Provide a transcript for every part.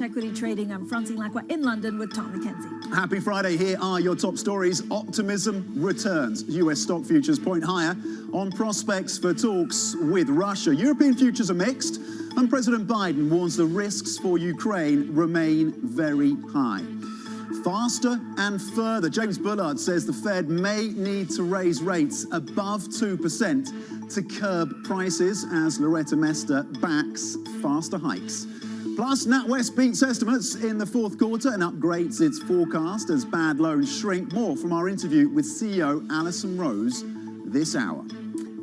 Equity trading. I'm Francine Lacqua in London with Tom McKenzie. Happy Friday. Here are your top stories. Optimism returns. US stock futures point higher on prospects for talks with Russia. European futures are mixed, and President Biden warns the risks for Ukraine remain very high. Faster and further. James Bullard says the Fed may need to raise rates above 2% to curb prices as Loretta Mester backs faster hikes. Plus, NatWest beats estimates in the fourth quarter and upgrades its forecast as bad loans shrink. More from our interview with CEO Alison Rose this hour.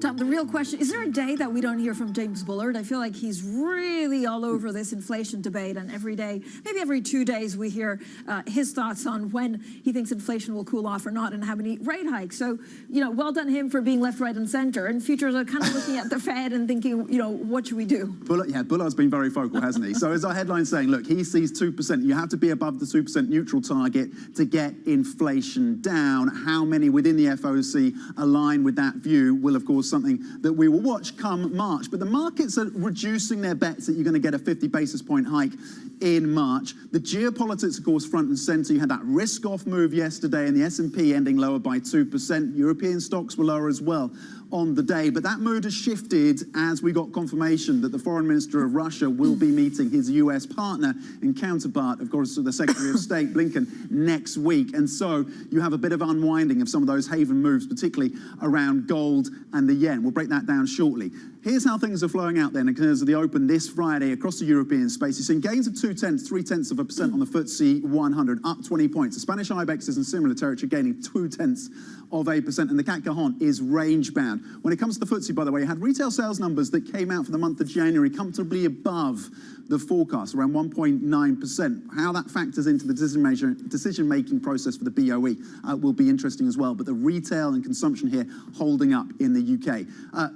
Tom, the real question, is there a day that we don't hear from James Bullard? I feel like he's really all over this inflation debate, and every day, maybe every 2 days, we hear his thoughts on when he thinks inflation will cool off or not and how many rate hikes. So, well done him for being left, right, and center. And futures are kind of looking at the Fed and thinking, what should we do? Bullard's been very vocal, hasn't he? So as our headline's saying, look, he sees 2%. You have to be above the 2% neutral target to get inflation down. How many within the FOMC align with that view will, of course, something that we will watch come March. But the markets are reducing their bets that you're going to get a 50 basis point hike in March. The geopolitics, of course, front and center. You had that risk-off move yesterday, and the S&P ending lower by 2%. European stocks were lower as well on the day, but that mood has shifted as we got confirmation that the foreign minister of Russia will be meeting his US partner and counterpart, of course, the Secretary of State, Blinken, next week. And so you have a bit of unwinding of some of those haven moves, particularly around gold and the yen. We'll break that down shortly. Here's how things are flowing out then in terms of the open this Friday across the European space. You're seeing gains of 0.2% on the FTSE 100, up 20 points. The Spanish IBEX is in similar territory, gaining 0.2%, and the CAC Cajon is range-bound. When it comes to the FTSE, by the way, you had retail sales numbers that came out for the month of January comfortably above the forecast, around 1.9%. How that factors into the decision-making process for the BOE will be interesting as well. But the retail and consumption here holding up in the UK.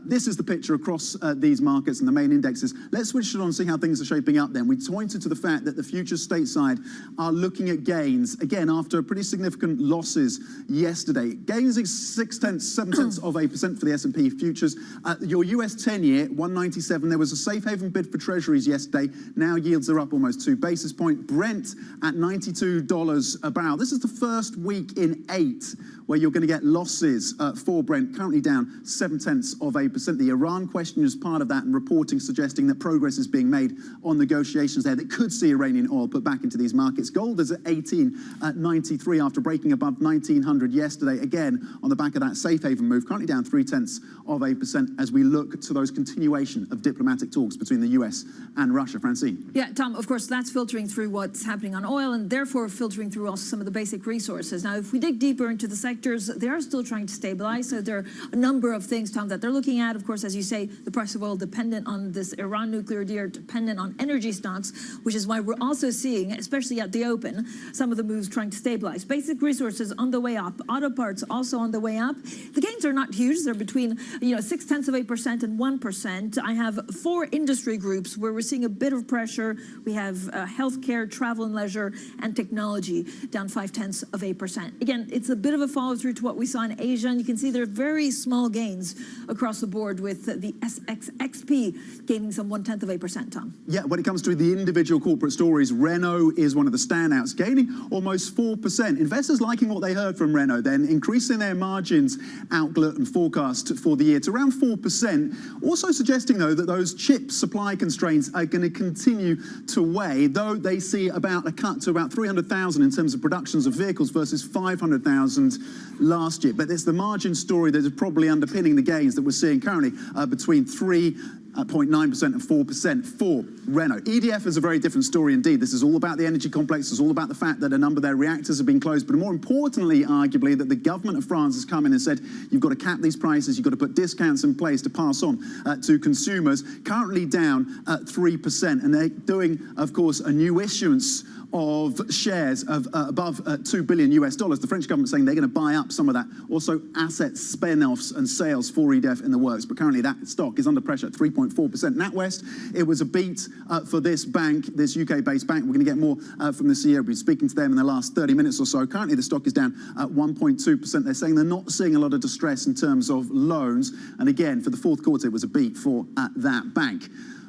This is the picture across these markets and the main indexes. Let's switch it on and see how things are shaping up then. We pointed to the fact that the futures stateside are looking at gains, again, after pretty significant losses yesterday. Gains is 0.6% for the S&P futures. Your US 10-year, 197. There was a safe haven bid for treasuries yesterday. Now yields are up almost 2 basis points. Brent at $92 a barrel. This is the first week in 8 where you're going to get losses for Brent, currently down 0.7%. The Iran question is part of that, and reporting suggesting that progress is being made on negotiations there that could see Iranian oil put back into these markets. Gold is at 18.93 after breaking above 1900 yesterday, again on the back of that safe haven move, currently down 0.3% as we look to those continuation of diplomatic talks between the US and Russia. Francine. Yeah, Tom, of course, that's filtering through what's happening on oil and therefore filtering through also some of the basic resources. Now, if we dig deeper into the sectors, they are still trying to stabilize. So there are a number of things, Tom, that they're looking at. Of course, as you say, the price of oil dependent on this Iran nuclear deal, dependent on energy stocks, which is why we're also seeing, especially at the open, some of the moves trying to stabilize. Basic resources on the way up, auto parts also on the way up. The gains are not huge. They're between 0.6% and 1%. I have 4 industry groups where we're seeing a bit of pressure. We have healthcare, travel and leisure, and technology down 0.5%. Again, it's a bit of a follow through to what we saw in Asia, and you can see there are very small gains across the board with the SXXP gaining some 0.1%, Tom. Yeah, when it comes to the individual corporate stories, Renault is one of the standouts, gaining almost 4%. Investors liking what they heard from Renault, then increasing their margins outlook and forecast for the year to around 4%. Also suggesting, though, that those chip supply constraints are going to continue to weigh, though they see about a cut to about 300,000 in terms of productions of vehicles versus 500,000 last year. But it's the margin story that is probably underpinning the gains that we're seeing currently between 3.9% and 4% for Renault. EDF is a very different story indeed. This is all about the energy complex. It's all about the fact that a number of their reactors have been closed, but more importantly, arguably, that the government of France has come in and said, you've got to cap these prices, you've got to put discounts in place to pass on to consumers, currently down at 3%. And they're doing, of course, a new issuance of shares of above $2 billion US. The French government saying they're going to buy up some of that. Also, asset spin-offs and sales for EDF in the works. But currently, that stock is under pressure at 3.4%. NatWest, it was a beat for this bank, this UK-based bank. We're going to get more from the CEO. We've been speaking to them in the last 30 minutes or so. Currently, the stock is down at 1.2%. They're saying they're not seeing a lot of distress in terms of loans. And again, for the fourth quarter, it was a beat for that bank.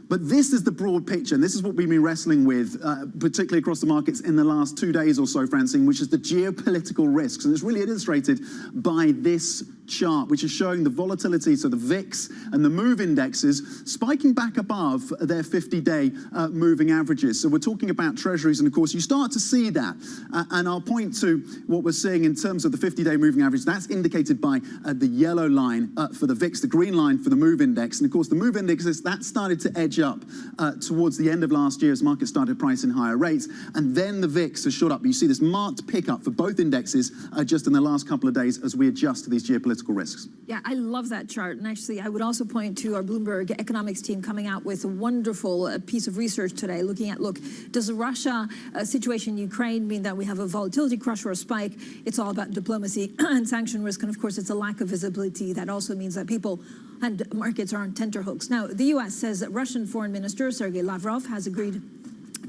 But this is the broad picture, and this is what we've been wrestling with, particularly across the markets in the last 2 days or so, Francine, which is the geopolitical risks. And it's really illustrated by this chart, which is showing the volatility, so the VIX and the MOVE indexes spiking back above their 50-day moving averages. So we're talking about treasuries, and of course, you start to see that. And I'll point to what we're seeing in terms of the 50-day moving average. That's indicated by the yellow line for the VIX, the green line for the MOVE index. And of course, the MOVE indexes, that started to edge up towards the end of last year as markets started pricing higher rates. And then the VIX has shot up. You see this marked pickup for both indexes just in the last couple of days as we adjust to these geopolitical risks. Yeah, I love that chart. And actually, I would also point to our Bloomberg economics team coming out with a wonderful piece of research today looking at, look, does the Russia situation in Ukraine mean that we have a volatility crush or a spike? It's all about diplomacy and sanction risk. And of course, it's a lack of visibility. That also means that people and markets are on tenterhooks. Now, the U.S. says that Russian Foreign Minister Sergei Lavrov has agreed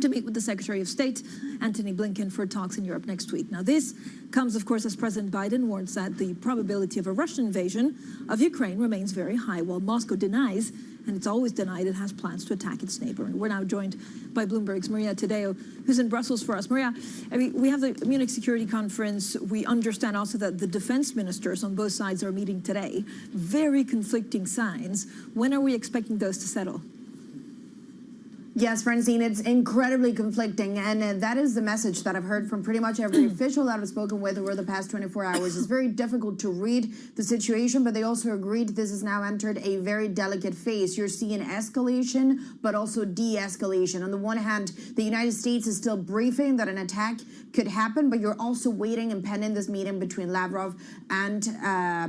to meet with the Secretary of State, Antony Blinken, for talks in Europe next week. Now, this comes, of course, as President Biden warns that the probability of a Russian invasion of Ukraine remains very high, while Moscow denies, and it's always denied, it has plans to attack its neighbor. And we're now joined by Bloomberg's Maria Tadeo, who's in Brussels for us. Maria, I mean, we have the Munich Security Conference. We understand also that the defense ministers on both sides are meeting today. Very conflicting signs. When are we expecting those to settle? Yes, Francine, it's incredibly conflicting, and that is the message that I've heard from pretty much every official that I've spoken with over the past 24 hours. It's very difficult to read the situation, but they also agreed this has now entered a very delicate phase. You're seeing escalation, but also de-escalation. On the one hand, the United States is still briefing that an attack could happen, but you're also waiting and pending this meeting between Lavrov and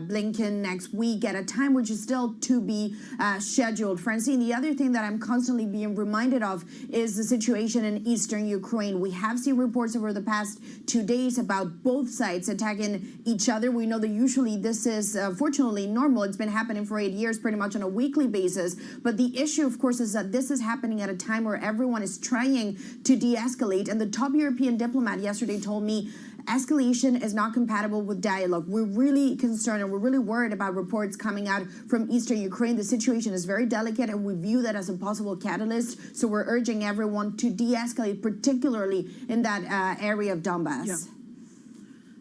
Blinken next week at a time which is still to be scheduled. Francine, the other thing that I'm constantly being reminded of is the situation in eastern Ukraine. We have seen reports over the past 2 days about both sides attacking each other. We know that usually this is fortunately normal. It's been happening for 8 years pretty much on a weekly basis. But the issue, of course, is that this is happening at a time where everyone is trying to de-escalate. And the top European diplomat yesterday told me escalation is not compatible with dialogue. We're really concerned and we're really worried about reports coming out from eastern Ukraine. The situation is very delicate and we view that as a possible catalyst. So we're urging everyone to de-escalate, particularly in that area of Donbass. Yeah.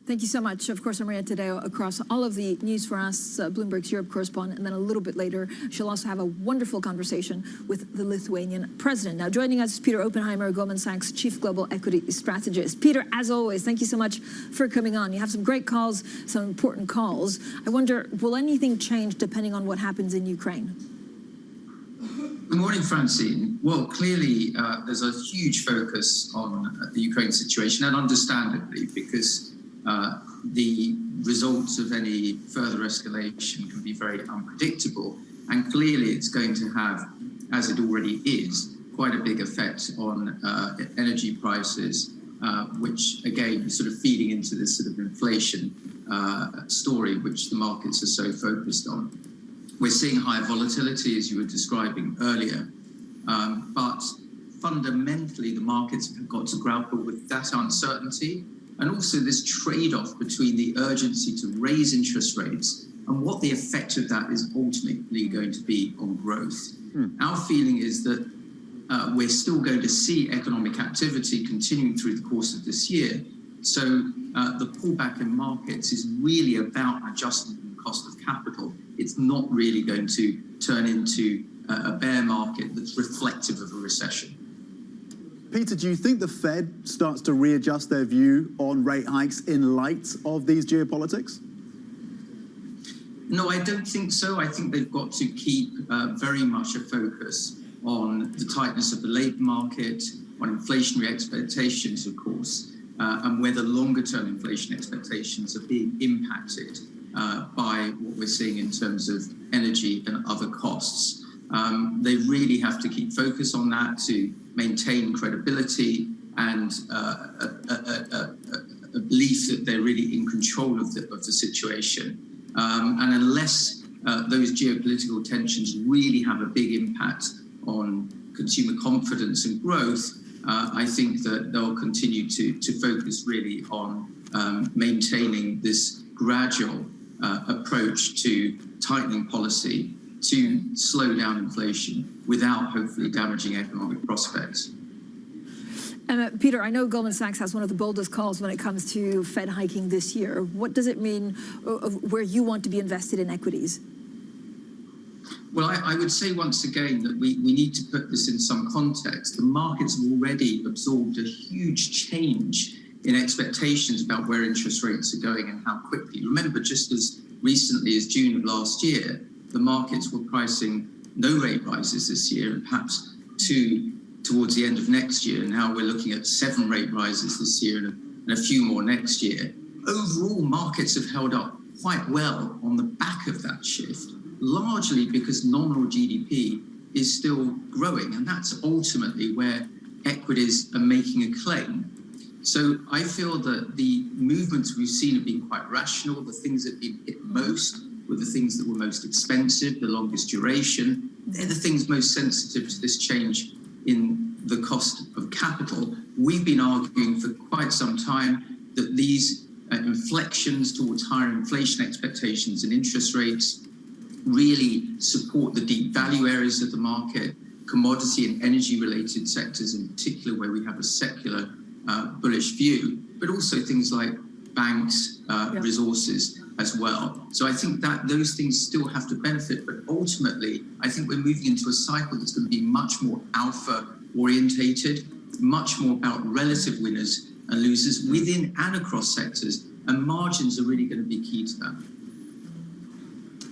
Thank you so much. Of course, Maria Tadeo across all of the news for us, Bloomberg's Europe correspondent, and then a little bit later, she'll also have a wonderful conversation with the Lithuanian president. Now, joining us is Peter Oppenheimer, Goldman Sachs Chief Global Equity Strategist. Peter, as always, thank you so much for coming on. You have some great calls, some important calls. I wonder, will anything change depending on what happens in Ukraine? Good morning, Francine. Well, clearly, there's a huge focus on the Ukraine situation, and understandably, because the results of any further escalation can be very unpredictable. And clearly it's going to have, as it already is, quite a big effect on energy prices, which again is sort of feeding into this sort of inflation story, which the markets are so focused on. We're seeing high volatility, as you were describing earlier, but fundamentally the markets have got to grapple with that uncertainty and also this trade-off between the urgency to raise interest rates and what the effect of that is ultimately going to be on growth. Our feeling is that we're still going to see economic activity continuing through the course of this year. So the pullback in markets is really about adjustment in the cost of capital. It's not really going to turn into a bear market that's reflective of a recession. Peter, do you think the Fed starts to readjust their view on rate hikes in light of these geopolitics? No, I don't think so. I think they've got to keep very much a focus on the tightness of the labour market, on inflationary expectations, of course, and whether longer-term inflation expectations are being impacted by what we're seeing in terms of energy and other costs. They really have to keep focus on that to maintain credibility and a belief that they're really in control of the situation. And unless those geopolitical tensions really have a big impact on consumer confidence and growth, I think that they'll continue to focus really on maintaining this gradual approach to tightening policy to slow down inflation without hopefully damaging economic prospects. And Peter, I know Goldman Sachs has one of the boldest calls when it comes to Fed hiking this year. What does it mean of where you want to be invested in equities? Well, I would say once again that we need to put this in some context. The markets have already absorbed a huge change in expectations about where interest rates are going and how quickly. Remember, just as recently as June of last year, the markets were pricing no rate rises this year and perhaps two towards the end of next year. And now we're looking at 7 rate rises this year and a few more next year. Overall, markets have held up quite well on the back of that shift, largely because nominal GDP is still growing. And that's ultimately where equities are making a claim. So I feel that the movements we've seen have been quite rational. The things that have been hit most were the things that were most expensive, the longest duration. They're the things most sensitive to this change in the cost of capital. We've been arguing for quite some time that these inflections towards higher inflation expectations and interest rates really support the deep value areas of the market, commodity and energy related sectors in particular, where we have a secular bullish view, but also things like banks, resources as well. So I think that those things still have to benefit, but ultimately I think we're moving into a cycle that's going to be much more alpha orientated, much more about relative winners and losers within and across sectors, and margins are really going to be key to that.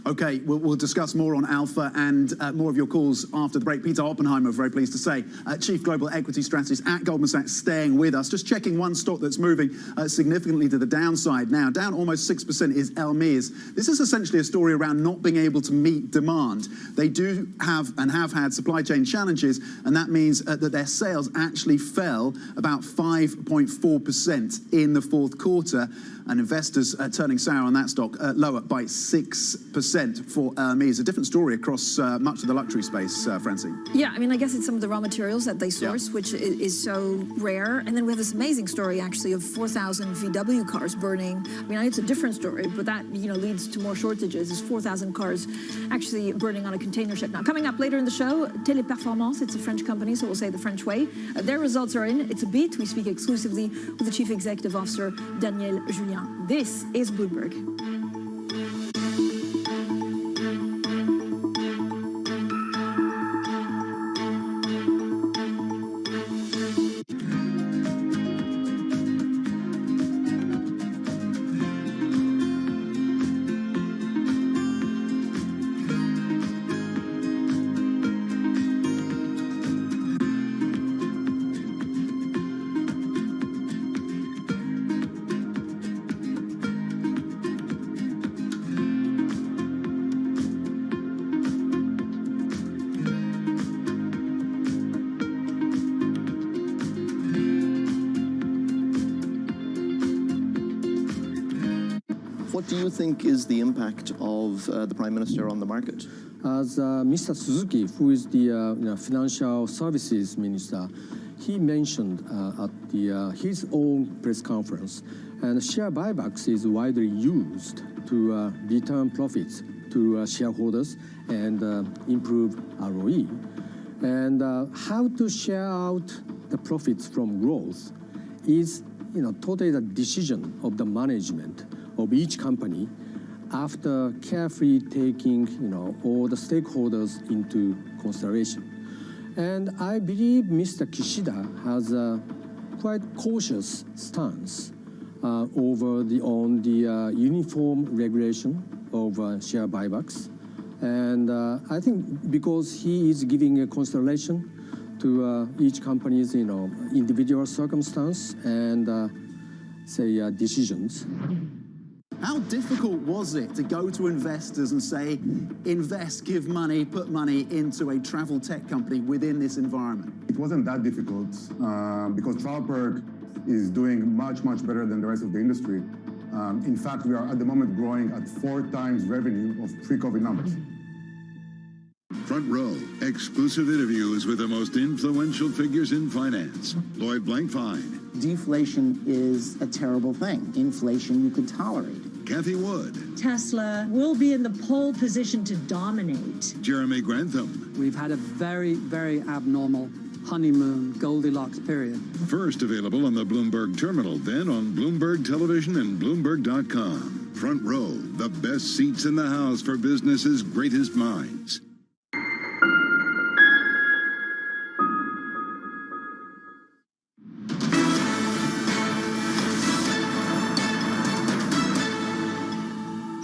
Okay, we'll discuss more on alpha and more of your calls after the break. Peter Oppenheimer, very pleased to say, Chief Global Equity Strategist at Goldman Sachs, staying with us. Just checking one stock that's moving significantly to the downside now. Down almost 6% is Elmir's. This is essentially a story around not being able to meet demand. They do have and have had supply chain challenges, and that means that their sales actually fell about 5.4% in the fourth quarter. And investors turning sour on that stock, lower by 6% for Elmir's. A different story across much of the luxury space, Francine. Yeah, I mean, I guess it's some of the raw materials that they source, which is so rare. And then we have this amazing story, actually, of 4,000 VW cars burning. I mean, it's a different story, but that, leads to more shortages. There's 4,000 cars actually burning on a container ship. Now, coming up later in the show, Téléperformance, it's a French company, so we'll say the French way. Their results are in. It's a beat. We speak exclusively with the Chief Executive Officer, Daniel Julien. This is Bloomberg. What do you think is the impact of the Prime Minister on the market? As Mr. Suzuki, who is the Financial Services Minister, he mentioned at his own press conference And share buybacks is widely used to return profits to shareholders and improve ROE. And how to share out the profits from growth is totally the decision of the management of each company after carefully taking all the stakeholders into consideration. And I believe Mr. Kishida has a quite cautious stance on the uniform regulation of share buybacks. And I think because he is giving a consideration to each company's individual circumstance and decisions. How difficult was it to go to investors and say, invest, give money, put money into a travel tech company within this environment? It wasn't that difficult because TravelPerk is doing much, much better than the rest of the industry. In fact, we are at the moment growing at 4 times revenue of pre-COVID numbers. Front Row, exclusive interviews with the most influential figures in finance. Lloyd Blankfein. Deflation is a terrible thing. Inflation you could tolerate. Kathy Wood. Tesla will be in the pole position to dominate. Jeremy Grantham. We've had a very, very abnormal honeymoon Goldilocks period. First available on the Bloomberg Terminal, then on Bloomberg Television and Bloomberg.com. Front Row, the best seats in the house for business's greatest minds.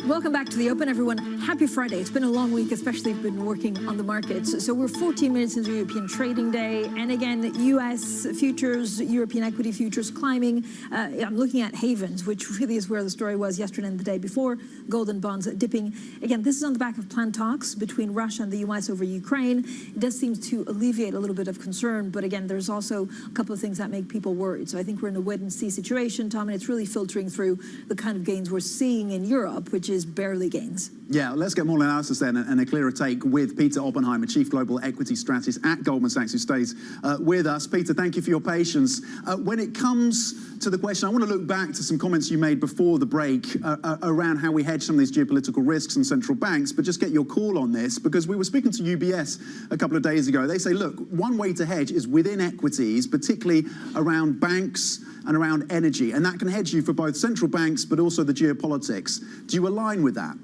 Welcome back to The Open, everyone. Happy Friday. It's been a long week, especially if you've been working on the markets. So we're 14 minutes into European trading day. And again, U.S. futures, European equity futures climbing. I'm looking at havens, which really is where the story was yesterday and the day before. Gold and bonds dipping. Again, this is on the back of planned talks between Russia and the U.S. over Ukraine. It does seem to alleviate a little bit of concern. But again, there's also a couple of things that make people worried. So I think we're in a wait-and-see situation, Tom, and it's really filtering through the kind of gains we're seeing in Europe, which is barely gains. Yeah, let's get more analysis then and a clearer take with Peter Oppenheimer, Chief Global Equity Strategist at Goldman Sachs, who stays with us. Peter, thank you for your patience. When it comes to the question, I want to look back to some comments you made before the break around how we hedge some of these geopolitical risks and central banks, but just get your call on this, because we were speaking to UBS a couple of days ago. They say, look, one way to hedge is within equities, particularly around banks and around energy, and that can hedge you for both central banks but also the geopolitics. Do you align with that?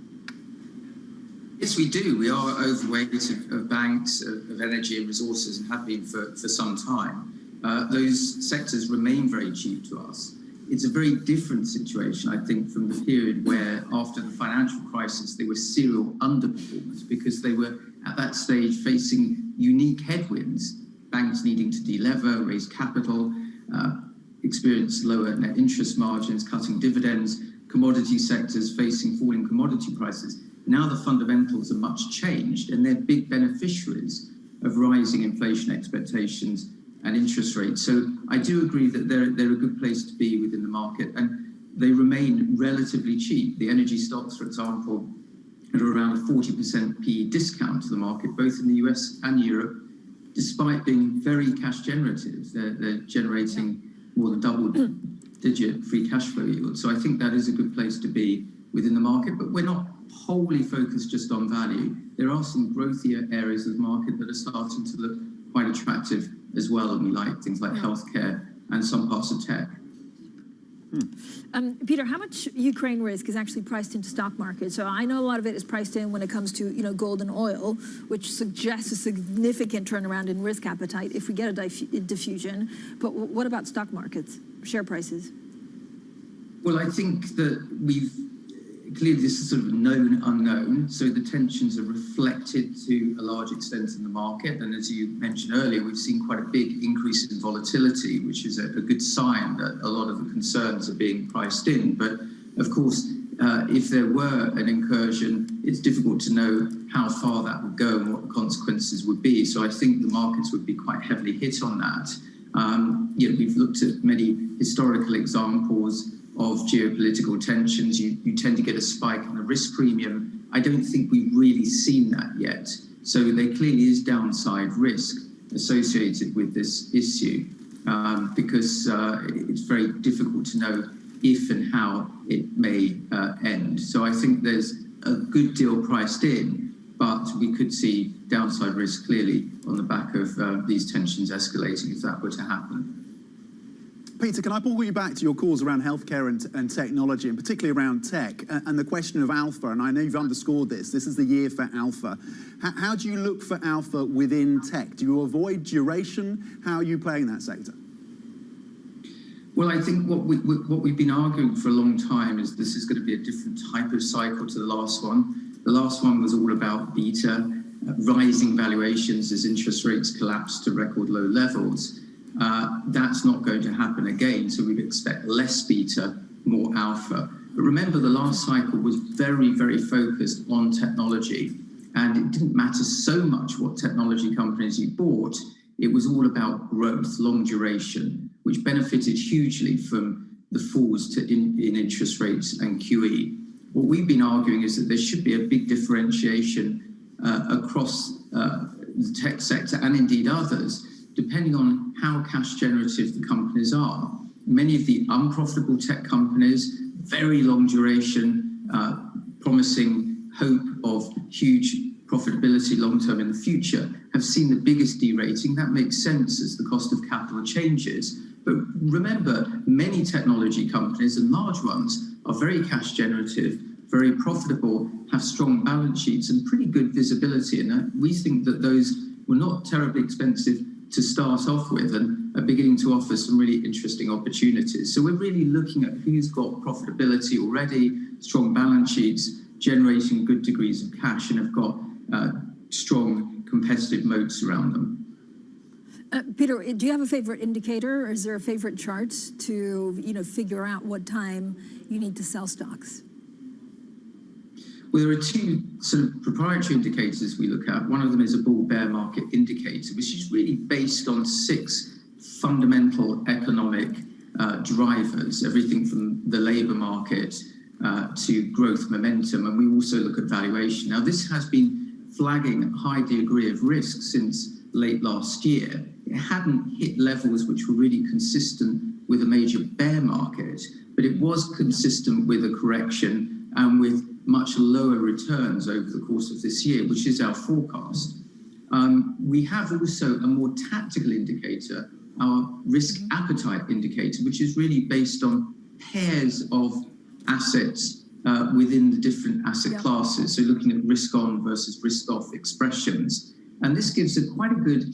Yes, we do. We are overweight of banks, of energy and resources, and have been for some time. Those sectors remain very cheap to us. It's a very different situation, I think, from the period where, after the financial crisis, they were serial underperformers because they were, at that stage, facing unique headwinds. Banks needing to delever, raise capital, experience lower net interest margins, cutting dividends, commodity sectors facing falling commodity prices. Now the fundamentals are much changed, and they're big beneficiaries of rising inflation expectations and interest rates. So I do agree that they're a good place to be within the market, and they remain relatively cheap. The energy stocks, for example, are around a 40% PE discount to the market, both in the US and Europe, despite being very cash generative. They're generating more than double-digit free cash flow yield. So I think that is a good place to be within the market, but we're not wholly focused just on value. There are some growthier areas of the market that are starting to look quite attractive as well, and we like things like healthcare and some parts of tech. Peter, how much Ukraine risk is actually priced into stock market? So I know a lot of it is priced in when it comes to gold and oil, which suggests a significant turnaround in risk appetite if we get a diffusion. But what about stock markets, share prices? Well, I think that clearly this is sort of a known unknown, so the tensions are reflected to a large extent in the market. And as you mentioned earlier, we've seen quite a big increase in volatility, which is a good sign that a lot of the concerns are being priced in. But of course, if there were an incursion, it's difficult to know how far that would go and what the consequences would be. So I think the markets would be quite heavily hit on that. We've looked at many historical examples of geopolitical tensions. You tend to get a spike in the risk premium. I don't think we've really seen that yet. So there clearly is downside risk associated with this issue because it's very difficult to know if and how it may end. So I think there's a good deal priced in, but we could see downside risk clearly on the back of these tensions escalating if that were to happen. Peter, can I pull you back to your calls around healthcare and technology, and particularly around tech, and the question of alpha? And I know you've underscored this. This is the year for alpha. How do you look for alpha within tech? Do you avoid duration? How are you playing that sector? Well, I think what we've been arguing for a long time is this is going to be a different type of cycle to the last one. The last one was all about beta, rising valuations as interest rates collapsed to record low levels. That's not going to happen again, so we'd expect less beta, more alpha. But remember, the last cycle was very, very focused on technology, and it didn't matter so much what technology companies you bought. It was all about growth, long duration, which benefited hugely from the falls in interest rates and QE. What we've been arguing is that there should be a big differentiation across the tech sector and indeed others, depending on how cash generative the companies are. Many of the unprofitable tech companies, very long duration, promising hope of huge profitability long-term in the future, have seen the biggest derating. That makes sense as the cost of capital changes. But remember, many technology companies and large ones are very cash generative, very profitable, have strong balance sheets and pretty good visibility. And we think that those were not terribly expensive to start off with and are beginning to offer some really interesting opportunities. So we're really looking at who's got profitability already, strong balance sheets, generating good degrees of cash, and have got strong competitive moats around them. Peter, do you have a favorite indicator, or is there a favorite chart to figure out what time you need to sell stocks? Well, there are two sort of proprietary indicators we look at. One of them is a bull-bear market indicator, which is really based on 6 fundamental economic drivers, everything from the labour market to growth momentum, and we also look at valuation. Now, this has been flagging a high degree of risk since late last year. It hadn't hit levels which were really consistent with a major bear market, but it was consistent with a correction and with much lower returns over the course of this year, which is our forecast. We have also a more tactical indicator, our risk appetite indicator, which is really based on pairs of assets within the different asset classes. So looking at risk on versus risk off expressions. And this gives quite a good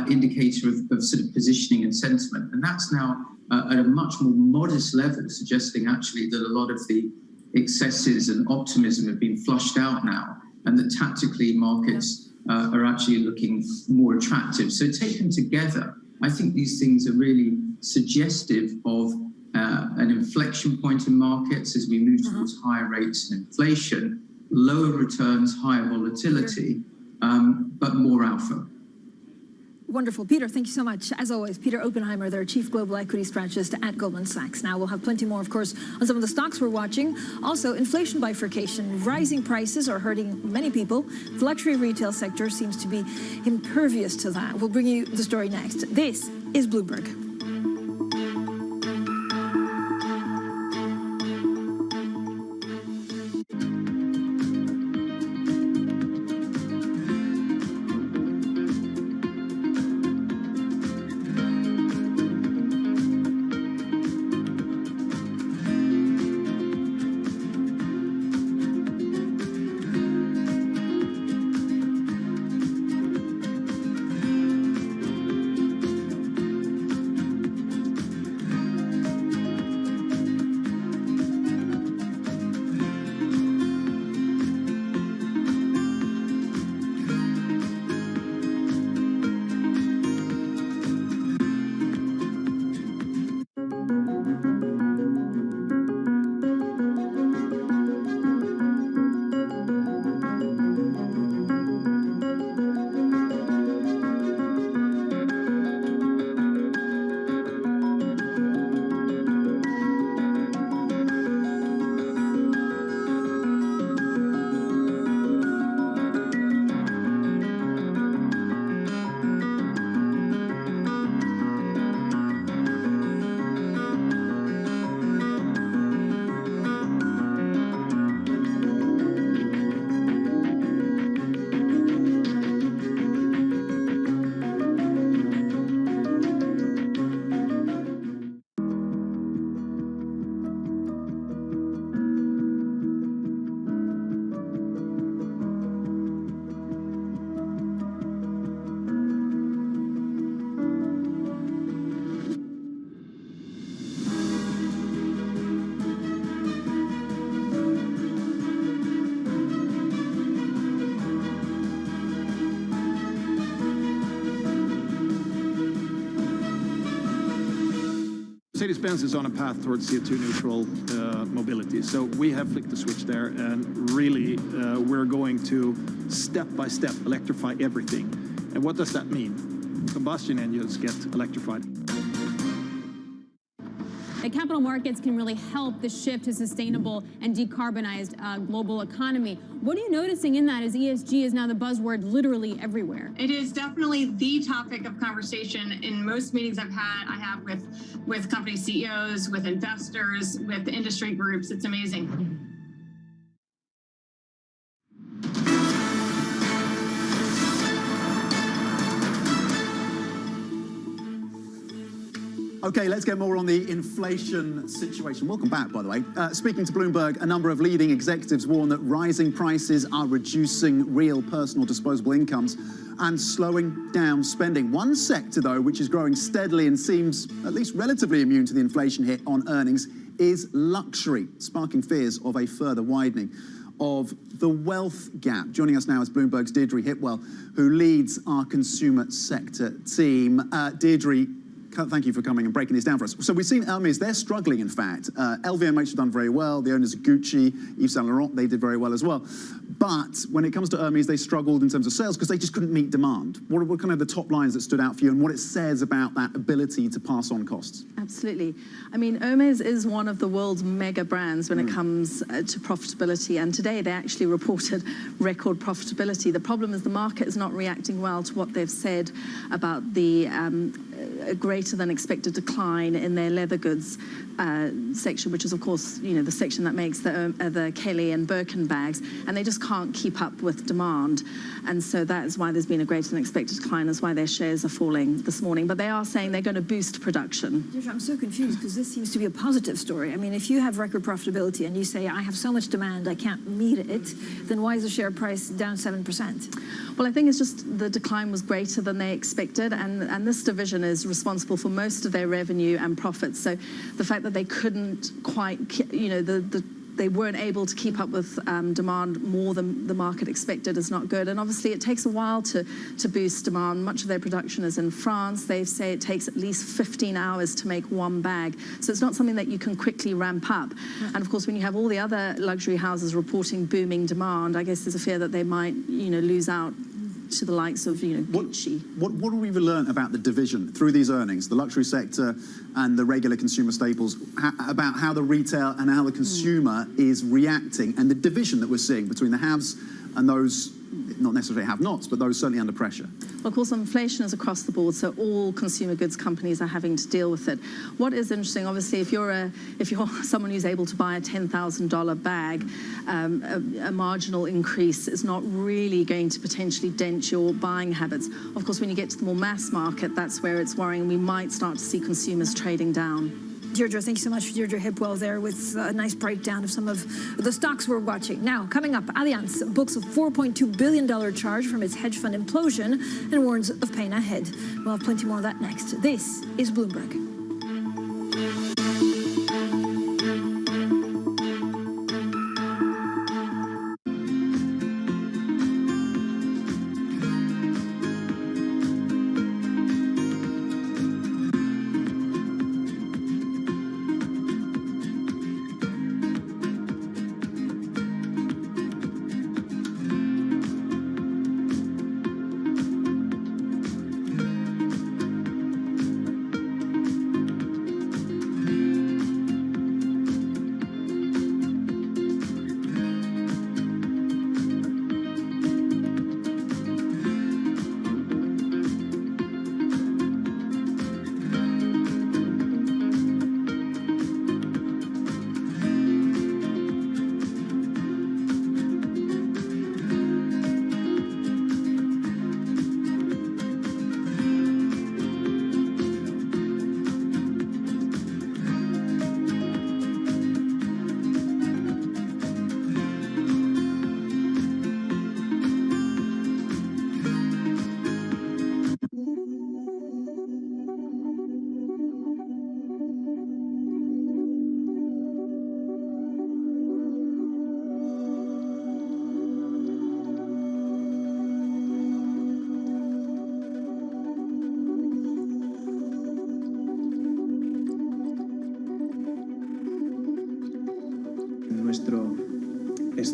indicator of sort of positioning and sentiment. And that's now at a much more modest level, suggesting actually that a lot of the excesses and optimism have been flushed out now, and that tactically markets are actually looking more attractive. So taken together, I think these things are really suggestive of an inflection point in markets as we move towards higher rates and inflation, lower returns, higher volatility, but more alpha. Wonderful. Peter, thank you so much. As always, Peter Oppenheimer, their Chief Global Equity Strategist at Goldman Sachs. Now, we'll have plenty more, of course, on some of the stocks we're watching. Also, inflation bifurcation. Rising prices are hurting many people. The luxury retail sector seems to be impervious to that. We'll bring you the story next. This is Bloomberg. Mercedes-Benz is on a path towards CO2 neutral mobility. So we have flicked the switch there, and really we're going to step by step electrify everything. And what does that mean? Combustion engines get electrified. The capital markets can really help the shift to sustainable and decarbonized global economy. What are you noticing in that as ESG is now the buzzword literally everywhere? It is definitely the topic of conversation in most meetings I have with company CEOs, with investors, with industry groups. It's amazing. Okay, let's get more on the inflation situation. Welcome back, by the way. Speaking to Bloomberg, a number of leading executives warn that rising prices are reducing real personal disposable incomes and slowing down spending. One sector, though, which is growing steadily and seems at least relatively immune to the inflation hit on earnings, is luxury, sparking fears of a further widening of the wealth gap. Joining us now is Bloomberg's Deirdre Hipwell, who leads our consumer sector team. Deirdre, thank you for coming and breaking this down for us. So we've seen Hermes, they're struggling, in fact. LVMH have done very well. The owners of Gucci, Yves Saint Laurent, they did very well as well. But when it comes to Hermes, they struggled in terms of sales because they just couldn't meet demand. What are kind of the top lines that stood out for you and what it says about that ability to pass on costs? Absolutely. I mean, Hermes is one of the world's mega brands when it comes to profitability. And today they actually reported record profitability. The problem is the market is not reacting well to what they've said about the greater than expected decline in their leather goods section, which is, of course, you know, the section that makes the Kelly and Birkin bags, and they just can't keep up with demand. And so that is why there's been a greater than expected decline. That's why their shares are falling this morning. But they are saying they're going to boost production. I'm so confused because this seems to be a positive story. I mean, if you have record profitability and you say, I have so much demand, I can't meet it, then why is the share price down 7%? Well, I think it's just the decline was greater than they expected, and this division is responsible for most of their revenue and profits. So the fact that they couldn't quite, you know, they weren't able to keep up with demand more than the market expected is not good. And obviously it takes a while to boost demand. Much of their production is in France. They say it takes at least 15 hours to make one bag. So it's not something that you can quickly ramp up. And of course, when you have all the other luxury houses reporting booming demand, I guess there's a fear that they might, you know, lose out to the likes of, you know, Gucci. What have we learned about the division through these earnings, the luxury sector and the regular consumer staples, about how the retail and how the consumer is reacting, and the division that we're seeing between the haves and those, not necessarily have-nots, but those certainly under pressure? Well, of course, inflation is across the board, so all consumer goods companies are having to deal with it. What is interesting, obviously, if you're someone who's able to buy a $10,000 bag, a marginal increase is not really going to potentially dent your buying habits. Of course, when you get to the more mass market, that's where it's worrying. We might start to see consumers trading down. Deirdre, thank you so much, Deirdre Hipwell, there with a nice breakdown of some of the stocks we're watching. Now, coming up, Allianz books a $4.2 billion charge from its hedge fund implosion and warns of pain ahead. We'll have plenty more of that next. This is Bloomberg.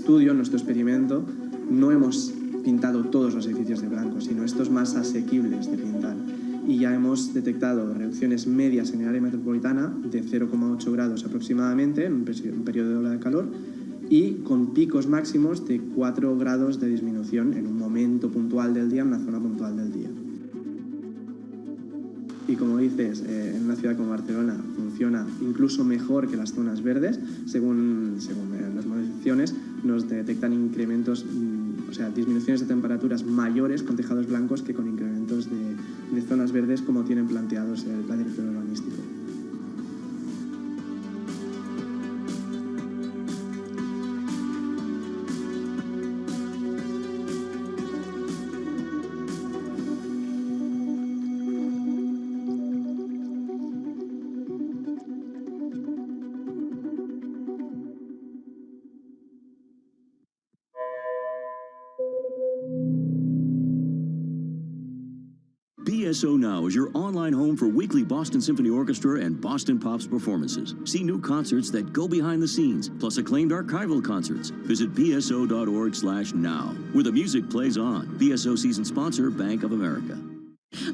estudio, en nuestro experimento, no hemos pintado todos los edificios de blanco, sino estos más asequibles de pintar. Y ya hemos detectado reducciones medias en el área metropolitana de 0,8 grados aproximadamente en un periodo de ola de calor y con picos máximos de 4 grados de disminución en un momento puntual del día, en una zona puntual del día. Y como dices, en una ciudad como Barcelona funciona incluso mejor que las zonas verdes, según las modificaciones nos detectan incrementos, o sea, disminuciones de temperaturas mayores con tejados blancos que con incrementos de zonas verdes como tienen planteados el plan director urbanístico. BSO Now is your online home for weekly Boston Symphony Orchestra and Boston Pops performances. See new concerts that go behind the scenes, plus acclaimed archival concerts. Visit bso.org/now, where the music plays on. BSO season sponsor, Bank of America.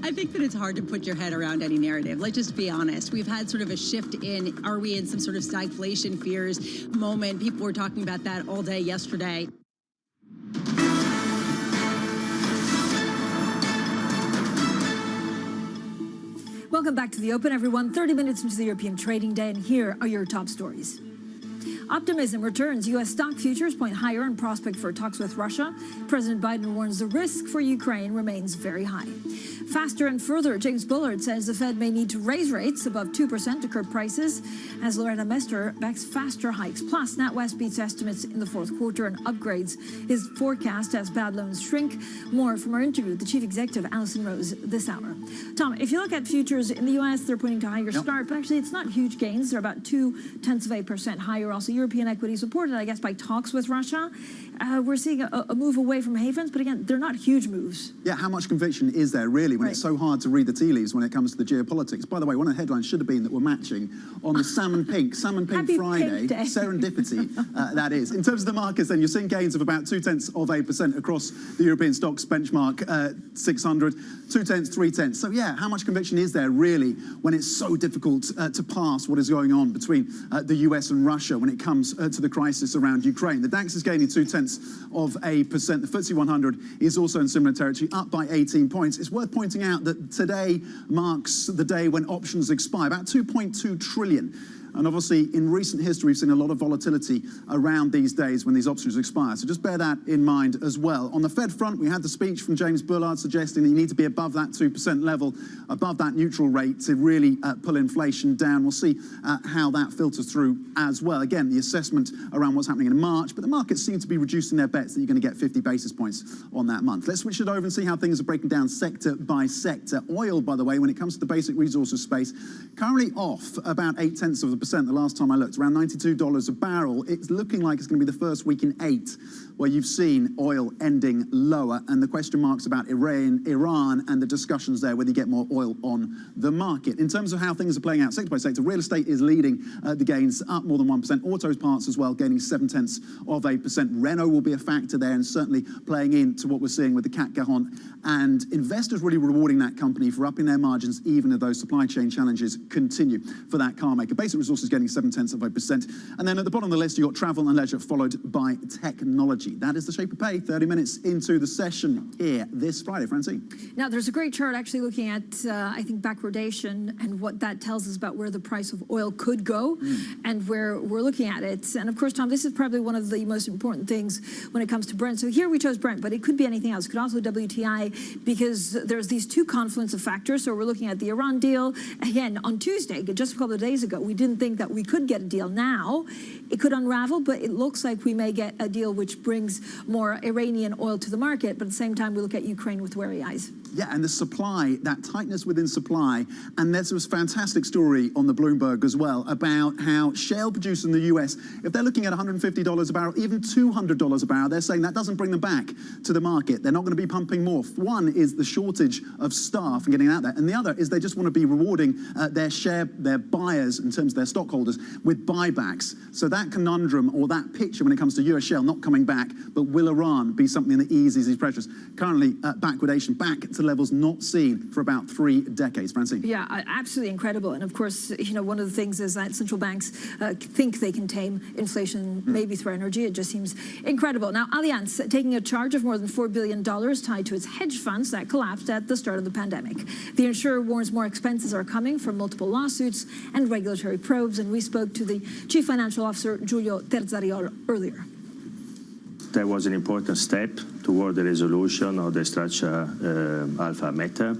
I think that it's hard to put your head around any narrative. Let's just be honest. We've had sort of a shift in, are we in some sort of stagflation fears moment? People were talking about that all day yesterday. Welcome back to the Open, everyone. 30 minutes into the European trading day, and here are your top stories. Optimism returns. U.S. stock futures point higher on prospect for talks with Russia. President Biden warns the risk for Ukraine remains very high. Faster and further, James Bullard says the Fed may need to raise rates above 2% to curb prices, as Loretta Mester backs faster hikes. Plus, NatWest beats estimates in the fourth quarter and upgrades his forecast as bad loans shrink. More from our interview with the chief executive, Allison Rose, this hour. Tom, if you look at futures in the U.S., they're pointing to higher start, but actually it's not huge gains. They're about 0.2% higher. Also, European equities supported, I guess, by talks with Russia. We're seeing a move away from havens, but again, they're not huge moves. Yeah, how much conviction is there really when it's so hard to read the tea leaves when it comes to the geopolitics? By the way, one of the headlines should have been that we're matching on the salmon pink Happy Friday, Pink Day. serendipity, that is. In terms of the markets then, you're seeing gains of about 0.2% across the European stocks benchmark 600, 0.2, 0.3. So yeah, how much conviction is there really when it's so difficult to pass what is going on between the US and Russia when it comes to the crisis around Ukraine? The DAX is gaining 0.2%. The FTSE 100 is also in similar territory, up by 18 points. It's worth pointing out that today marks the day when options expire, about 2.2 trillion. And obviously, in recent history, we've seen a lot of volatility around these days when these options expire. So just bear that in mind as well. On the Fed front, we had the speech from James Bullard suggesting that you need to be above that 2% level, above that neutral rate to really pull inflation down. We'll see how that filters through as well. Again, the assessment around what's happening in March, but the markets seem to be reducing their bets that you're going to get 50 basis points on that month. Let's switch it over and see how things are breaking down sector by sector. Oil, by the way, when it comes to the basic resources space, currently off about 0.8% the last time I looked, around $92 a barrel. It's looking like it's going to be the first week in 8 where you've seen oil ending lower, and the question marks about Iran and the discussions there, whether you get more oil on the market. In terms of how things are playing out sector by sector, real estate is leading the gains, up more than 1%. Autos parts as well, gaining 0.7%. Renault will be a factor there and certainly playing into what we're seeing with the CAC Garonne, and investors really rewarding that company for upping their margins even as those supply chain challenges continue for that car maker. Basic resources getting 0.7%. And then at the bottom of the list, you've got travel and leisure, followed by technology. That is the shape of pay, 30 minutes into the session here this Friday. Francine. Now, there's a great chart actually looking at, I think, backwardation and what that tells us about where the price of oil could go and where we're looking at it. And of course, Tom, this is probably one of the most important things when it comes to Brent. So here we chose Brent, but it could be anything else. It could also WTI, because there's these two confluence of factors. So we're looking at the Iran deal. Again, on Tuesday, just a couple of days ago, we didn't think that we could get a deal. Now it could unravel, but it looks like we may get a deal which brings more Iranian oil to the market. But at the same time, we look at Ukraine with wary eyes. Yeah, and the supply, that tightness within supply. And there's this fantastic story on the Bloomberg as well about how shale producers in the US, if they're looking at $150 a barrel, even $200 a barrel, they're saying that doesn't bring them back to the market. They're not going to be pumping more. One is the shortage of staff and getting out there. And the other is they just want to be rewarding their buyers in terms of their stockholders with buybacks. So that conundrum or that picture when it comes to US shale not coming back, but will Iran be something that eases these pressures? Currently, backwardation back to levels not seen for about 3 decades. Francine. Yeah, absolutely incredible. And of course, you know, one of the things is that central banks think they can tame inflation, maybe through energy. It just seems incredible. Now, Allianz taking a charge of more than $4 billion tied to its hedge funds that collapsed at the start of the pandemic. The insurer warns more expenses are coming from multiple lawsuits and regulatory probes. And we spoke to the Chief Financial Officer, Giulio Terzariol, earlier. That was an important step toward the resolution of the structure alpha matter,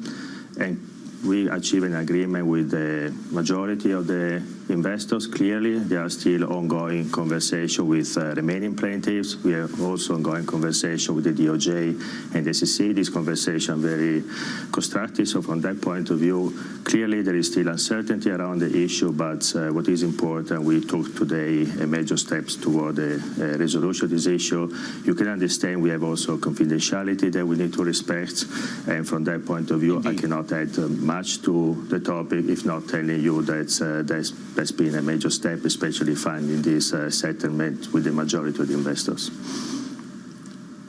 and we achieved an agreement with the majority of the investors. Clearly, there are still ongoing conversations with remaining plaintiffs. We have also ongoing conversation with the DOJ and the SEC. This conversation very constructive. So from that point of view, clearly there is still uncertainty around the issue, but what is important, we took today major steps toward the resolution of this issue. You can understand we have also confidentiality that we need to respect, and from that point of view, I cannot add much to the topic, if not telling you that that's been a major step, especially finding this settlement with the majority of the investors.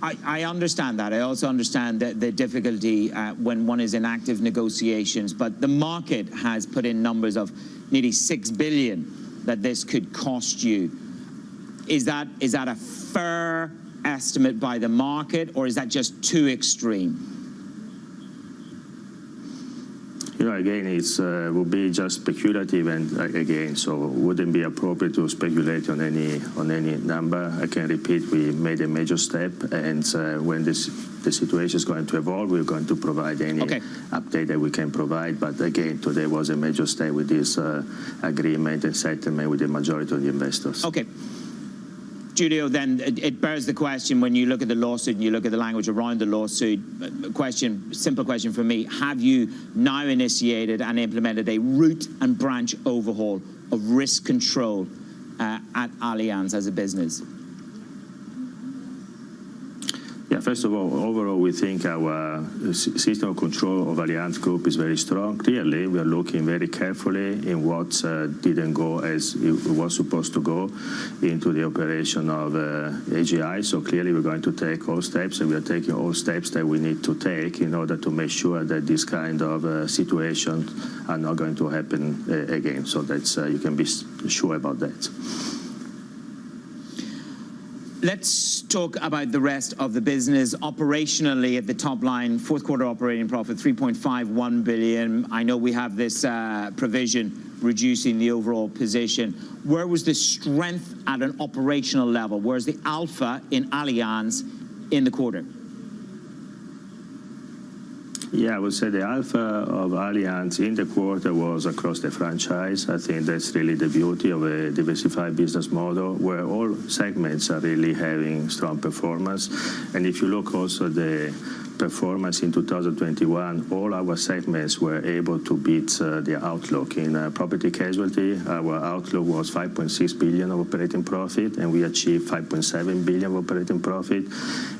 I understand that. I also understand the difficulty when one is in active negotiations, but the market has put in numbers of nearly $6 billion that this could cost you. Is that a fair estimate by the market, or is that just too extreme? You know, again, it would be just speculative, and again, so it wouldn't be appropriate to speculate on any number. I can repeat, we made a major step, and when the situation is going to evolve, we're going to provide any update that we can provide. But again, today was a major step with this agreement and settlement with the majority of the investors. Okay. Giulio, then it bears the question, when you look at the lawsuit and you look at the language around the lawsuit, simple question for me, have you now initiated and implemented a root and branch overhaul of risk control at Allianz as a business? Yeah, first of all, overall, we think our system of control of Allianz Group is very strong. Clearly, we are looking very carefully in what didn't go as it was supposed to go into the operation of AGI. So clearly, we're going to take all steps, and we are taking all steps that we need to take in order to make sure that this kind of situations are not going to happen again. So that's you can be sure about that. Let's talk about the rest of the business. Operationally, at the top line, fourth quarter operating profit, $3.51 billion. I know we have this provision reducing the overall position. Where was the strength at an operational level? Where's the alpha in Allianz in the quarter? Yeah, I would say the alpha of Allianz in the quarter was across the franchise. I think that's really the beauty of a diversified business model, where all segments are really having strong performance. And if you look also at the performance in 2021, all our segments were able to beat their outlook. In property casualty, our outlook was $5.6 billion of operating profit, and we achieved $5.7 billion of operating profit.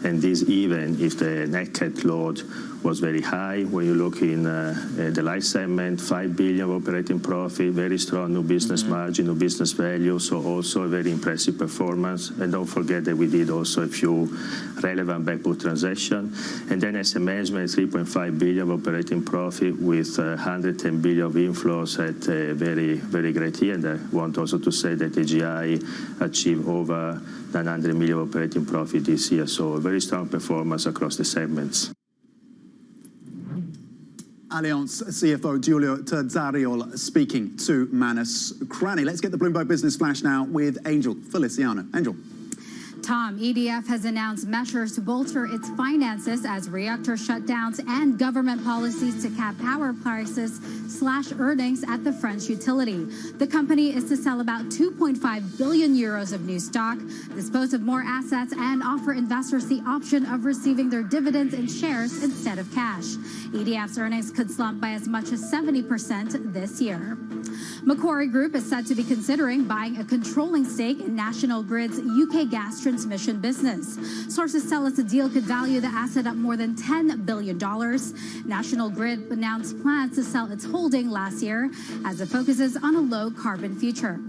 And this even if the net cat load was very high. When you look in the life segment, $5 billion of operating profit, very strong new business margin, new business value, so also a very impressive performance. And don't forget that we did also a few relevant backbook transactions. And then asset management, $3.5 billion of operating profit with $110 billion of inflows at a very, very great year. And I want also to say that AGI achieved over $900 million of operating profit this year. So a very strong performance across the segments. Allianz CFO Giulio Terzariol speaking to Manus Cranney. Let's get the Bloomberg Business Flash now with Angel Feliciano. Angel. Tom, EDF has announced measures to bolster its finances as reactor shutdowns and government policies to cap power prices slash earnings at the French utility. The company is to sell about 2.5 billion euros of new stock, dispose of more assets, and offer investors the option of receiving their dividends in shares instead of cash. EDF's earnings could slump by as much as 70% this year. Macquarie Group is said to be considering buying a controlling stake in National Grid's UK gas transmission business. Sources tell us the deal could value the asset at more than $10 billion. National Grid announced plans to sell its holding last year as it focuses on a low-carbon future.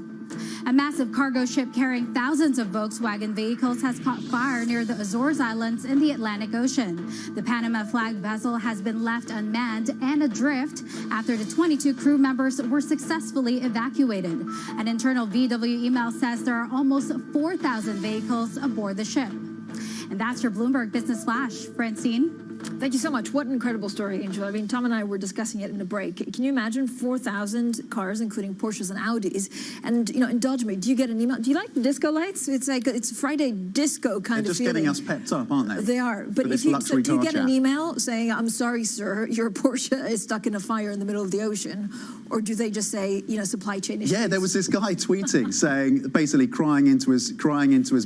A massive cargo ship carrying thousands of Volkswagen vehicles has caught fire near the Azores Islands in the Atlantic Ocean. The Panama-flagged vessel has been left unmanned and adrift after the 22 crew members were successfully evacuated. An internal VW email says there are almost 4,000 vehicles aboard the ship. And that's your Bloomberg Business Flash. Francine? Thank you so much. What an incredible story, Angel. I mean, Tom and I were discussing it in the break. Can you imagine 4,000 cars, including Porsches and Audis? And, you know, indulge me, do you get an email? Do you like the disco lights? It's like, it's Friday disco kind of feeling. They're just getting us pepped up, aren't they? They are. But if you, so do you get an email saying, I'm sorry, sir, your Porsche is stuck in a fire in the middle of the ocean? Or do they just say, you know, supply chain issues? Yeah, there was this guy tweeting saying, basically crying into his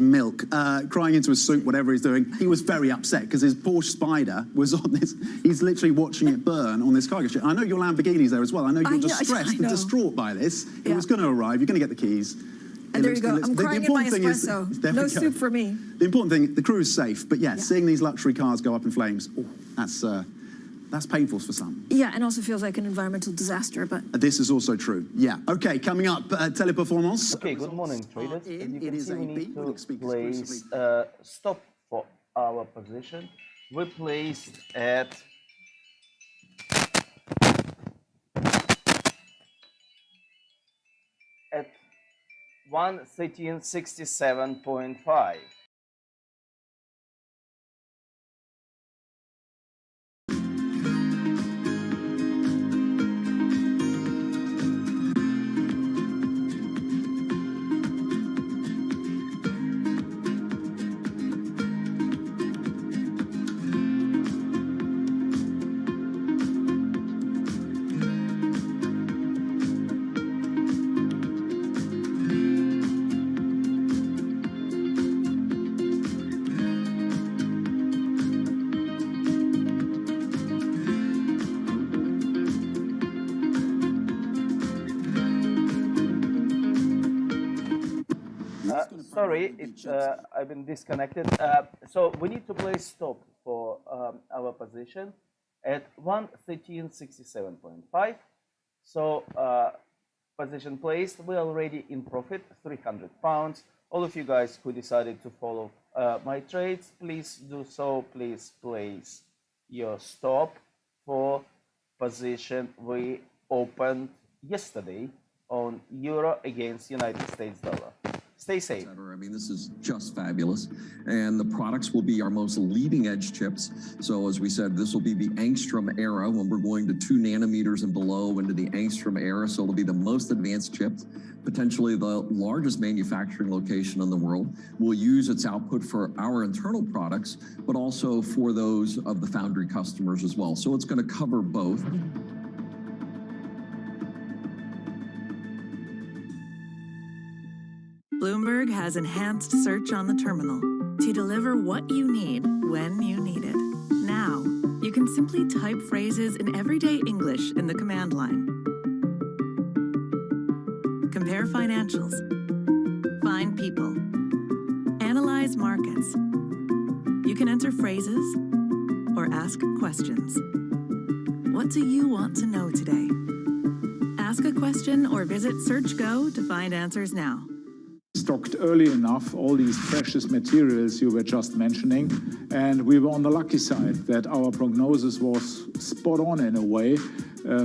milk, crying into his soup, whatever he's doing. He was very upset because his Porsche Spider was on this. He's literally watching it burn on this cargo ship. I know your Lamborghini's there as well. I know you're distressed and distraught by this. It was going to arrive. You're going to get the keys. And there you go. I'm crying in my espresso. No soup for me. The important thing, the crew is safe. But yeah, seeing these luxury cars go up in flames, that's painful for some. Yeah, and also feels like an environmental disaster, but... This is also true, yeah. Okay, coming up, Teleperformance. Okay, good morning, traders. As you can see, we need to place stop for our position. We placed at 113.67.5. Sorry, I've been disconnected. So we need to place stop for our position at 113.67.5. So position placed. We're already in profit, £300. All of you guys who decided to follow my trades, please do so. Please place your stop for position we opened yesterday on euro against United States dollar. Stay safe. I mean, this is just fabulous. And the products will be our most leading edge chips. So as we said, this will be the angstrom era when we're going to 2 nanometers and below into the angstrom era. So it'll be the most advanced chips, potentially the largest manufacturing location in the world. We'll use its output for our internal products, but also for those of the foundry customers as well. So it's going to cover both. Bloomberg has enhanced search on the terminal to deliver what you need when you need it. Now, you can simply type phrases in everyday English in the command line. Compare financials. Find people. Analyze markets. You can enter phrases or ask questions. What do you want to know today? Ask a question or visit SearchGo to find answers now. Stocked early enough all these precious materials you were just mentioning, and we were on the lucky side that our prognosis was spot on in a way,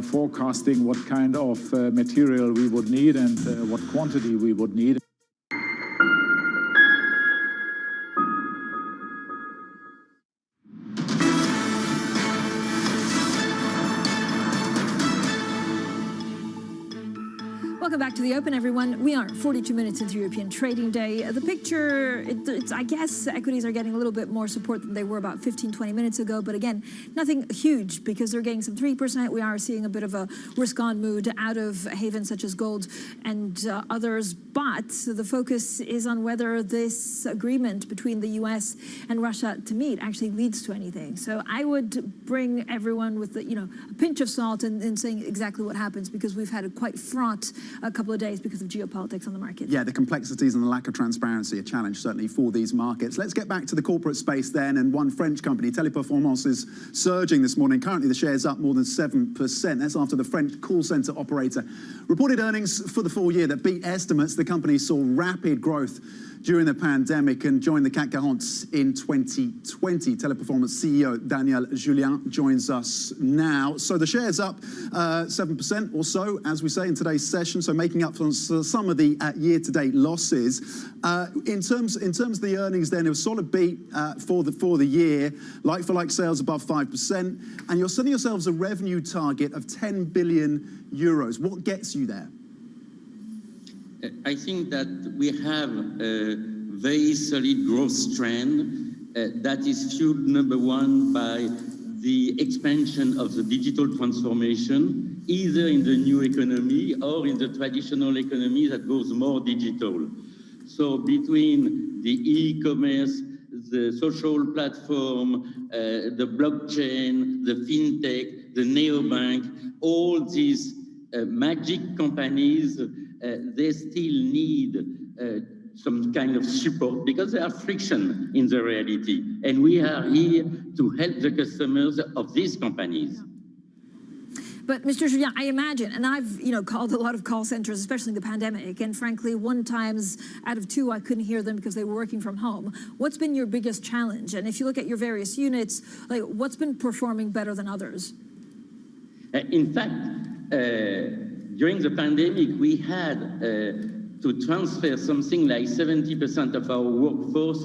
forecasting what kind of material we would need and what quantity we would need. Welcome back to the Open, everyone. We are 42 minutes into European trading day. The picture, I guess equities are getting a little bit more support than they were about 15, 20 minutes ago. But again, nothing huge because they're getting some 3%. We are seeing a bit of a risk-on mood out of havens such as gold and others. But the focus is on whether this agreement between the U.S. and Russia to meet actually leads to anything. So I would bring everyone with a pinch of salt in saying exactly what happens, because we've had a quite fraught a couple of days because of geopolitics on the market. Yeah, the complexities and the lack of transparency, a challenge certainly for these markets. Let's get back to the corporate space then, and one French company, Teleperformance, is surging this morning. Currently the share's up more than 7%. That's after the French call center operator reported earnings for the full year that beat estimates. The company saw rapid growth during the pandemic and joined the CAC 40 in 2020. Teleperformance CEO Daniel Julien joins us now. So the share's up 7% or so, as we say, in today's session, so making up for some of the year-to-date losses. In terms of the earnings then, it was a solid beat for the year, like-for-like sales above 5%, and you're setting yourselves a revenue target of 10 billion euros. What gets you there? I think that we have a very solid growth trend that is fueled, number one, by the expansion of the digital transformation, either in the new economy or in the traditional economy that goes more digital. So between the e-commerce, the social platform, the blockchain, the fintech, the neobank, all these magic companies, they still need some kind of support because there are friction in the reality. And we are here to help the customers of these companies. But Mr. Julien, I imagine, and I've called a lot of call centers, especially in the pandemic, and frankly, 1 times out of 2, I couldn't hear them because they were working from home. What's been your biggest challenge? And if you look at your various units, like what's been performing better than others? In fact, during the pandemic, we had to transfer something like 70% of our workforce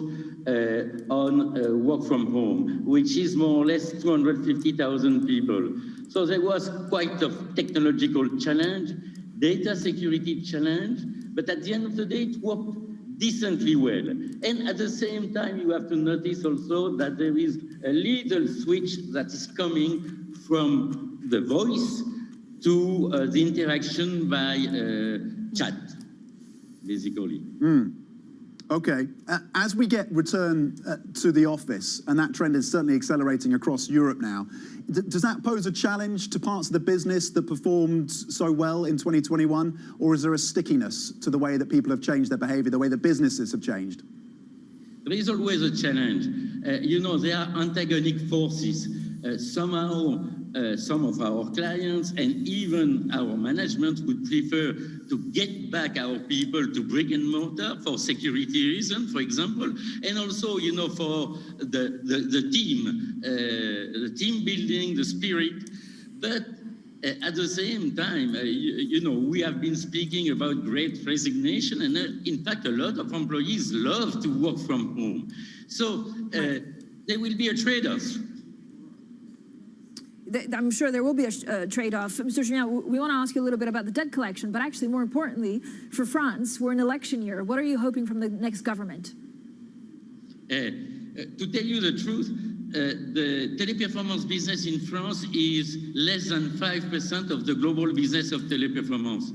on work from home, which is more or less 250,000 people. So there was quite a technological challenge, data security challenge, but at the end of the day, it worked decently well. And at the same time, you have to notice also that there is a little switch that is coming from the voice to the interaction by chat, basically. Okay. As we get return to the office, and that trend is certainly accelerating across Europe now, does that pose a challenge to parts of the business that performed so well in 2021? Or is there a stickiness to the way that people have changed their behavior, the way that businesses have changed? There is always a challenge. There are antagonic forces. Somehow, some of our clients and even our management would prefer to get back our people to brick and mortar for security reasons, for example, and also, for the team building, the spirit. But at the same time, we have been speaking about great resignation, and in fact, a lot of employees love to work from home. So there will be a trade-off. I'm sure there will be a trade-off. Mr. Julien, we want to ask you a little bit about the debt collection, but actually, more importantly, for France, we're in election year. What are you hoping from the next government? To tell you the truth, the Teleperformance business in France is less than 5% of the global business of Teleperformance.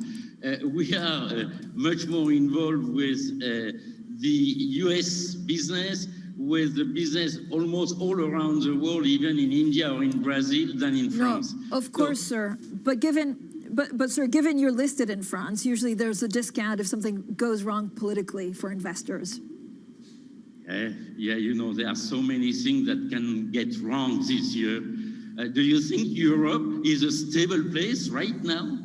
We are much more involved with the US business, with the business almost all around the world, even in India or in Brazil, than in France. No, of course, sir. But sir, given you're listed in France, usually there's a discount if something goes wrong politically for investors. There are so many things that can get wrong this year. Do you think Europe is a stable place right now?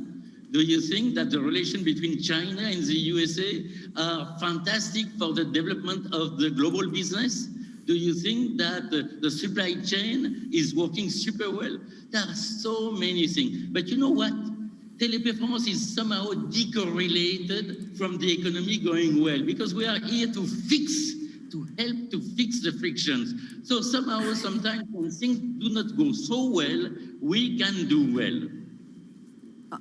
Do you think that the relation between China and the USA are fantastic for the development of the global business? Do you think that the supply chain is working super well? There are so many things. But you know what? Teleperformance is somehow decorrelated from the economy going well, because we are here to help to fix the frictions. So somehow, sometimes when things do not go so well, we can do well.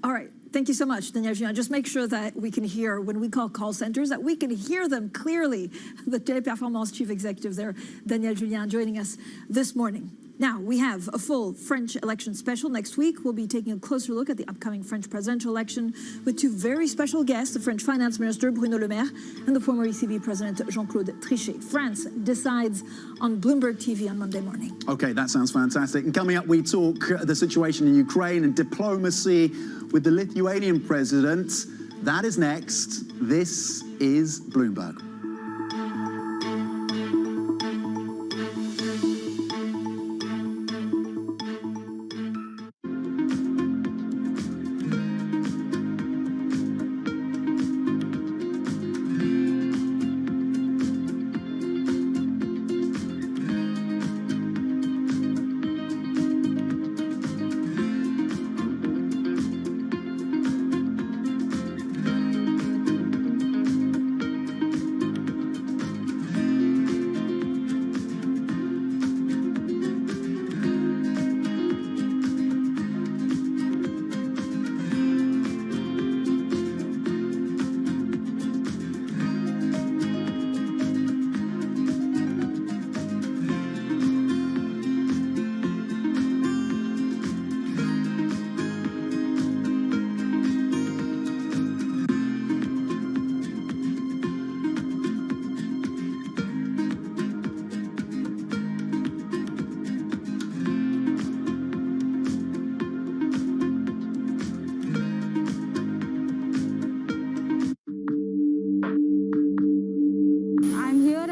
All right. Thank you so much, Daniel Julien. Just make sure that we can hear, when we call centers, that we can hear them clearly. The Teleperformance Chief Executive there, Daniel Julien, joining us this morning. Now, we have a full French election special. Next week, we'll be taking a closer look at the upcoming French presidential election with two very special guests, the French Finance Minister, Bruno Le Maire, and the former ECB President, Jean-Claude Trichet. France decides on Bloomberg TV on Monday morning. Okay, that sounds fantastic. And coming up, we talk the situation in Ukraine and diplomacy with the Lithuanian president. That is next. This is Bloomberg.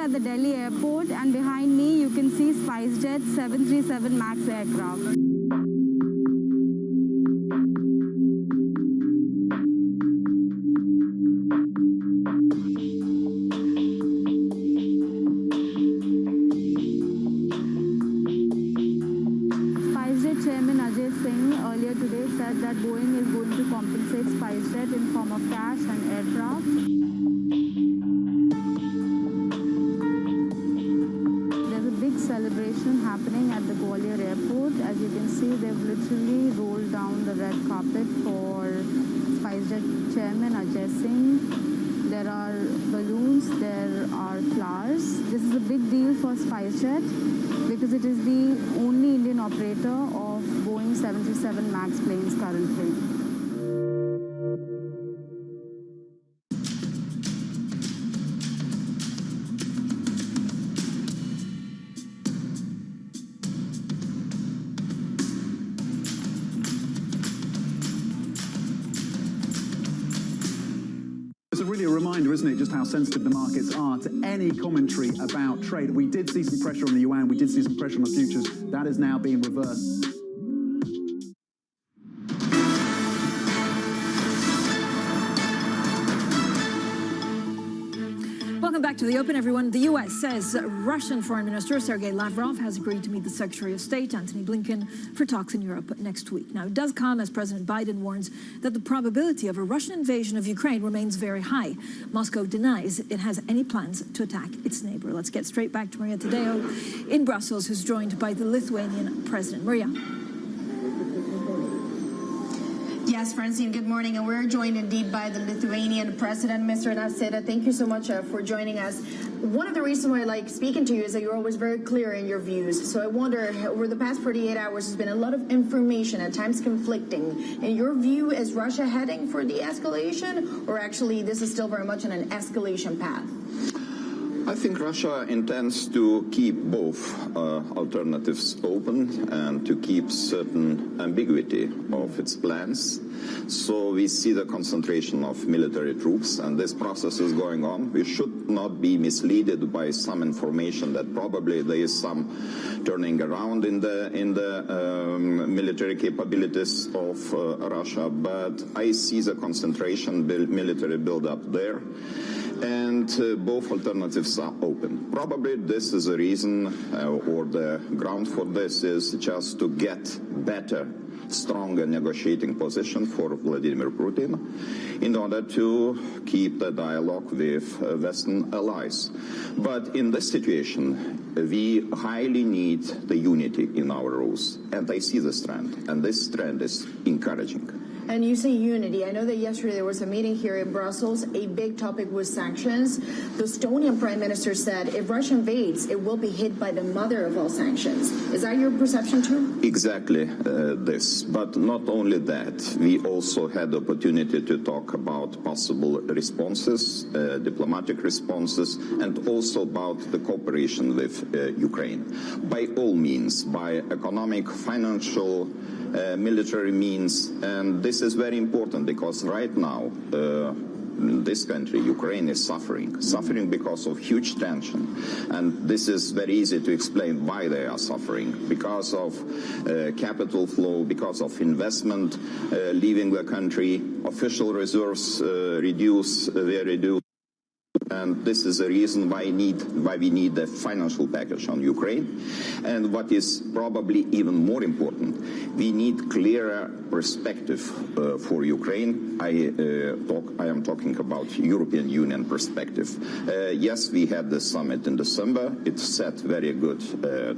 The Delhi airport, and behind me you can see SpiceJet 737 MAX aircraft. SpiceJet Chairman Ajay Singh earlier today said that Boeing is going to compensate SpiceJet in form of cash and aircraft. Celebration happening at the Gwalior airport. As you can see, they've literally rolled down the red carpet for SpiceJet Chairman Ajay Singh. There are balloons, there are flowers. This is a big deal for SpiceJet because it is the only Indian operator of Boeing 737 MAX planes currently. It's really a reminder, isn't it, just how sensitive the markets are to any commentary about trade. We did see some pressure on the yuan, we did see some pressure on the futures. That is now being reversed. Welcome back to the Open, everyone. The U.S. says Russian Foreign Minister Sergei Lavrov has agreed to meet the Secretary of State, Antony Blinken, for talks in Europe next week. Now, it does come as President Biden warns that the probability of a Russian invasion of Ukraine remains very high. Moscow denies it has any plans to attack its neighbor. Let's get straight back to Maria Tadeo in Brussels, who's joined by the Lithuanian president. Maria. Yes, Francine, good morning. And we're joined indeed by the Lithuanian president, Mr. Nausėda. Thank you so much for joining us. One of the reasons why I like speaking to you is that you're always very clear in your views. So I wonder, over the past 48 hours, there's been a lot of information, at times conflicting. In your view, is Russia heading for de-escalation, or actually this is still very much on an escalation path? I think Russia intends to keep both alternatives open and to keep certain ambiguity of its plans. So we see the concentration of military troops, and this process is going on. We should not be misled by some information that probably there is some turning around in the military capabilities of Russia, but I see the concentration military build-up there. And both alternatives are open. Probably this is the reason, or the ground for this is just to get better, stronger negotiating position for Vladimir Putin in order to keep the dialogue with Western allies. But in this situation, we highly need the unity in our rules, and I see this trend, and this trend is encouraging. And you say unity. I know that yesterday there was a meeting here in Brussels. A big topic was sanctions. The Estonian Prime Minister said if Russia invades, it will be hit by the mother of all sanctions. Is that your perception too? Exactly this. But not only that, we also had the opportunity to talk about possible responses, diplomatic responses, and also about the cooperation with Ukraine. By all means, by economic, financial, military means, and this is very important because right now this country, Ukraine, is suffering because of huge tension, and this is very easy to explain why they are suffering, because of capital flow, because of investment leaving the country, official reserves reduced. And this is the reason why we need a financial package on Ukraine. And what is probably even more important, we need clearer perspective for Ukraine. I am talking about European Union perspective. Yes, we had the summit in December. It set very good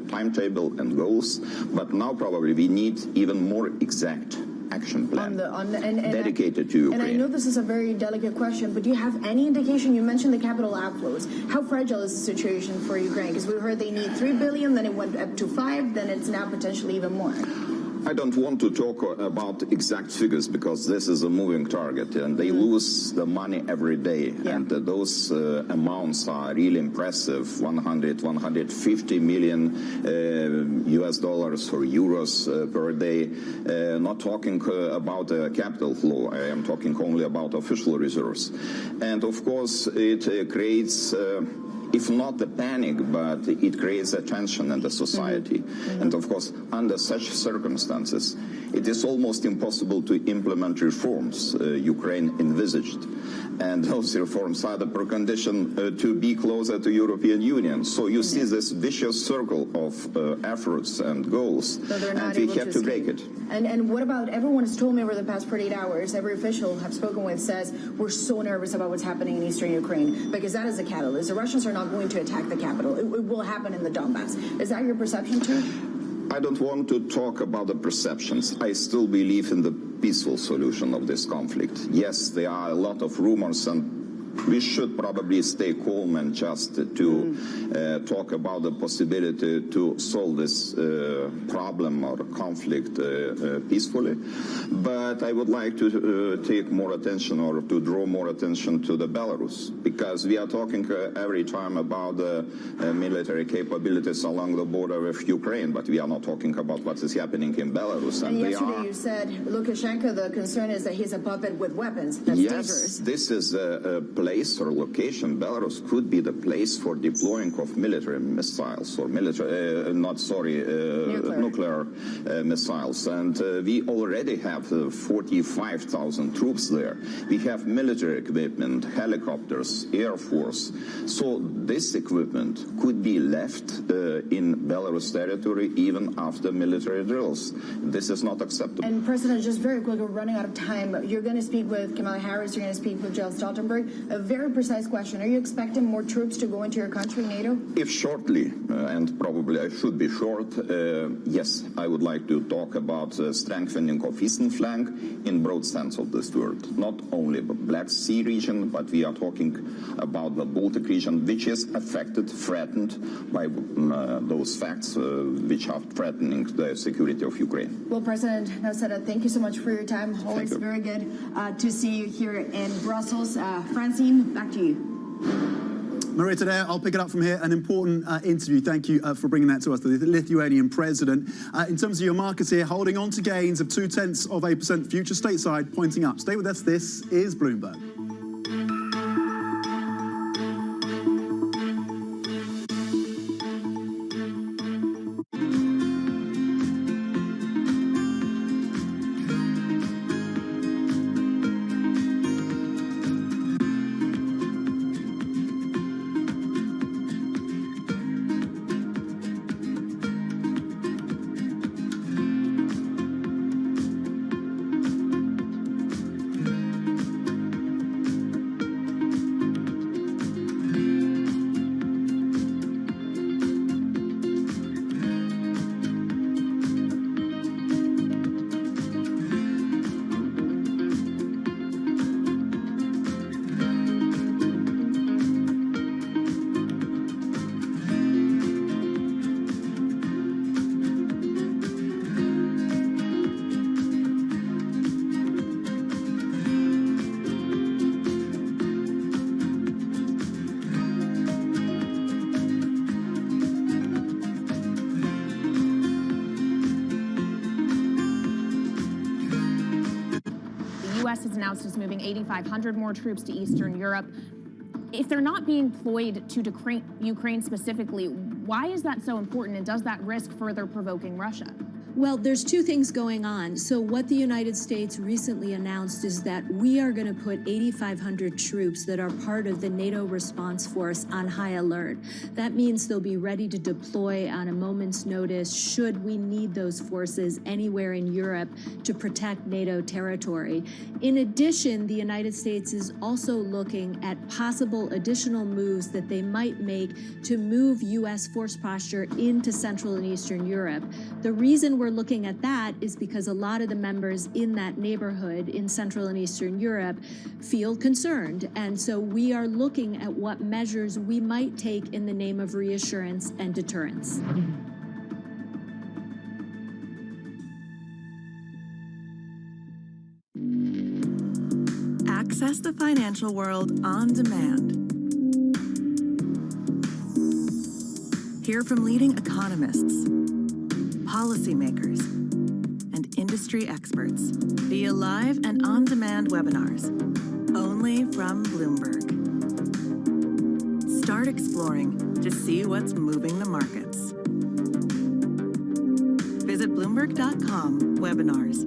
timetable and goals, but now probably we need even more exact action plan dedicated to Ukraine. And I know this is a very delicate question, but do you have any indication? You mentioned the capital outflows. How fragile is the situation for Ukraine? Because we heard they need $3 billion, then it went up to $5 billion, then it's now potentially even more. I don't want to talk about exact figures because this is a moving target and they lose the money every day. Yeah. And those amounts are really impressive, 150 million US dollars or euros per day. Not talking about capital flow, I am talking only about official reserves. And of course it creates if not the panic, but it creates a tension in the society. And of course, under such circumstances, it is almost impossible to implement reforms Ukraine envisaged. And those reforms are the precondition to be closer to European Union. So you see this vicious circle of efforts and goals, and we have to break it. And what about, everyone has told me over the past 48 hours, every official I've spoken with says, we're so nervous about what's happening in eastern Ukraine, because that is a catalyst. The Russians are not going to attack the capital. It will happen in the Donbass. Is that your perception too? I don't want to talk about the perceptions. I still believe in the peaceful solution of this conflict. Yes, there are a lot of rumors, and we should probably stay calm and just to talk about the possibility to solve this problem or conflict peacefully. But I would like to take more attention or to draw more attention to the Belarus, because we are talking every time about the military capabilities along the border with Ukraine, but we are not talking about what is happening in Belarus. And yesterday you said, Lukashenko, the concern is that he's a puppet with weapons. That's dangerous. This is a place or location. Belarus could be the place for deploying of military missiles or nuclear missiles. And we already have 45,000 troops there. We have military equipment, helicopters, air force. So this equipment could be left in Belarus territory even after military drills. This is not acceptable. And President, just very quickly, we're running out of time. You're going to speak with Kamala Harris. You're going to speak with Jens Stoltenberg. A very precise question. Are you expecting more troops to go into your country, NATO? If shortly, and probably I should be short, yes, I would like to talk about strengthening of eastern flank in broad sense of this word. Not only the Black Sea region, but we are talking about the Baltic region, which is affected, threatened by those facts which are threatening the security of Ukraine. Well, President Nauseda, thank you so much for your time. Always very good to see you here in Brussels. Francine, back to you. Maria, today I'll pick it up from here. An important interview. Thank you for bringing that to us. The Lithuanian president. In terms of your markets here, holding on to gains of 0.2% future stateside, pointing up. Stay with us. This is Bloomberg. U.S. has announced it's moving 8,500 more troops to Eastern Europe. If they're not being deployed to Ukraine specifically, why is that so important, and does that risk further provoking Russia? Well, there's two things going on. So what the United States recently announced is that we are going to put 8,500 troops that are part of the NATO response force on high alert. That means they'll be ready to deploy on a moment's notice should we need those forces anywhere in Europe to protect NATO territory. In addition, the United States is also looking at possible additional moves that they might make to move U.S. force posture into Central and Eastern Europe. The reason we're looking at that is because a lot of the members in that neighborhood in Central and Eastern Europe feel concerned. And so we are looking at what measures we might take in the name of reassurance and deterrence. Access the financial world on demand. Hear from leading economists, policymakers, and industry experts via live and on-demand webinars, only from Bloomberg. Start exploring to see what's moving the markets. Visit Bloomberg.com/webinars.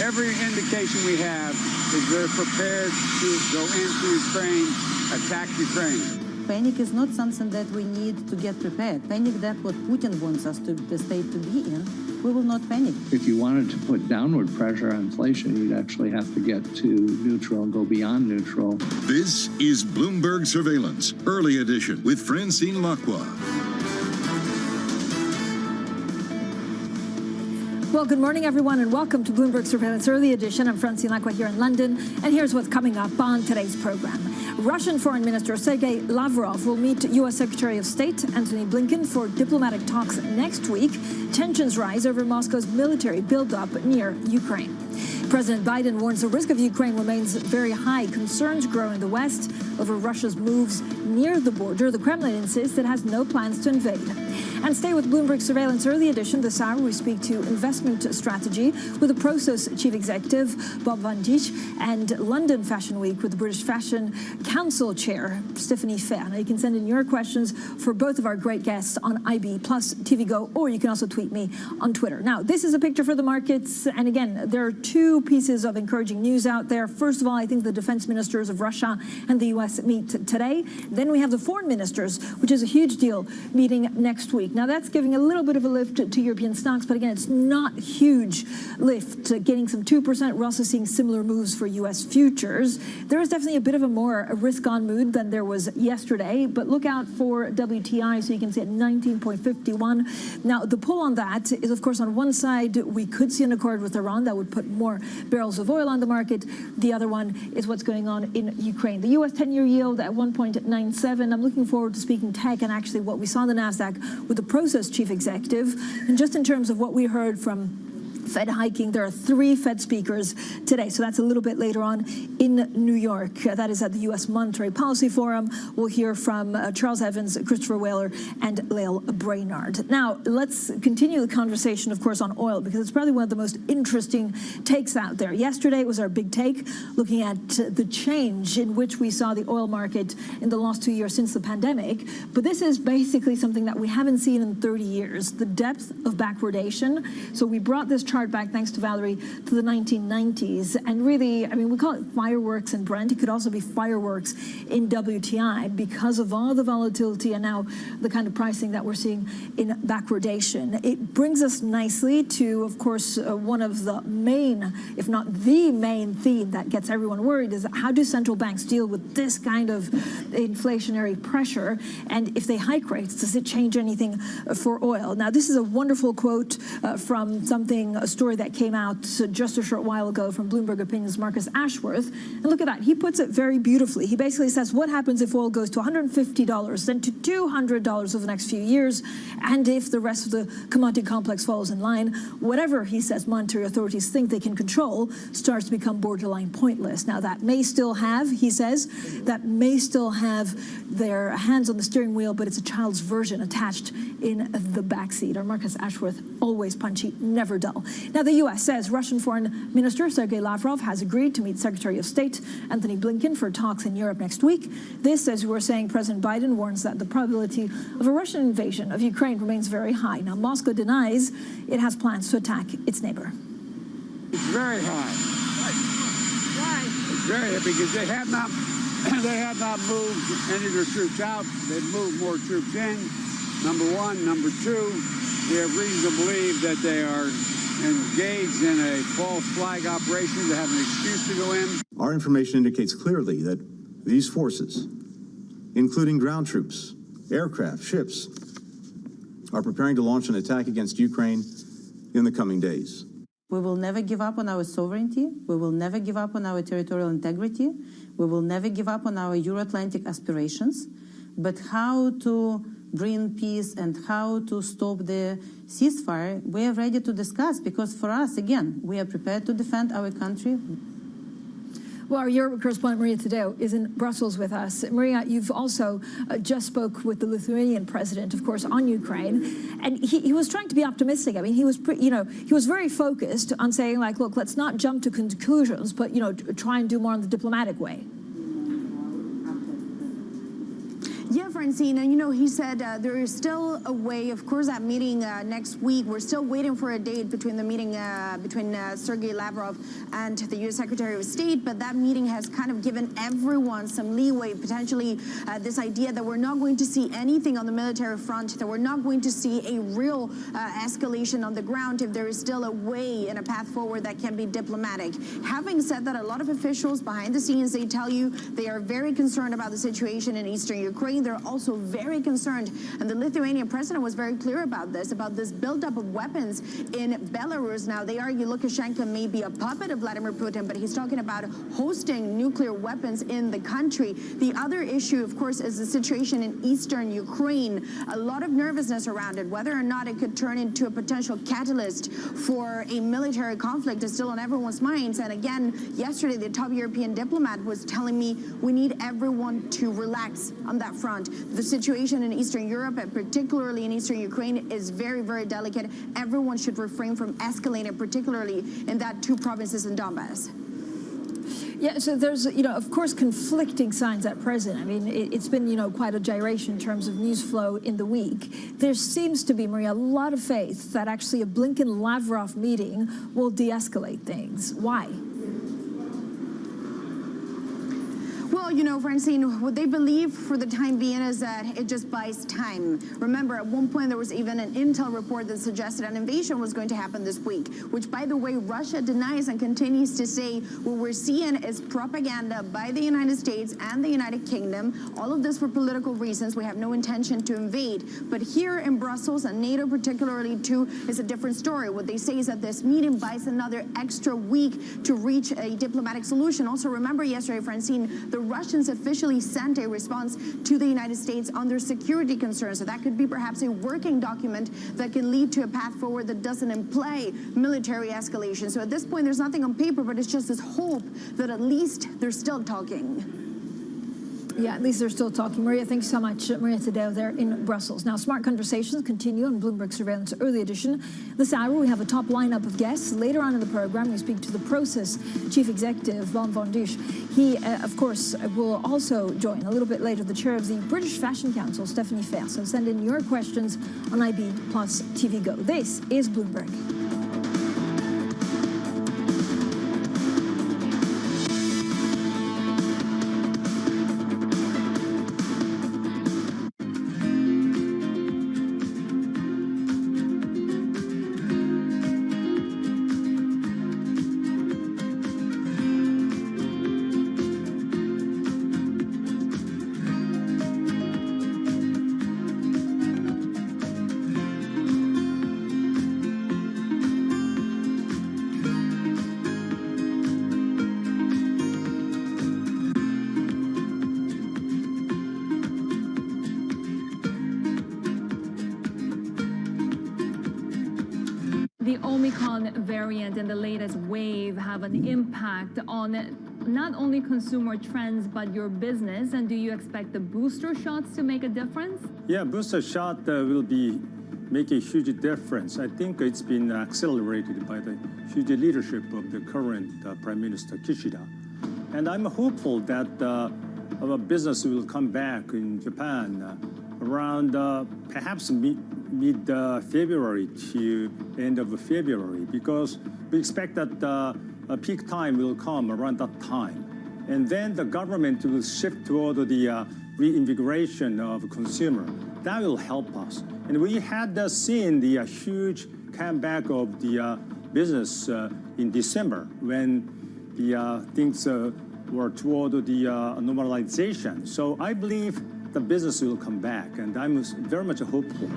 Every indication we have is they're prepared to go into Ukraine, attack Ukraine. Panic is not something that we need to get prepared. Panic that what Putin wants us to the state to be in, we will not panic. If you wanted to put downward pressure on inflation, you'd actually have to get to neutral and go beyond neutral. This is Bloomberg Surveillance, Early Edition with Francine Lacqua. Well, good morning, everyone, and welcome to Bloomberg Surveillance Early Edition. I'm Francine Lacqua here in London, and here's what's coming up on today's program. Russian Foreign Minister Sergei Lavrov will meet U.S. Secretary of State Antony Blinken for diplomatic talks next week. Tensions rise over Moscow's military buildup near Ukraine. President Biden warns the risk of Ukraine remains very high. Concerns grow in the West over Russia's moves near the border. The Kremlin insists it has no plans to invade. And stay with Bloomberg Surveillance Early Edition. This hour, we speak to investment strategy with the Prosus Chief Executive, Bob Van Dijk, and London Fashion Week with the British Fashion Council Chair, Stephanie Fair. Now, you can send in your questions for both of our great guests on IB plus TV Go, or you can also tweet me on Twitter. Now, this is a picture for the markets. And again, there are two pieces of encouraging news out there. First of all, I think the defense ministers of Russia and the U.S. meet today. Then we have the foreign ministers, which is a huge deal, meeting next week. Now, that's giving a little bit of a lift to European stocks, but again, it's not huge lift, getting some 2%. We're also seeing similar moves for U.S. futures. There is definitely a bit of a more risk-on mood than there was yesterday, but look out for WTI, so you can see at 19.51. Now, the pull on that is, of course, on one side, we could see an accord with Iran that would put more barrels of oil on the market. The other one is what's going on in Ukraine. The U.S. 10-year yield at 1.97. I'm looking forward to speaking tech and actually what we saw in the NASDAQ with the Prosus Chief Executive. And just in terms of what we heard from Fed hiking, there are 3 Fed speakers today, so that's a little bit later on in New York. That is at the U.S. Monetary Policy Forum. We'll hear from Charles Evans, Christopher Whaler, and Lael Brainard. Now, let's continue the conversation, of course, on oil, because it's probably one of the most interesting takes out there. Yesterday was our big take, looking at the change in which we saw the oil market in the last 2 years since the pandemic. But this is basically something that we haven't seen in 30 years, the depth of backwardation. So we brought this chart back, thanks to Valerie, to the 1990s. And really, I mean, we call it fireworks in Brent. It could also be fireworks in WTI because of all the volatility and now the kind of pricing that we're seeing in backwardation. It brings us nicely to, of course, one of the main, if not the main theme that gets everyone worried is how do central banks deal with this kind of inflationary pressure? And if they hike rates, does it change anything for oil? Now, this is a wonderful quote from something a story that came out just a short while ago from Bloomberg Opinion's Marcus Ashworth. And look at that. He puts it very beautifully. He basically says, what happens if oil goes to $150, then to $200 over the next few years, and if the rest of the commodity complex follows in line, whatever, he says, monetary authorities think they can control starts to become borderline pointless. Now, that may still have, he says, that may still have their hands on the steering wheel, but it's a child's version attached in the backseat. Our Marcus Ashworth, always punchy, never dull. Now, the U.S. says Russian Foreign Minister Sergei Lavrov has agreed to meet Secretary of State Antony Blinken for talks in Europe next week. This, as we were saying, President Biden warns that the probability of a Russian invasion of Ukraine remains very high. Now, Moscow denies it has plans to attack its neighbor. It's very high. It's very high because they have not moved any of their troops out. They've moved more troops in, number one. Number two, we have reason to believe that they are engaged in a false flag operation to have an excuse to go in. Our information indicates clearly that these forces, including ground troops, aircraft, ships, are preparing to launch an attack against Ukraine in the coming days. We will never give up on our sovereignty. We will never give up on our territorial integrity. We will never give up on our Euro-Atlantic aspirations. But how to bring peace and how to stop the ceasefire, we are ready to discuss, because for us, again, we are prepared to defend our country. Well, our Europe correspondent Maria Tadeo is in Brussels with us. Maria, you've also just spoke with the Lithuanian president, of course, on Ukraine, and he was trying to be optimistic. I mean, he was, he was very focused on saying, like, look, let's not jump to conclusions, but try and do more in the diplomatic way. Yeah, Francine, and he said there is still a way. Of course, that meeting next week, we're still waiting for a date between the meeting between Sergei Lavrov and the U.S. Secretary of State, but that meeting has kind of given everyone some leeway, potentially this idea that we're not going to see anything on the military front, that we're not going to see a real escalation on the ground if there is still a way and a path forward that can be diplomatic. Having said that, a lot of officials behind the scenes, they tell you they are very concerned about the situation in eastern Ukraine. They're also very concerned, and the Lithuanian president was very clear about this buildup of weapons in Belarus. Now, they argue Lukashenko may be a puppet of Vladimir Putin, but he's talking about hosting nuclear weapons in the country. The other issue, of course, is the situation in eastern Ukraine. A lot of nervousness around it. Whether or not it could turn into a potential catalyst for a military conflict is still on everyone's minds. And again, yesterday, the top European diplomat was telling me we need everyone to relax on that front. The situation in Eastern Europe, and particularly in Eastern Ukraine, is very, very delicate. Everyone should refrain from escalating, particularly in that two provinces in Donbass. Yeah, so there's, of course, conflicting signs at present. I mean, it's been, quite a gyration in terms of news flow in the week. There seems to be, Maria, a lot of faith that actually a Blinken-Lavrov meeting will de-escalate things. Why? Well, Francine, what they believe for the time being is that it just buys time. Remember, at one point there was even an intel report that suggested an invasion was going to happen this week, which, by the way, Russia denies and continues to say what we're seeing is propaganda by the United States and the United Kingdom. All of this for political reasons. We have no intention to invade. But here in Brussels, and NATO particularly too, is a different story. What they say is that this meeting buys another extra week to reach a diplomatic solution. Also, remember yesterday, Francine, the Russians officially sent a response to the United States on their security concerns. So that could be perhaps a working document that can lead to a path forward that doesn't imply military escalation. So at this point, there's nothing on paper, but it's just this hope that at least they're still talking. Yeah, at least they're still talking. Maria, thank you so much. Maria Tadeo there in Brussels. Now, Smart Conversations continue on Bloomberg Surveillance Early Edition. This hour, we have a top lineup of guests. Later on in the program, we speak to the Prosus Chief Executive, Bom van Dusch. He, of course, will also join a little bit later the chair of the British Fashion Council, Stephanie Fair. So send in your questions on IB plus TV Go. This is Bloomberg. the Omicron variant and the latest wave have an impact on not only consumer trends, but your business? And do you expect the booster shots to make a difference? Yeah, booster shot will make a huge difference. I think it's been accelerated by the huge leadership of the current Prime Minister Kishida. And I'm hopeful that our business will come back in Japan around perhaps mid-February to end of February, because we expect that a peak time will come around that time. And then the government will shift toward the reinvigoration of consumer. That will help us. And we had seen the huge comeback of the business in December when the things were toward the normalization. So I believe the business will come back, and I'm very much hopeful.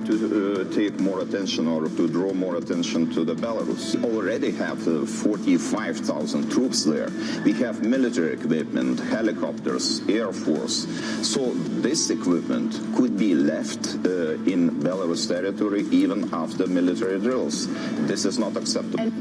To take more attention or to draw more attention to the Belarus. We already have 45,000 troops there. We have military equipment, helicopters, air force. So this equipment could be left in Belarus territory even after military drills. This is not acceptable.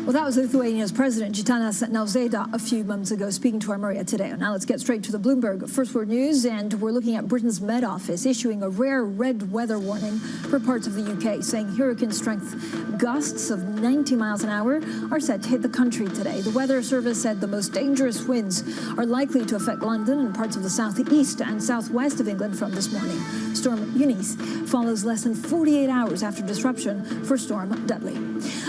Well, that was Lithuania's President Gitanas Nausėda a few months ago speaking to our Maria today. Now let's get straight to the Bloomberg First Word News, and we're looking at Britain's Met Office issuing a rare red weather warning for parts of the UK, saying hurricane-strength gusts of 90 miles an hour are set to hit the country today. The Weather Service said the most dangerous winds are likely to affect London and parts of the southeast and southwest of England from this morning. Storm Eunice follows less than 48 hours after disruption for Storm Dudley.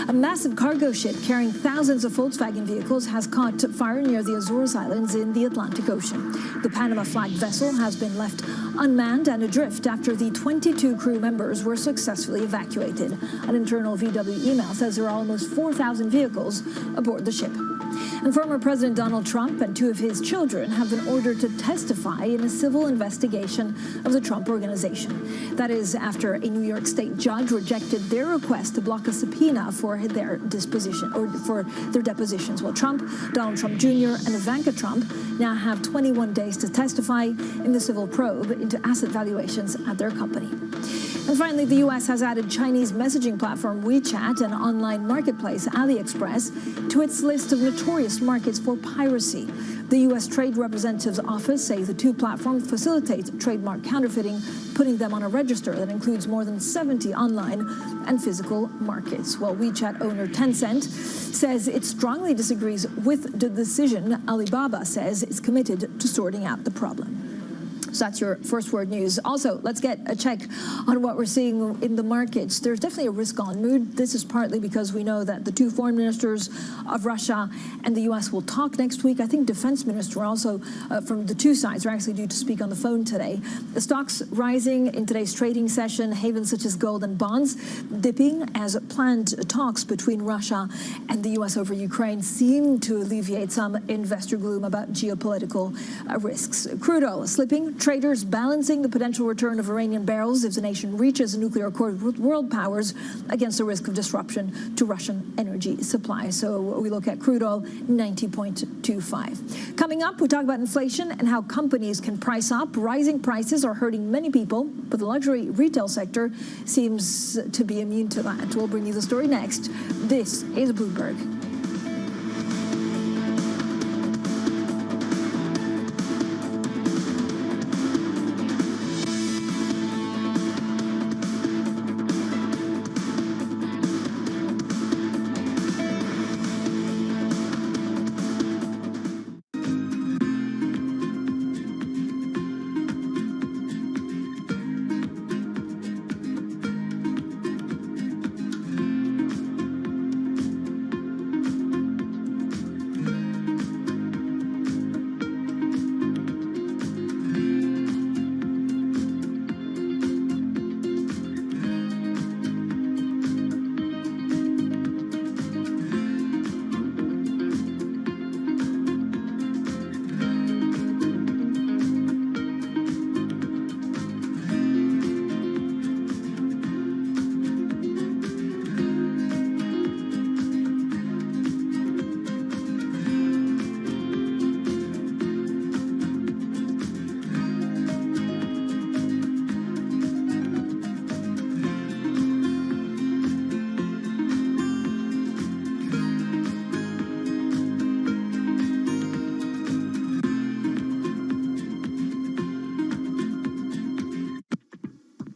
A massive cargo ship carrying thousands of Volkswagen vehicles has caught fire near the Azores Islands in the Atlantic Ocean. The Panama-flagged vessel has been left unmanned and adrift after the 22 crew members were successfully evacuated. An internal VW email says there are almost 4,000 vehicles aboard the ship. And former President Donald Trump and two of his children have been ordered to testify in a civil investigation of the Trump Organization. That is after a New York State judge rejected their request to block a subpoena for their disposition or for their depositions. Well, Trump, Donald Trump Jr., and Ivanka Trump now have 21 days to testify in the civil probe into asset valuations at their company. And finally, the U.S. has added Chinese messaging platform WeChat and online marketplace AliExpress to its list of notorious markets for piracy. The U.S. Trade Representative's office says the two platforms facilitate trademark counterfeiting, putting them on a register that includes more than 70 online and physical markets. Well, WeChat owner Tencent says it strongly disagrees with the decision. Alibaba says it's committed to sorting out the problem. So that's your First Word News. Also, let's get a check on what we're seeing in the markets. There's definitely a risk-on mood. This is partly because we know that the two foreign ministers of Russia and the U.S. will talk next week. I think defense ministers also from the two sides are actually due to speak on the phone today. The stocks rising in today's trading session, havens such as gold and bonds dipping as planned talks between Russia and the U.S. over Ukraine seem to alleviate some investor gloom about geopolitical risks. Crude oil slipping. Traders balancing the potential return of Iranian barrels if the nation reaches a nuclear accord with world powers against the risk of disruption to Russian energy supply. So we look at crude oil, 90.25. Coming up, we talk about inflation and how companies can price up. Rising prices are hurting many people, but the luxury retail sector seems to be immune to that. We'll bring you the story next. This is Bloomberg.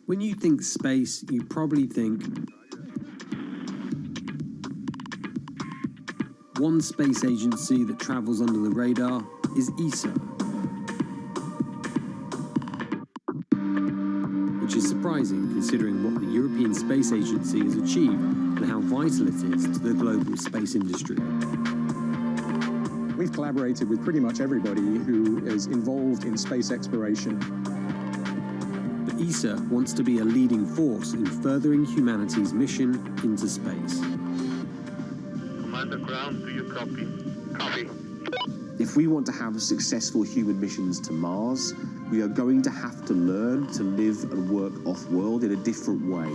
When you think space, you probably think one space agency that travels under the radar is ESA, which is surprising considering what the European Space Agency has achieved and how vital it is to the global space industry. We've collaborated with pretty much everybody who is involved in space exploration. But ESA wants to be a leading force in furthering humanity's mission into space. Commander Ground, do you copy? Copy. If we want to have successful human missions to Mars, we are going to have to learn to live and work off-world in a different way.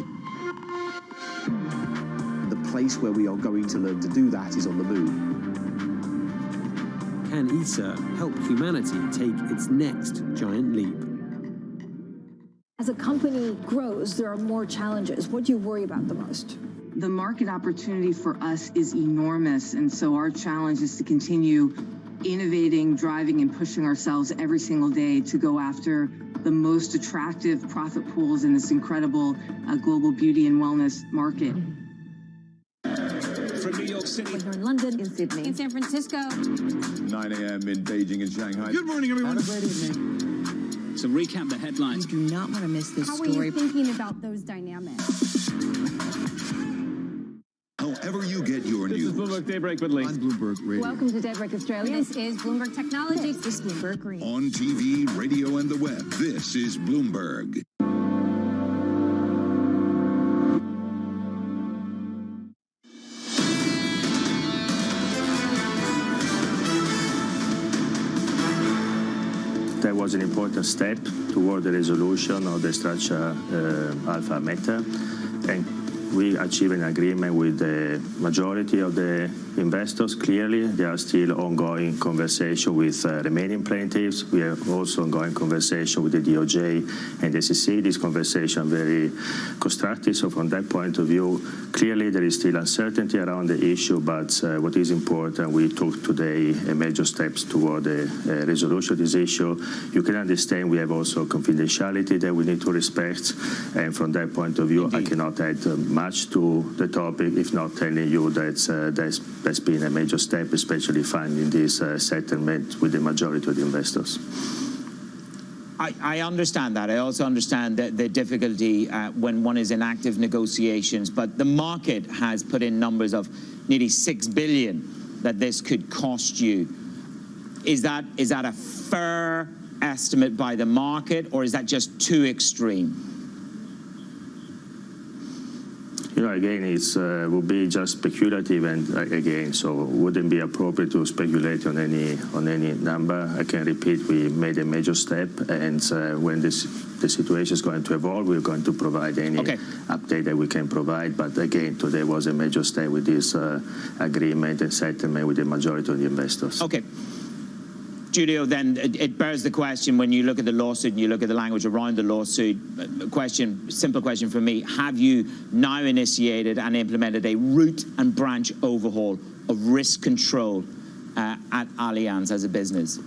The place where we are going to learn to do that is on the moon. Can ESA help humanity take its next giant leap? As a company grows, there are more challenges. What do you worry about the most? The market opportunity for us is enormous, and so our challenge is to continue innovating, driving, and pushing ourselves every single day to go after the most attractive profit pools in this incredible global beauty and wellness market. From New York City. Here in London, in Sydney, In San Francisco. 9 a.m. in Beijing and Shanghai. Good morning, everyone. Have a great evening. So recap the headlines. You do not want to miss this How story. are you thinking about those dynamics? However you get your news. This is Bloomberg Daybreak with Lee. On Bloomberg Radio. Welcome to Daybreak Australia. This is Bloomberg Technology. This is Bloomberg Green. On TV, radio, and the web, this is Bloomberg. That was an important step toward the resolution of the structure alpha matter, and we achieved an agreement with the majority of the investors. Clearly, there are still ongoing conversations with remaining plaintiffs. We have also ongoing conversation with the DOJ and the SEC. These conversations are very constructive. So from that point of view, clearly there is still uncertainty around the issue, but what is important, we took today major steps toward the resolution of this issue. You can understand we have also confidentiality that we need to respect, and from that point of view, I cannot add much to the topic, if not telling you that that's been a major step, especially finding this settlement with the majority of the investors. I understand that. I also understand the difficulty when one is in active negotiations, but the market has put in numbers of nearly $6 billion that this could cost you. Is that a fair estimate by the market, or is that just too extreme? You know, again, it would be just speculative, and again, so it wouldn't be appropriate to speculate on any number. I can repeat, we made a major step, and when the situation is going to evolve, we're going to provide any update that we can provide. But again, today was a major step with this agreement and settlement with the majority of the investors. Okay. Giulio, then it bears the question, when you look at the lawsuit and you look at the language around the lawsuit, simple question for me, have you now initiated and implemented a root and branch overhaul of risk control at Allianz as a business?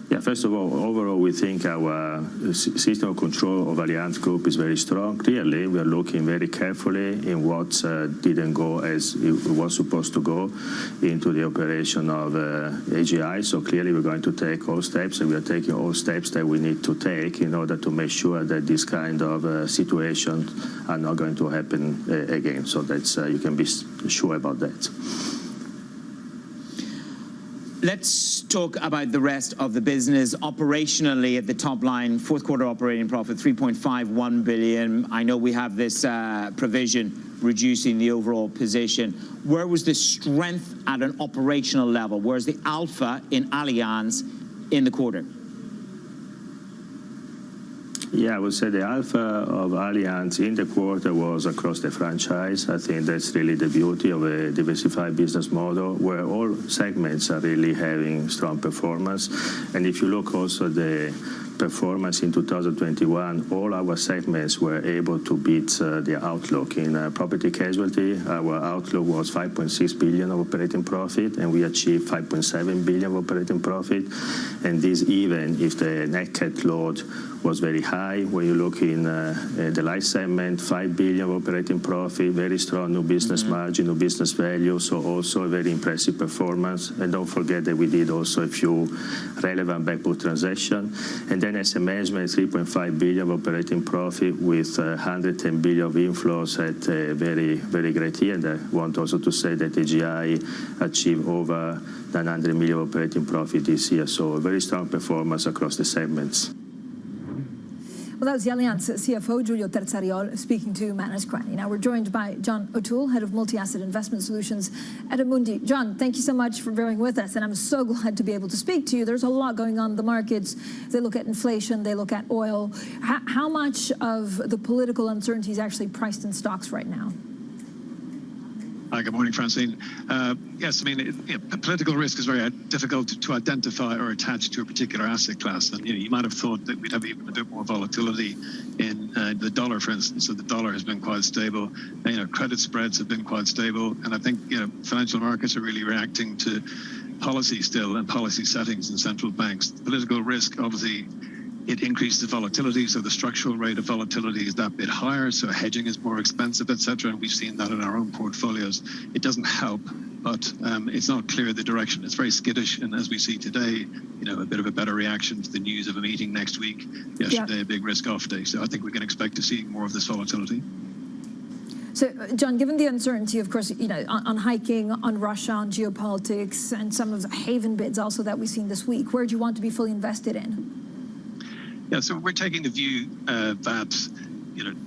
Yeah, first of all, overall, we think our system of control of Allianz Group is very strong. Clearly, we are looking very carefully in what didn't go as it was supposed to go into the operation of AGI. So clearly, we're going to take all steps, and we are taking all steps that we need to take in order to make sure that this kind of situations are not going to happen again. So that's you can be sure about that. Let's talk about the rest of the business. Operationally, at the top line, fourth quarter operating profit, $3.51 billion. I know we have this provision reducing the overall position. Where was the strength at an operational level? Where's the alpha in Allianz in the quarter? Yeah, I would say the alpha of Allianz in the quarter was across the franchise. I think that's really the beauty of a diversified business model, where all segments are really having strong performance. And if you look also at the performance in 2021, all our segments were able to beat their outlook. In property casualty, our outlook was 5.6 billion of operating profit, and we achieved 5.7 billion of operating profit. And this even if the net cat load was very high. When you look in the life segment, 5 billion of operating profit, very strong new business margin, new business value, so also a very impressive performance. And don't forget that we did also a few relevant backbook transactions. And then asset management, 3.5 billion of operating profit with 110 billion of inflows at a very, very great year. And I want also to say that AGI achieved over 900 million of operating profit this year. So a very strong performance across the segments. Well, that was the Allianz CFO, Giulio Terzariol, speaking to Manus Cranney. Now we're joined by John O'Toole, Head of Multi-Asset Investment Solutions at Amundi. John, thank you so much for bearing with us, and I'm so glad to be able to speak to you. There's a lot going on in the markets. They look at inflation, they look at oil. How much of the political uncertainty is actually priced in stocks right now? Hi, good morning, Francine. Yes, I mean, political risk is very difficult to identify or attach to a particular asset class. And you might have thought that we'd have even a bit more volatility in the dollar, for instance. So the dollar has been quite stable. Credit spreads have been quite stable. And I think financial markets are really reacting to policy still and policy settings in central banks. Political risk, obviously, it increases the volatility, so the structural rate of volatility is that bit higher, so hedging is more expensive, etc. And we've seen that in our own portfolios. It doesn't help, but it's not clear the direction. It's very skittish, and as we see today, a bit of a better reaction to the news of a meeting next week. Yesterday, a big risk-off day. So I think we can expect to see more of this volatility. So, John, given the uncertainty, of course, on hiking, on Russia, on geopolitics, and some of the haven bids also that we've seen this week, where do you want to be fully invested in? Yeah, so we're taking the view that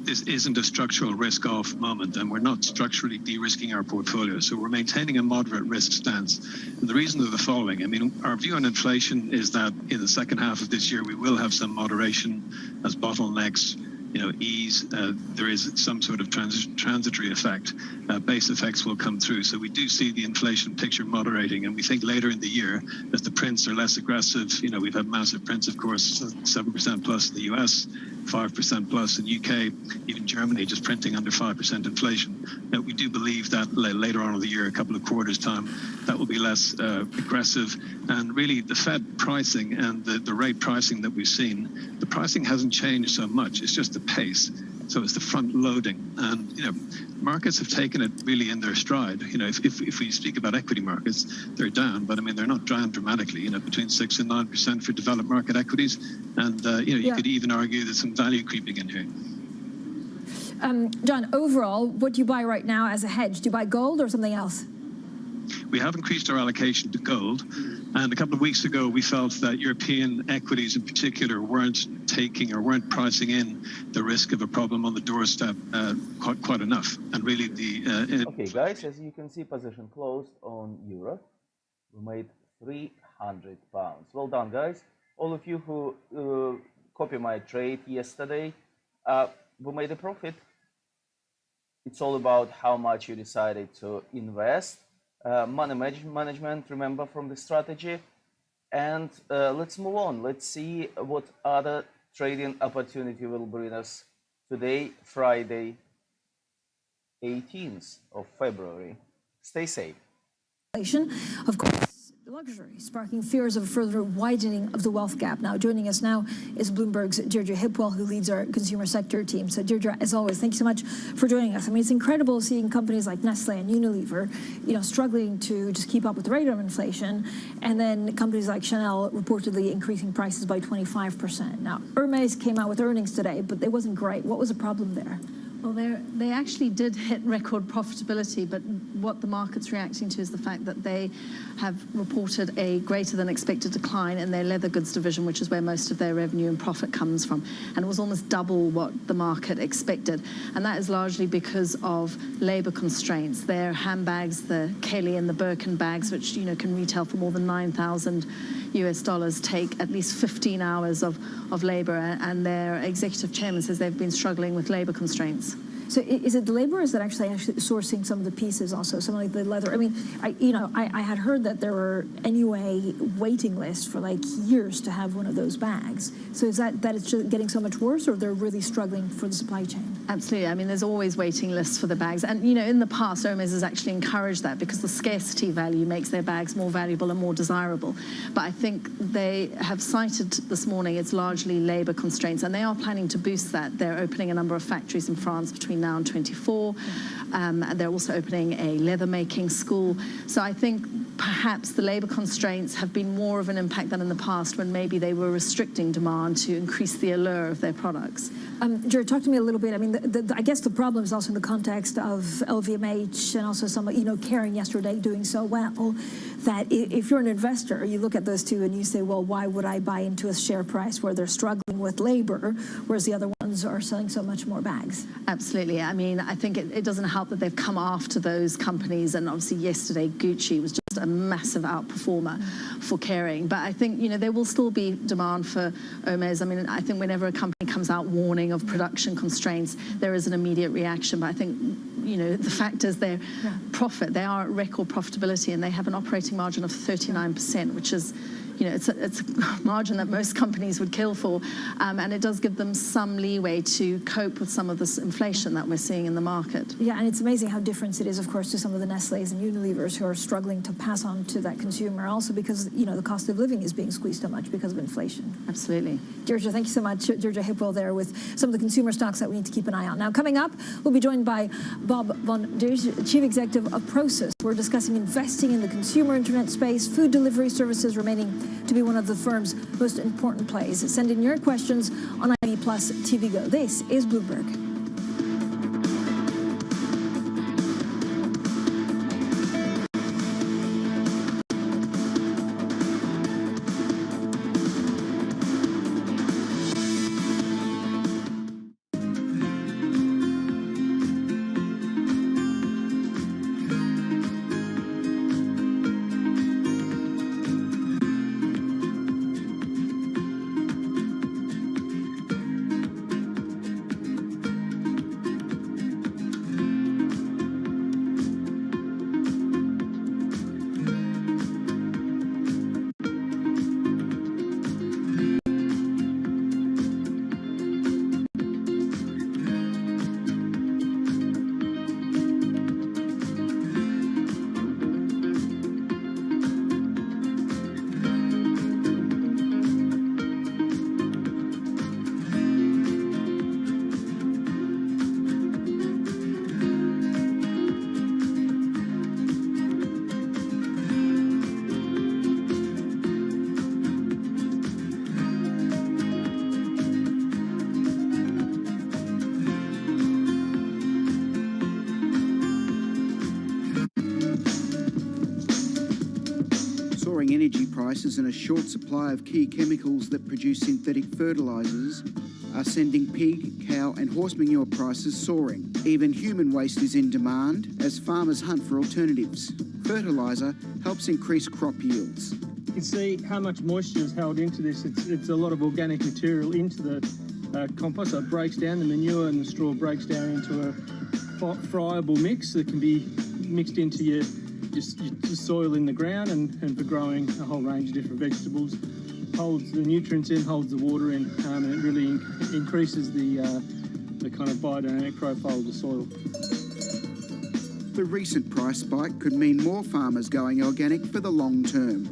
this isn't a structural risk-off moment, and we're not structurally de-risking our portfolio. So we're maintaining a moderate risk stance. And the reasons are the following. I mean, our view on inflation is that in the second half of this year, we will have some moderation as bottlenecks ease. There is some sort of transitory effect. Base effects will come through. So we do see the inflation picture moderating, and we think later in the year, as the prints are less aggressive, we've had massive prints, of course, 7% plus in the US, 5% plus in UK, even Germany just printing under 5% inflation. Now, we do believe that later on in the year, a couple of quarters' time, that will be less aggressive. And really, the Fed pricing and the rate pricing that we've seen, the pricing hasn't changed so much. It's just the pace. So it's the front loading. And, markets have taken it really in their stride. If we speak about equity markets, they're down, but I mean, they're not down dramatically, between 6 and 9% for developed market equities. And, you could even argue there's some value creeping in here. John, overall, what do you buy right now as a hedge? Do you buy gold or something else? We have increased our allocation to gold. And a couple of weeks ago, we felt that European equities in particular weren't pricing in the risk of a problem on the doorstep quite enough. And really Okay, guys, as you can see, position closed on Euro. We made £300. Well done, guys. All of you who copied my trade yesterday, we made a profit. It's all about how much you decided to invest. Money management, remember, from the strategy. And let's move on. Let's see what other trading opportunity will bring us today, Friday, 18th of February. Stay safe. Of course, luxury, sparking fears of further widening of the wealth gap. Now, joining us now is Bloomberg's Deirdre Hipwell, who leads our consumer sector team. So, Deirdre, as always, thank you so much for joining us. I mean, it's incredible seeing companies like Nestle and Unilever, struggling to just keep up with the rate of inflation, and then companies like Chanel reportedly increasing prices by 25%. Now, Hermes came out with earnings today, but it wasn't great. What was the problem there? Well, they actually did hit record profitability, but what the market's reacting to is the fact that they have reported a greater than expected decline in their leather goods division, which is where most of their revenue and profit comes from. And it was almost double what the market expected. And that is largely because of labor constraints. Their handbags, the Kelly and the Birkin bags, which can retail for more than $9,000 US, take at least 15 hours of labor, and their executive chairman says they've been struggling with labor constraints. So is it the labor, or is it actually sourcing some of the pieces also, some of the leather? I mean, I had heard that there were anyway waiting lists for like years to have one of those bags. So is that it's just getting so much worse, or they're really struggling for the supply chain? Absolutely. I mean, there's always waiting lists for the bags. And, in the past, Hermes has actually encouraged that because the scarcity value makes their bags more valuable and more desirable. But I think they have cited this morning it's largely labor constraints, and they are planning to boost that. They're opening a number of factories in France between now and 24. And they're also opening a leather-making school. So I think perhaps the labor constraints have been more of an impact than in the past, when maybe they were restricting demand to increase the allure of their products. Jared, talk to me a little bit. I mean, I guess the problem is also in the context of LVMH and also some, Kering yesterday doing so well, that if you're an investor, you look at those two and you say, well, why would I buy into a share price where they're struggling with labor, whereas the other ones are selling so much more bags? Absolutely. I mean, I think it doesn't help that they've come after those companies, and obviously yesterday Gucci was just a massive outperformer for Kering. But I think, there will still be demand for Hermes. I mean, I think whenever a company comes out warning of production constraints, there is an immediate reaction. But I think, the fact is their profit, they are at record profitability, and they have an operating margin of 39%, which is, it's a margin that most companies would kill for, and it does give them some leeway to cope with some of this inflation that we're seeing in the market. Yeah, and it's amazing how different it is, of course, to some of the Nestle's and Unilevers who are struggling to pass on to that consumer, also because, the cost of living is being squeezed so much because of inflation. Absolutely. Deirdre, thank you so much. Deirdre Hipwell there with some of the consumer stocks that we need to keep an eye on. Now, coming up, we'll be joined by Bob von Dijk, Chief Executive of Prosus. We're discussing investing in the consumer internet space, food delivery services remaining to be one of the firm's most important plays. Send in your questions on ID+ TV Go. This is Bloomberg. Energy prices and a short supply of key chemicals that produce synthetic fertilisers are sending pig, cow and horse manure prices soaring. Even human waste is in demand as farmers hunt for alternatives. Fertiliser helps increase crop yields. You can see how much moisture is held into this. It's a lot of organic material into the compost, so it breaks down. The manure and the straw breaks down into a friable mix that can be mixed into your soil in the ground and for growing a whole range of different vegetables. Holds the nutrients in, holds the water in, and it really increases the kind of biodynamic profile of the soil. The recent price spike could mean more farmers going organic for the long term.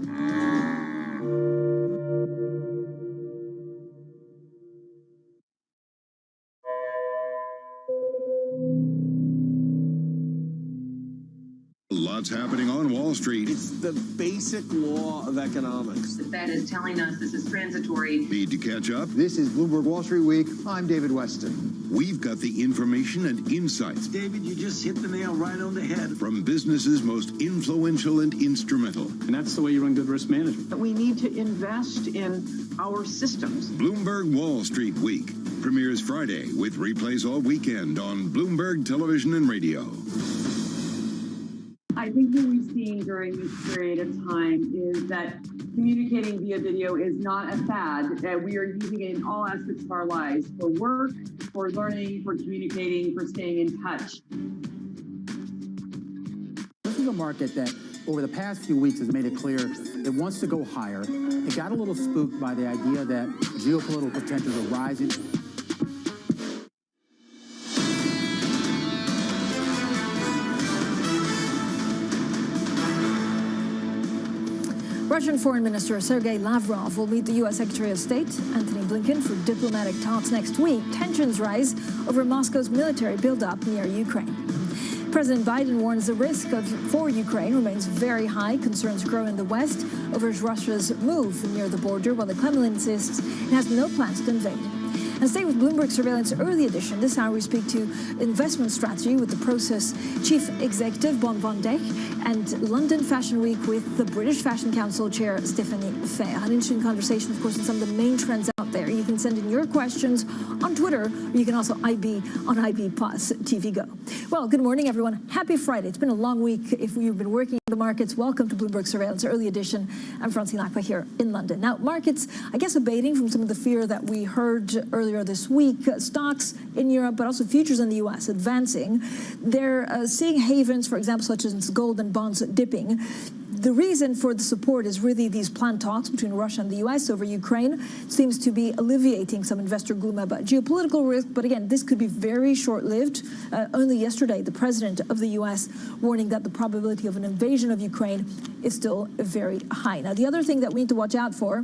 Lots happening on Wall Street. It's the basic law of economics. The Fed is telling us this is transitory. Need to catch up? This is Bloomberg Wall Street Week. I'm David Weston. We've got the information and insights. David, you just hit the nail right on the head. From businesses most influential and instrumental. And that's the way you run good risk management. We need to invest in our systems. Bloomberg Wall Street Week premieres Friday with replays all weekend on Bloomberg Television and Radio. I think what we've seen during this period of time is that communicating via video is not a fad. We are using it in all aspects of our lives, for work, for learning, for communicating, for staying in touch. This is a market that over the past few weeks has made it clear it wants to go higher. It got a little spooked by the idea that geopolitical tensions are rising. Russian Foreign Minister Sergei Lavrov will meet the U.S. Secretary of State Antony Blinken for diplomatic talks next week. Tensions rise over Moscow's military buildup near Ukraine. President Biden warns the risk for Ukraine remains very high. Concerns grow in the West over Russia's move near the border, while the Kremlin insists it has no plans to invade. And stay with Bloomberg Surveillance Early Edition. This hour we speak to investment strategy with the Process Chief Executive, Bob van Dijk, and London Fashion Week with the British Fashion Council Chair, Stephanie Fair. An interesting conversation, of course, on some of the main trends out there. You can send in your questions on Twitter, or you can also IB on IB Plus TV Go. Well, good morning, everyone. Happy Friday. It's been a long week. If you've been working in the markets, welcome to Bloomberg Surveillance Early Edition. I'm Francine Lacqua here in London. Now, markets, I guess, abating from some of the fear that we heard earlier this week. Stocks in Europe, but also futures in the U.S. advancing. They're seeing havens, for example, such as gold and bonds dipping. The reason for the support is really these planned talks between Russia and the U.S. over Ukraine. It seems to be alleviating some investor gloom about geopolitical risk. But again, this could be very short-lived. Only yesterday, the president of the U.S. warning that the probability of an invasion of Ukraine is still very high. Now, the other thing that we need to watch out for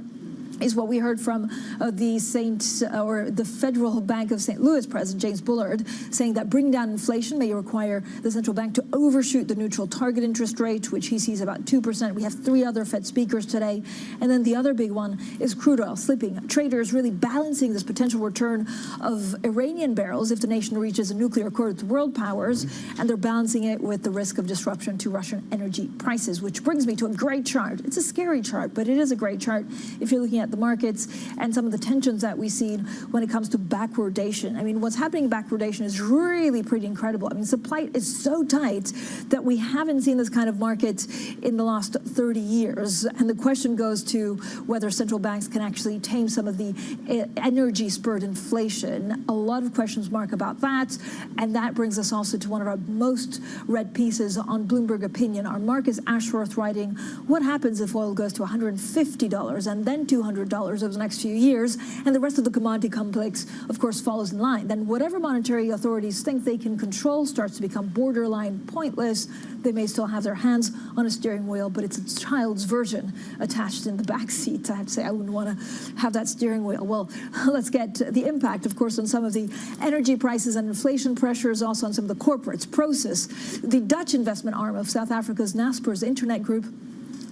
is what we heard from the Federal Bank of St. Louis President James Bullard, saying that bringing down inflation may require the central bank to overshoot the neutral target interest rate, which he sees about 2%. We have 3 other Fed speakers today. And then the other big one is crude oil slipping. Traders really balancing this potential return of Iranian barrels if the nation reaches a nuclear accord with world powers, and they're balancing it with the risk of disruption to Russian energy prices, which brings me to a great chart. It's a scary chart, but it is a great chart if you're looking at the markets and some of the tensions that we see when it comes to backwardation. I mean, what's happening in backwardation is really pretty incredible. I mean, supply is so tight that we haven't seen this kind of market in the last 30 years. And the question goes to whether central banks can actually tame some of the energy-spurred inflation. A lot of questions mark about that. And that brings us also to one of our most read pieces on Bloomberg Opinion. Our Marcus Ashworth writing, what happens if oil goes to $150 and then $200 over the next few years, and the rest of the commodity complex, of course, follows in line? Then whatever monetary authorities think they can control starts to become borderline pointless. They may still have their hands on a steering wheel, but it's a child's version attached in the back seat. I have to say, I wouldn't want to have that steering wheel. Well, let's get the impact, of course, on some of the energy prices and inflation pressures, also on some of the corporates. Proces, the Dutch investment arm of South Africa's Naspers Internet Group,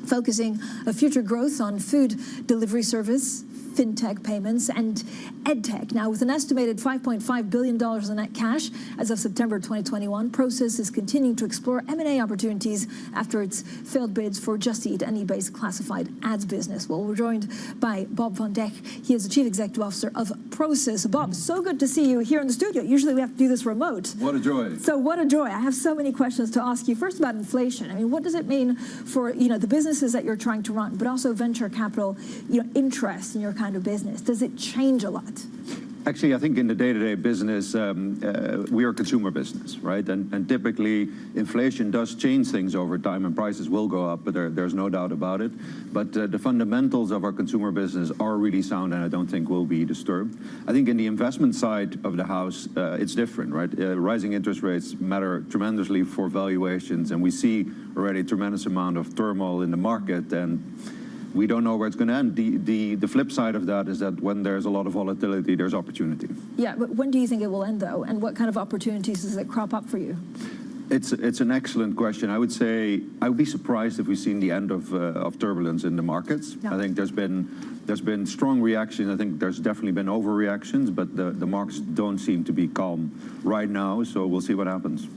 focusing future growth on food delivery service, fintech payments, and edtech. Now, with an estimated $5.5 billion in net cash as of September 2021, Proces is continuing to explore M&A opportunities after its failed bids for Just Eat and eBay's classified ads business. Well, we're joined by Bob van Dijk. He is the Chief Executive Officer of Proces. Bob, so good to see you here in the studio. Usually we have to do this remote. What a joy. So what a joy. I have so many questions to ask you. First, about inflation. I mean, what does it mean for, the businesses that you're trying to run, but also venture capital, interest in your kind of business? Does it change a lot? Actually, I think in the day-to-day business, we are a consumer business, right? And typically, inflation does change things over time, and prices will go up, but there's no doubt about it. But the fundamentals of our consumer business are really sound, and I don't think will be disturbed. I think in the investment side of the house, it's different, right? Rising interest rates matter tremendously for valuations, and we see already a tremendous amount of turmoil in the market, and we don't know where it's going to end. The flip side of that is that when there's a lot of volatility, there's opportunity. Yeah, but when do you think it will end, though? And what kind of opportunities does it crop up for you? It's an excellent question. I would say I would be surprised if we've seen the end of turbulence in the markets. No. I think there's been strong reaction. I think there's definitely been overreactions, but the markets don't seem to be calm right now. So we'll see what happens.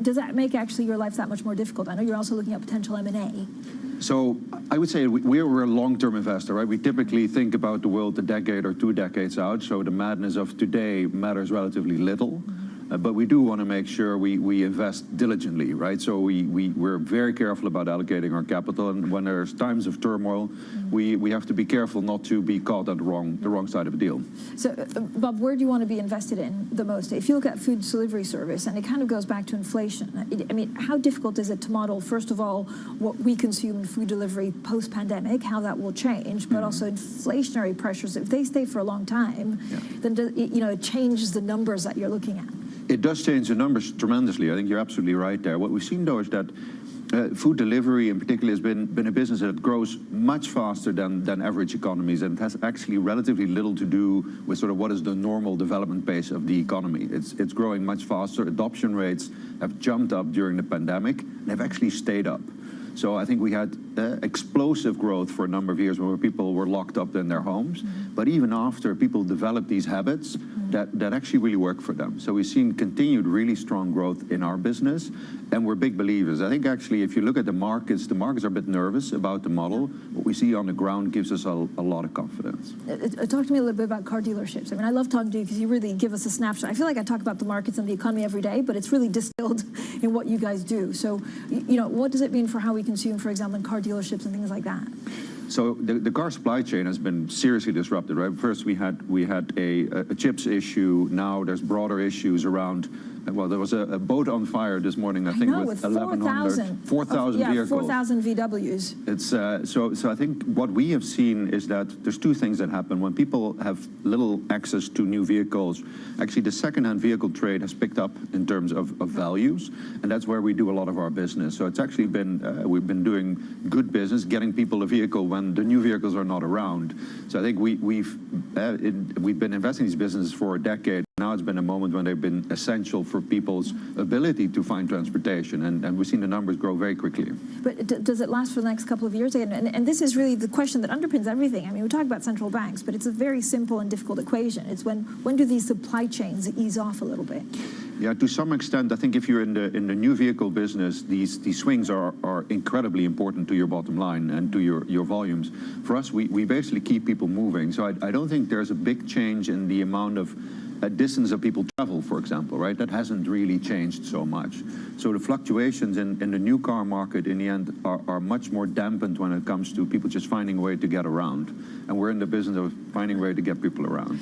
Does that make actually your life that much more difficult? I know you're also looking at potential M&A. So I would say we're a long-term investor, right? We typically think about the world a decade or 2 decades out. So the madness of today matters relatively little. But we do want to make sure we invest diligently, right? So we're very careful about allocating our capital, and when there's times of turmoil, we have to be careful not to be caught on the wrong side of a deal. So, Bob, where do you want to be invested in the most? If you look at food delivery service, and it kind of goes back to inflation, I mean, how difficult is it to model, first of all, what we consume in food delivery post-pandemic, how that will change, but also inflationary pressures, if they stay for a long time, then it changes the numbers that you're looking at. It does change the numbers tremendously. I think you're absolutely right there. What we've seen, though, is that food delivery in particular has been a business that grows much faster than average economies, and it has actually relatively little to do with sort of what is the normal development pace of the economy. It's growing much faster. Adoption rates have jumped up during the pandemic, and have actually stayed up. So I think we had explosive growth for a number of years where people were locked up in their homes. But even after, people developed these habits that actually really work for them. So we've seen continued really strong growth in our business, and we're big believers. I think actually if you look at the markets are a bit nervous about the model. What we see on the ground gives us a lot of confidence. Talk to me a little bit about car dealerships. I mean, I love talking to you because you really give us a snapshot. I feel like I talk about the markets and the economy every day, but it's really distilled in what you guys do. So, what does it mean for how we consume, for example, in car dealerships and things like that? So the car supply chain has been seriously disrupted, right? First we had a chips issue. Now there's broader issues around. Well, there was a boat on fire this morning, I think, with 4,000 vehicles. 4,000 VWs. It's so I think what we have seen is that there's two things that happen. When people have little access to new vehicles, actually the second-hand vehicle trade has picked up in terms of values, and that's where we do a lot of our business. So it's actually been, we've been doing good business, getting people a vehicle when the new vehicles are not around. So I think we've been investing in these businesses for a decade. Now it's been a moment when they've been essential for people's ability to find transportation, and we've seen the numbers grow very quickly. But does it last for the next couple of years? And this is really the question that underpins everything. I mean, we talk about central banks, but it's a very simple and difficult equation. It's when do these supply chains ease off a little bit? Yeah, to some extent, I think if you're in the new vehicle business, these swings are incredibly important to your bottom line and to your volumes. For us, we basically keep people moving. So I don't think there's a big change in the amount of distance that people travel, for example, right? That hasn't really changed so much. So the fluctuations in the new car market in the end are much more dampened when it comes to people just finding a way to get around. And we're in the business of finding a way to get people around.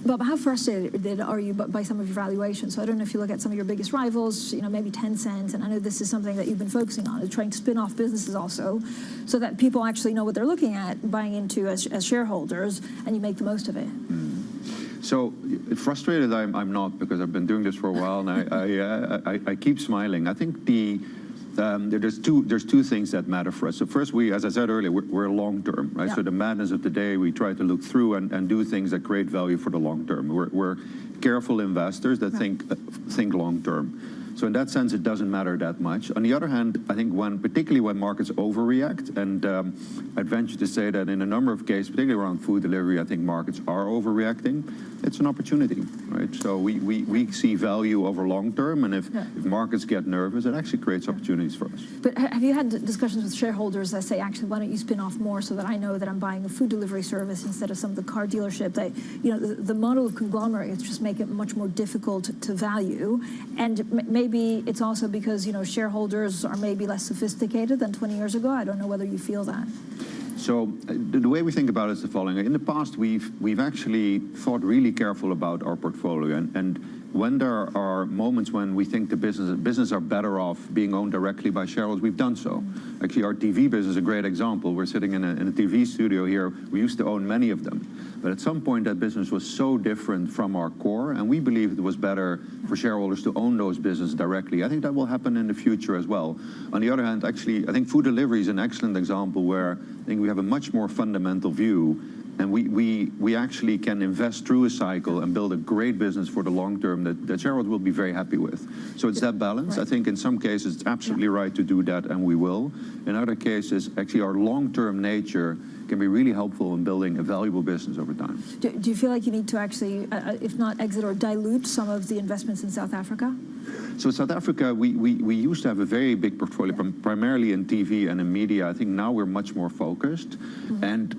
Bob, how frustrated are you by some of your valuations? So I don't know if you look at some of your biggest rivals, maybe Tencent, and I know this is something that you've been focusing on, is trying to spin off businesses also, so that people actually know what they're looking at, buying into as shareholders, and you make the most of it. So frustrated I'm not, because I've been doing this for a while, and I keep smiling. I think there's two things that matter for us. So first, as I said earlier, we're long term, right? Yeah. So the madness of the day, we try to look through and do things that create value for the long term. We're careful investors that think long term. So in that sense, it doesn't matter that much. On the other hand, I think particularly when markets overreact, and I'd venture to say that in a number of cases, particularly around food delivery, I think markets are overreacting. It's an opportunity, right? So we see value over long term, and if markets get nervous, it actually creates opportunities for us. But have you had discussions with shareholders that say, actually, why don't you spin off more so that I know that I'm buying a food delivery service instead of some of the car dealership? That the model of conglomerates just make it much more difficult to value, and maybe it's also because shareholders are maybe less sophisticated than 20 years ago. I don't know whether you feel that. So the way we think about it is the following. In the past, we've actually thought really careful about our portfolio, and when there are moments when we think the business are better off being owned directly by shareholders, we've done so. Actually, our TV business is a great example. We're sitting in a TV studio here. We used to own many of them. But at some point, that business was so different from our core, and we believed it was better for shareholders to own those businesses directly. I think that will happen in the future as well. On the other hand, actually, I think food delivery is an excellent example where I think we have a much more fundamental view, and we actually can invest through a cycle and build a great business for the long term that shareholders will be very happy with. So it's that balance. Right. I think in some cases it's absolutely right to do that, and we will. In other cases, actually our long-term nature can be really helpful in building a valuable business over time. Do you feel like you need to actually, if not exit or dilute some of the investments in South Africa? So South Africa, we used to have a very big portfolio, primarily in TV and in media. I think now we're much more focused. And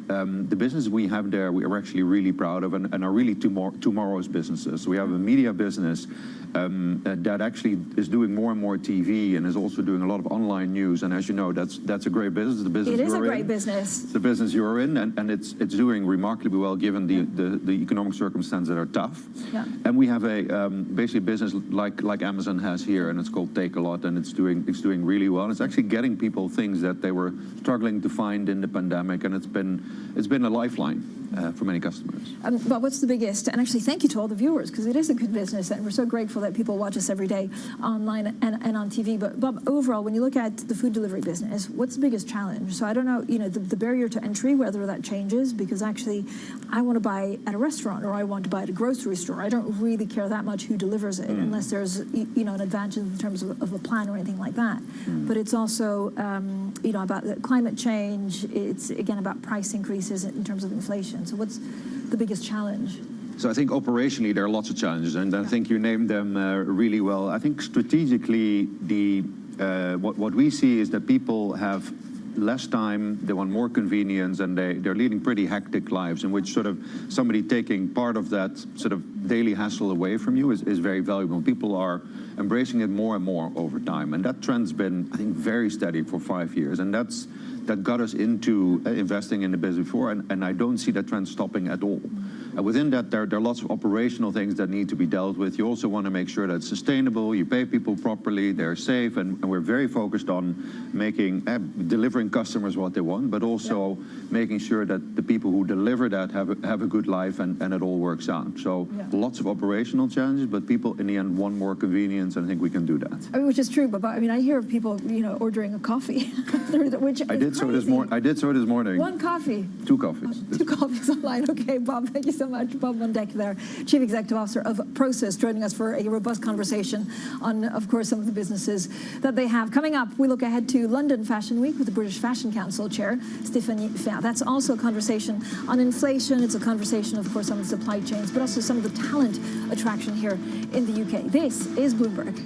the business we have there, we are actually really proud of and are really tomorrow's businesses. So we have a media business that actually is doing more and more TV and is also doing a lot of online news. And as you know, that's a great business. The business it is a you're great in. business. It's the business you're in, and it's doing remarkably well given the economic circumstances that are tough. Yeah. And we have a basically business like Amazon has here, and it's called Take a Lot, and it's doing really well. And it's actually getting people things that they were struggling to find in the pandemic, and it's been a lifeline for many customers. Bob, what's the biggest? And actually, thank you to all the viewers, because it is a good business, and we're so grateful that people watch us every day online and on TV. But Bob, overall, when you look at the food delivery business, what's the biggest challenge? So I don't know, the barrier to entry, whether that changes, because actually, I want to buy at a restaurant or I want to buy at a grocery store. I don't really care that much who delivers it, unless there's an advantage in terms of a plan or anything like that. But it's also about the climate change. It's again about price increases in terms of inflation. So what's the biggest challenge? So I think operationally there are lots of challenges, and I think you named them really well. I think strategically, what we see is that people have less time, they want more convenience, and they're leading pretty hectic lives in which sort of somebody taking part of that sort of daily hassle away from you is very valuable. People are embracing it more and more over time, and that trend's been, I think, very steady for 5 years, and that got us into investing in the business before, and I don't see that trend stopping at all. Within that, there are lots of operational things that need to be dealt with. You also want to make sure that it's sustainable, you pay people properly, they're safe, and we're very focused on delivering customers what they want, but also making sure that the people who deliver that have a good life and it all works out. So lots of operational challenges, but people in the end want more convenience, and I think we can do that. I mean, which is true, but I mean, I hear of people, ordering a coffee, which I did so this morning. One coffee. 2 coffees. 2 coffees online. Okay, Bob, thank you so much. Bob Van Dijk there, Chief Executive Officer of Prosus, joining us for a robust conversation on, of course, some of the businesses that they have. Coming up, we look ahead to London Fashion Week with the British Fashion Council Chair, Stéphanie Fair. That's also a conversation on inflation. It's a conversation, of course, on the supply chains, but also some of the talent attraction here in the UK. This is Bloomberg.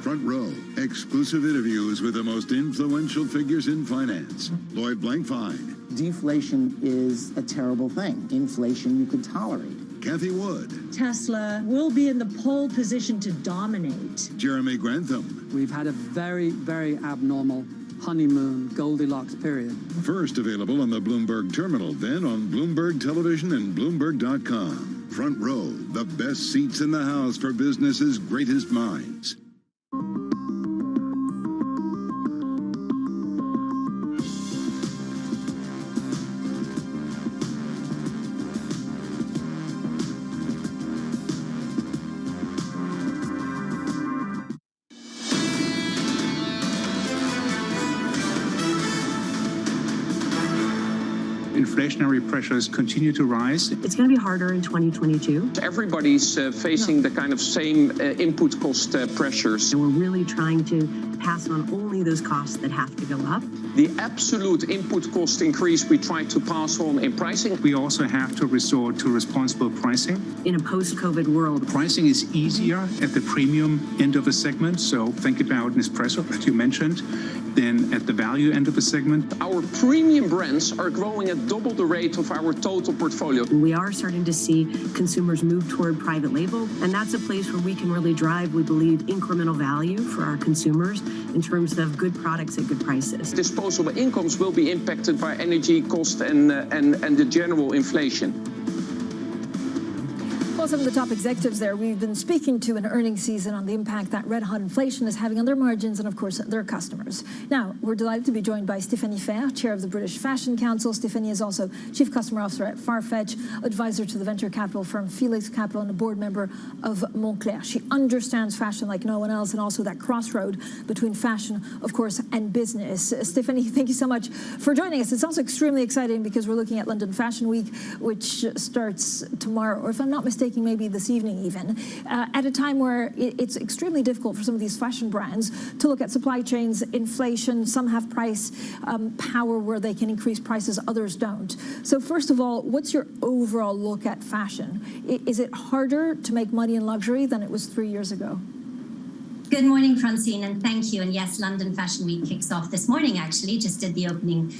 Front Row, exclusive interviews with the most influential figures in finance. Lloyd Blankfein. Deflation is a terrible thing. Inflation you could tolerate. Kathy Wood. Tesla will be in the pole position to dominate. Jeremy Grantham. We've had a very, very abnormal honeymoon Goldilocks period. First available on the Bloomberg Terminal, then on Bloomberg Television and Bloomberg.com. Front Row, the best seats in the house for business's greatest minds. inflationary pressures continue to rise. It's going to be harder in 2022. Everybody's facing the kind of same input cost pressures. And we're really trying to pass on only those costs that have to go up. The absolute input cost increase we try to pass on in pricing. We also have to resort to responsible pricing. In a post-COVID world, pricing is easier at the premium end of a segment. So think about Nespresso, as you mentioned, than at the value end of a segment. Our premium brands are growing at double the rate of our total portfolio. We are starting to see consumers move toward private label, and that's a place where we can really drive, we believe, incremental value for our consumers in terms of good products at good prices. Disposable incomes will be impacted by energy cost and the general inflation. Well, some of the top executives there we've been speaking to in earnings season on the impact that red-hot inflation is having on their margins and, of course, their customers. Now, we're delighted to be joined by Stéphanie Fair, chair of the British Fashion Council. Stéphanie is also chief customer officer at Farfetch, advisor to the venture capital firm Felix Capital, and a board member of Moncler. She understands fashion like no one else, and also that crossroad between fashion, of course, and business. Stéphanie, thank you so much for joining us. It's also extremely exciting because we're looking at London Fashion Week, which starts tomorrow, or if I'm not mistaken, maybe this evening even, at a time where it's extremely difficult for some of these fashion brands to look at supply chains, inflation. Some have price power where they can increase prices, others don't. So first of all, what's your overall look at fashion? Is it harder to make money in luxury than it was 3 years ago? Good morning, Francine, and thank you. And yes, London Fashion Week kicks off this morning, actually. Just did the opening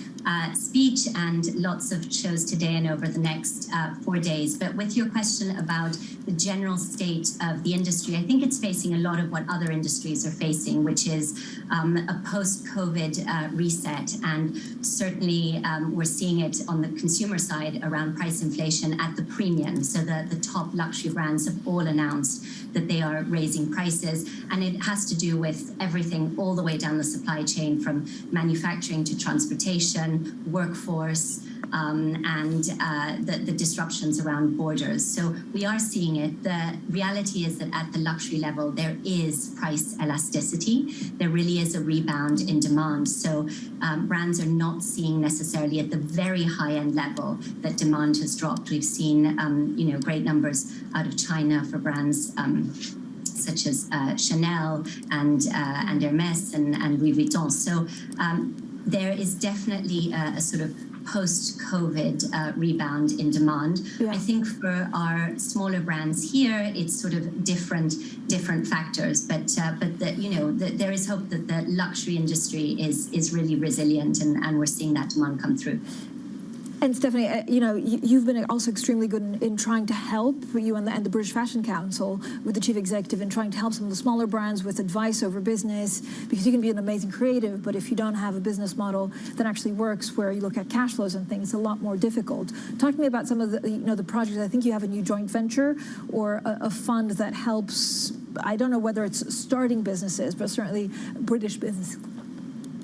speech and lots of shows today and over the next 4 days. But with your question about the general state of the industry, I think it's facing a lot of what other industries are facing, which is a post-COVID reset. And certainly we're seeing it on the consumer side around price inflation at the premium. So the top luxury brands have all announced that they are raising prices. And it has to do with everything all the way down the supply chain, from manufacturing to transportation, workforce, and the disruptions around borders. So we are seeing it. The reality is that at the luxury level, there is price elasticity. There really is a rebound in demand. So brands are not seeing necessarily at the very high-end level that demand has dropped. We've seen great numbers out of China for brands such as Chanel and Hermes and Louis Vuitton. So there is definitely a sort of post-COVID rebound in demand. Yeah. I think for our smaller brands here, it's sort of different factors. But there is hope that the luxury industry is really resilient, and we're seeing that demand come through. And Stéphanie, you've been also extremely good in trying to help, you and the British Fashion Council with the chief executive, in trying to help some of the smaller brands with advice over business, because you can be an amazing creative, but if you don't have a business model that actually works, where you look at cash flows and things, it's a lot more difficult. Talk to me about some of the projects. I think you have a new joint venture or a fund that helps. I don't know whether it's starting businesses, but certainly British business.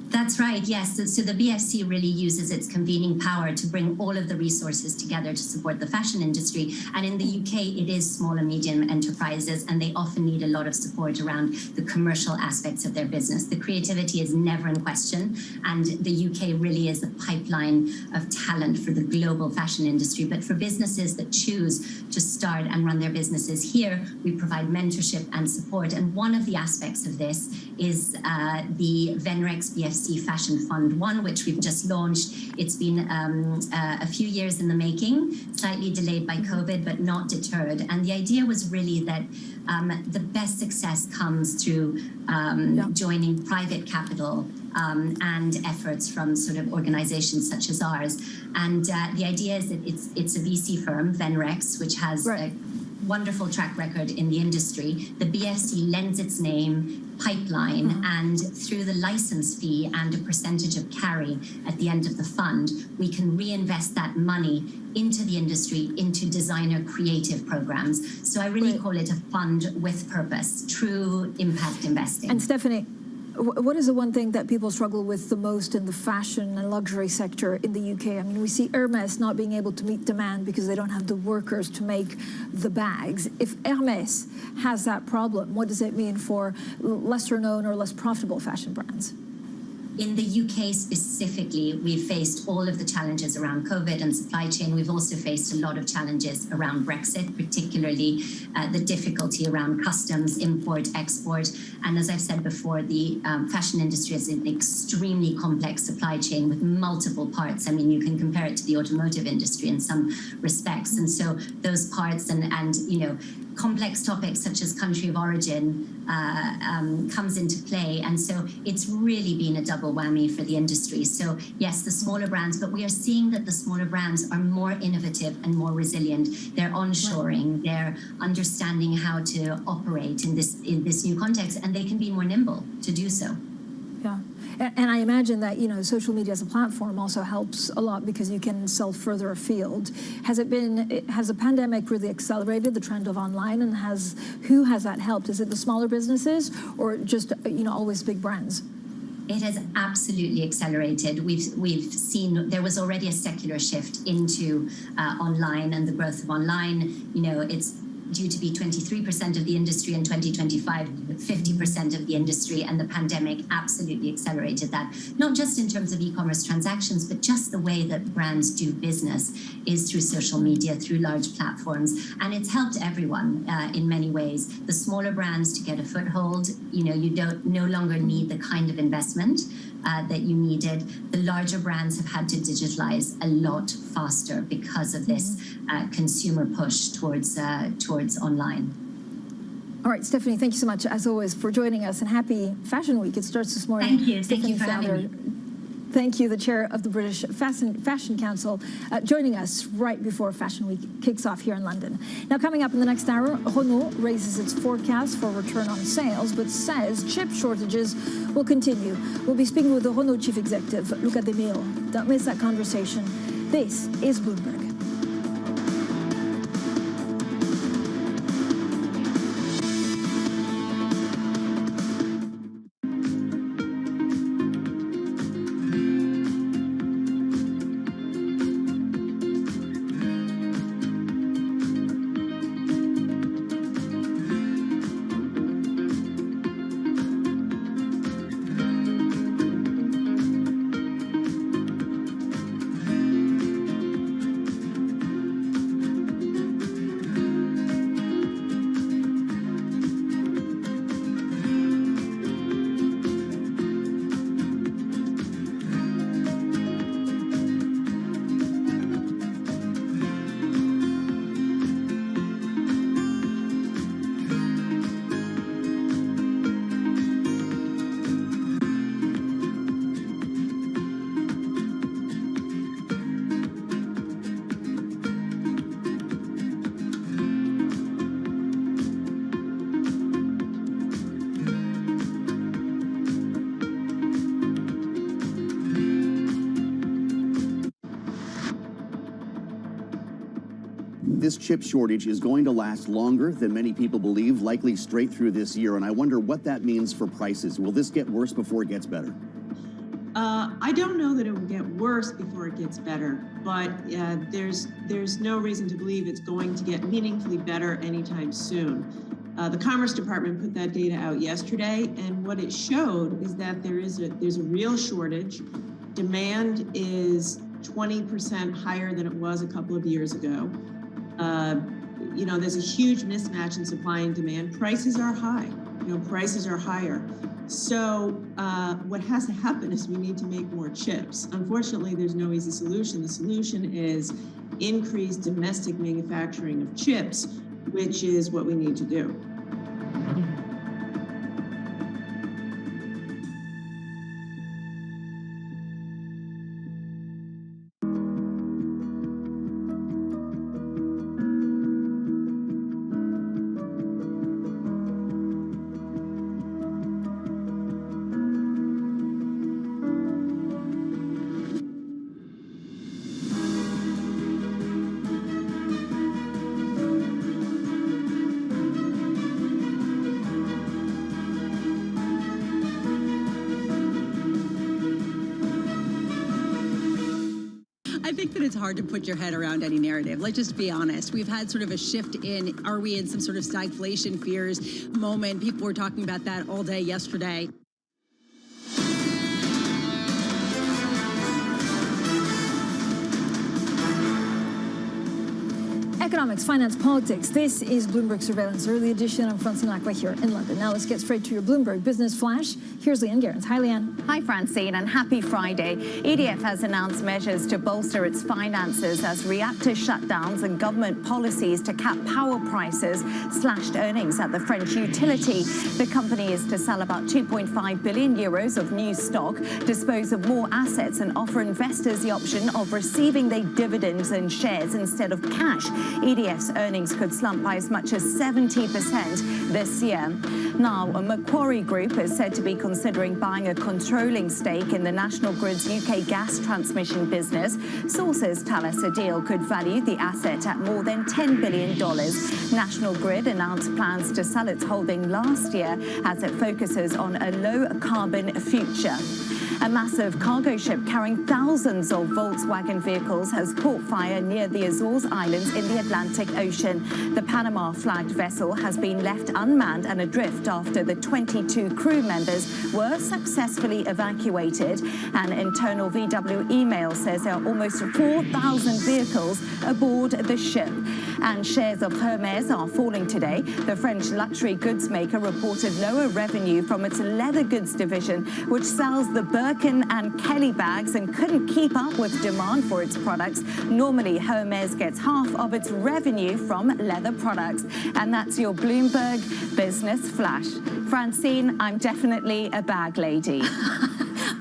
That's right, yes. So the BFC really uses its convening power to bring all of the resources together to support the fashion industry. And in the UK, it is small and medium enterprises, and they often need a lot of support around the commercial aspects of their business. The creativity is never in question, and the UK really is a pipeline of talent for the global fashion industry. But for businesses that choose to start and run their businesses here, we provide mentorship and support. And one of the aspects of this is the Venrex BFC Fashion Fund 1, which we've just launched. It's been a few years in the making, slightly delayed by COVID, but not deterred. And the idea was really that the best success comes through joining private capital and efforts from sort of organizations such as ours. And the idea is that it's a VC firm, Venrex, which has a wonderful track record in the industry. The BFC lends its name, pipeline, and through the license fee and a percentage of carry at the end of the fund, we can reinvest that money into the industry, into designer creative programs. So I really call it a fund with purpose, true impact investing. And Stéphanie, what is the one thing that people struggle with the most in the fashion and luxury sector in the UK? I mean, we see Hermes not being able to meet demand because they don't have the workers to make the bags. If Hermes has that problem, what does it mean for lesser known or less profitable fashion brands? In the UK specifically, we've faced all of the challenges around COVID and supply chain. We've also faced a lot of challenges around Brexit, particularly the difficulty around customs, import, export. And as I've said before, the fashion industry is an extremely complex supply chain with multiple parts. I mean, you can compare it to the automotive industry in some respects. And so those parts and you know, complex topics such as country of origin comes into play. And so it's really been a double whammy for the industry. So yes, the smaller brands, but we are seeing that the smaller brands are more innovative and more resilient. They're onshoring, they're understanding how to operate in this new context, and they can be more nimble to do so. Yeah. And I imagine that, you know, social media as a platform also helps a lot because you can sell further afield. Has the pandemic really accelerated the trend of online, and who has that helped? Is it the smaller businesses or just, you know, always big brands? It has absolutely accelerated. We've seen there was already a secular shift into online and the growth of online. You know, it's due to be 23% of the industry in 2025, 50% of the industry, and the pandemic absolutely accelerated that. Not just in terms of e-commerce transactions, but just the way that brands do business is through social media, through large platforms, and it's helped everyone in many ways. The smaller brands to get a foothold, you know, you no longer need the kind of investment that you needed. The larger brands have had to digitalize a lot faster because of this consumer push towards online. All right, Stephanie, thank you so much, as always, for joining us, and happy Fashion Week. It starts this morning. Thank you. Thank you for having me. Thank you, the chair of the British Fashion Council, joining us right before Fashion Week kicks off here in London. Now, coming up in the next hour, Renault raises its forecast for return on sales, but says chip shortages will continue. We'll be speaking with the Renault chief executive, Luca De Meo. Don't miss that conversation. This is Bloomberg. This chip shortage is going to last longer than many people believe, likely straight through this year. And I wonder what that means for prices. Will this get worse before it gets better? I don't know that it will get worse before it gets better, but there's no reason to believe it's going to get meaningfully better anytime soon. The Commerce Department put that data out yesterday, and what it showed is that there's a real shortage. Demand is 20% higher than it was a couple of years ago. You know, there's a huge mismatch in supply and demand. Prices are high. You know, prices are higher. So what has to happen is we need to make more chips. Unfortunately, there's no easy solution. The solution is increased domestic manufacturing of chips, which is what we need to do. I think that it's hard to put your head around any narrative. Let's just be honest. We've had sort of a shift in, are we in some sort of stagflation fears moment? People were talking about that all day yesterday. Economics, finance, politics. This is Bloomberg Surveillance Early Edition. I'm Francine Lacqua here in London. Now let's get straight to your Bloomberg Business Flash. Here's Leanne Gerrans. Hi, Leanne. Hi, Francine, and happy Friday. EDF has announced measures to bolster its finances as reactor shutdowns and government policies to cap power prices slashed earnings at the French utility. The company is to sell about 2.5 billion euros of new stock, dispose of more assets, and offer investors the option of receiving their dividends and shares instead of cash. EDF's earnings could slump by as much as 70% this year. Now, a Macquarie Group is said to be considering buying a controlling stake in the National Grid's UK gas transmission business. Sources tell us a deal could value the asset at more than $10 billion. National Grid announced plans to sell its holding last year as it focuses on a low-carbon future. A massive cargo ship carrying thousands of Volkswagen vehicles has caught fire near the Azores Islands in the Atlantic Ocean. The Panama-flagged vessel has been left unmanned and adrift after the 22 crew members were successfully evacuated. An internal VW email says there are almost 4,000 vehicles aboard the ship. And shares of Hermes are falling today. The French luxury goods maker reported lower revenue from its leather goods division, which sells the Birkin and Kelly bags, and couldn't keep up with demand for its products. Normally, Hermes gets half of its revenue from leather products. And that's your Bloomberg Business Flash. Francine, I'm definitely a bag lady.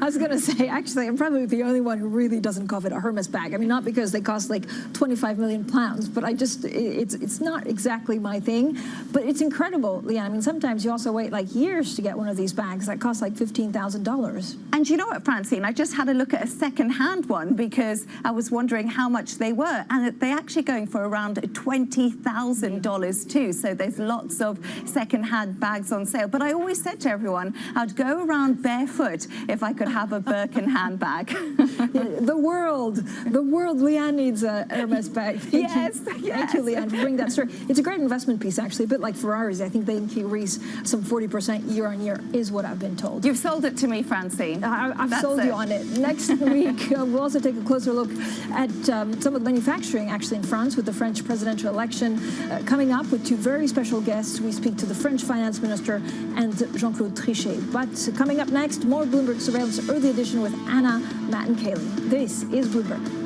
I was going to say, actually, I'm probably the only one who really doesn't covet a Hermes bag. I mean, not because they cost like 25 million pounds, but it's not exactly my thing. But it's incredible, Leanne. I mean, sometimes you also wait like years to get one of these bags that cost like $15,000. And you know what, Francine? I just had a look at a second-hand one because I was wondering how much they were. And they're actually going for around $20,000 too. So there's lots of second-hand bags on sale. But I always said to everyone, I'd go around barefoot if I could have a Birkin handbag. The world, Leanne needs a Hermes bag. Yes. Thank you, Leanne, for bringing that story. It's a great investment piece, actually, a bit like Ferraris. I think they increase some 40% year on year, is what I've been told. You've sold it to me, Francine. I've sold you on it. Next week, we'll also take a closer look at some of the manufacturing, actually, in France, with the French presidential election coming up with two very special guests. We speak to the French finance minister and Jean-Claude Trichet. But coming up next, more Bloomberg Surveillance Early Edition with Anna, Matt, and Kaylee. This is Bloomberg.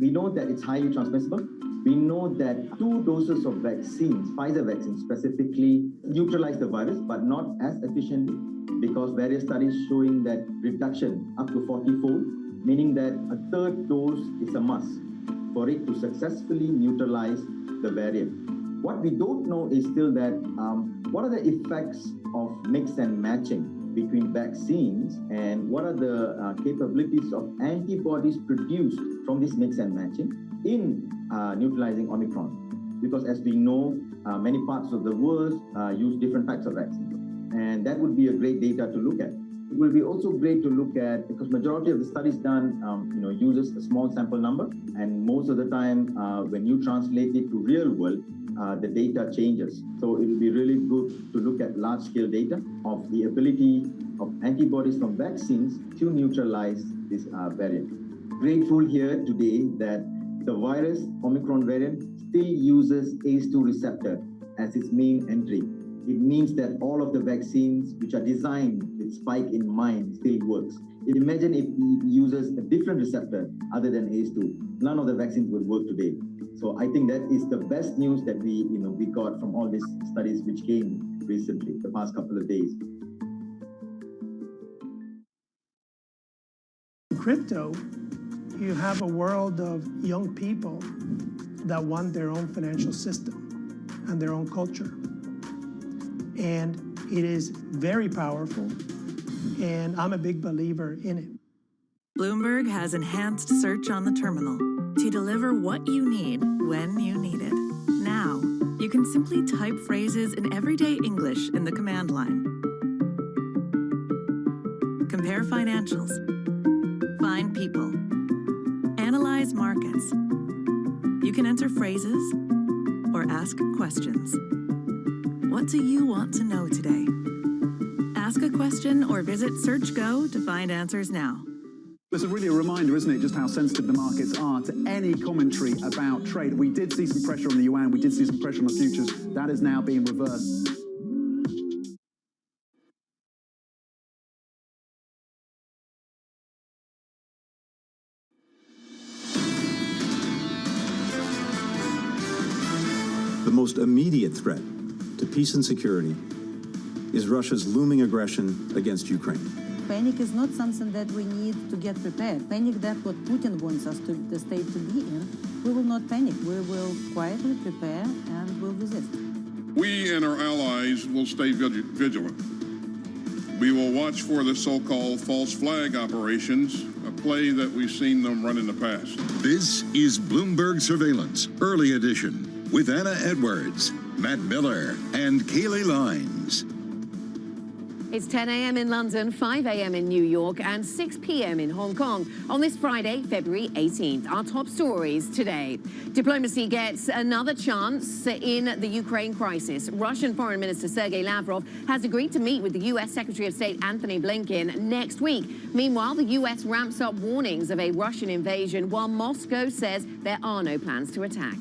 We know that it's highly transmissible. We know that 2 doses of vaccines, Pfizer vaccine specifically, neutralize the virus, but not as efficiently, because various studies showing that reduction up to 40-fold, meaning that a 3rd dose is a must for it to successfully neutralize the variant. What we don't know is still that what are the effects of mix and matching between vaccines, and what are the capabilities of antibodies produced from this mix and matching in neutralizing Omicron. Because as we know, many parts of the world use different types of vaccines. And that would be a great data to look at. It will be also great to look at, because majority of the studies done uses a small sample number, and most of the time when you translate it to real world, the data changes. So it will be really good to look at large-scale data of the ability of antibodies from vaccines to neutralize this variant. Grateful here today that the virus, Omicron variant, still uses ACE2 receptor as its main entry. It means that all of the vaccines which are designed with spike in mind still works. Imagine if it uses a different receptor other than ACE2. None of the vaccines would work today. So I think that is the best news that we got from all these studies which came recently, the past couple of days. In crypto, you have a world of young people that want their own financial system and their own culture. And it is very powerful, and I'm a big believer in it. Bloomberg has enhanced search on the terminal to deliver what you need when you need it. Now, you can simply type phrases in everyday English in the command line. Compare financials. Find people. Analyze markets. You can enter phrases or ask questions. What do you want to know today? Ask a question or visit SearchGo to find answers now. It's really a reminder, isn't it, just how sensitive the markets are to any commentary about trade. We did see some pressure on the yuan, we did see some pressure on the futures. That is now being reversed. The most immediate threat to peace and security is Russia's looming aggression against Ukraine. Panic is not something that we need to get prepared. Panic, that's what Putin wants us to, the state to be in. We will not panic. We will quietly prepare and will resist. We and our allies will stay vigilant. We will watch for the so-called false flag operations, a play that we've seen them run in the past. This is Bloomberg Surveillance, early edition, with Anna Edwards, Matt Miller, and Kaylee Lines. It's 10 a.m. in London, 5 a.m. in New York, and 6 p.m. in Hong Kong on this Friday, February 18th. Our top stories today. Diplomacy gets another chance in the Ukraine crisis. Russian Foreign Minister Sergei Lavrov has agreed to meet with the U.S. Secretary of State Anthony Blinken next week. Meanwhile, the U.S. ramps up warnings of a Russian invasion, while Moscow says there are no plans to attack.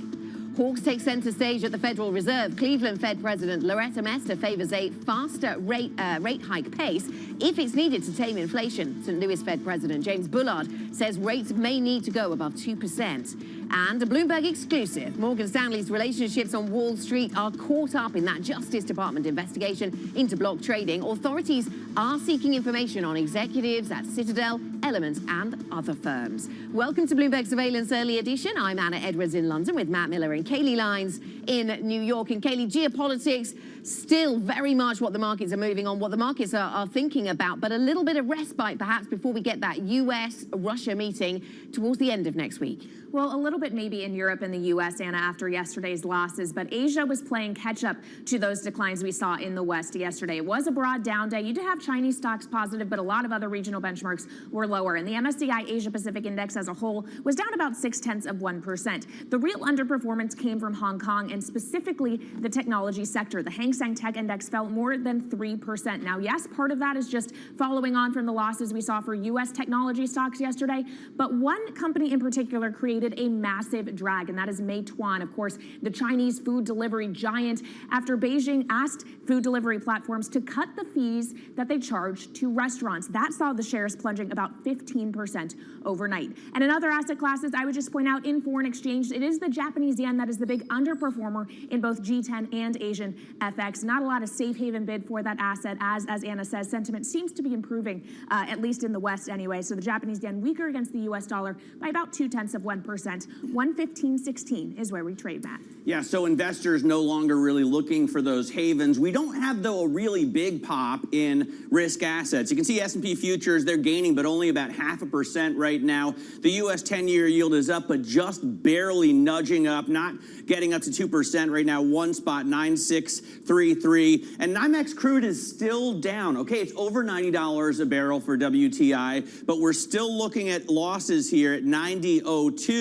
Hawks take center stage at the Federal Reserve. Cleveland Fed President Loretta Mester favors a faster rate hike pace if it's needed to tame inflation. St. Louis Fed President James Bullard says rates may need to go above 2%. And a Bloomberg exclusive, Morgan Stanley's relationships on Wall Street are caught up in that Justice Department investigation into block trading. Authorities are seeking information on executives at Citadel, Element, and other firms. Welcome to Bloomberg Surveillance Early Edition. I'm Anna Edwards in London with Matt Miller and Kaylee Lines in New York. And Kaylee, geopolitics still very much what the markets are moving on, what the markets are thinking about, but a little bit of respite perhaps before we get that US-Russia meeting towards the end of next week. Well, a little bit maybe in Europe and the U.S., Anna, after yesterday's losses, but Asia was playing catch-up to those declines we saw in the West yesterday. It was a broad down day. You did have Chinese stocks positive, but a lot of other regional benchmarks were lower. And the MSCI Asia-Pacific Index as a whole was down about 0.6%. The real underperformance came from Hong Kong and specifically the technology sector. The Hang Seng Tech Index fell more than 3%. Now, yes, part of that is just following on from the losses we saw for U.S. technology stocks yesterday, but one company in particular created a massive drag, and that is Meituan, of course, the Chinese food delivery giant, after Beijing asked food delivery platforms to cut the fees that they charge to restaurants. That saw the shares plunging about 15% overnight. And in other asset classes, I would just point out in foreign exchange, it is the Japanese yen that is the big underperformer in both G10 and Asian FX. Not a lot of safe haven bid for that asset, as Anna says, sentiment seems to be improving, at least in the West anyway. So the Japanese yen weaker against the US dollar by about 0.2%. 115.16 is where we trade, Matt. Yeah, so investors no longer really looking for those havens. We don't have, though, a really big pop in risk assets. You can see S&P futures, they're gaining, but only about 0.5% right now. The U.S. 10-year yield is up, but just barely nudging up, not getting up to 2% right now, 1.9633. And NYMEX crude is still down. Okay, it's over $90 a barrel for WTI, but we're still looking at losses here at 90.02.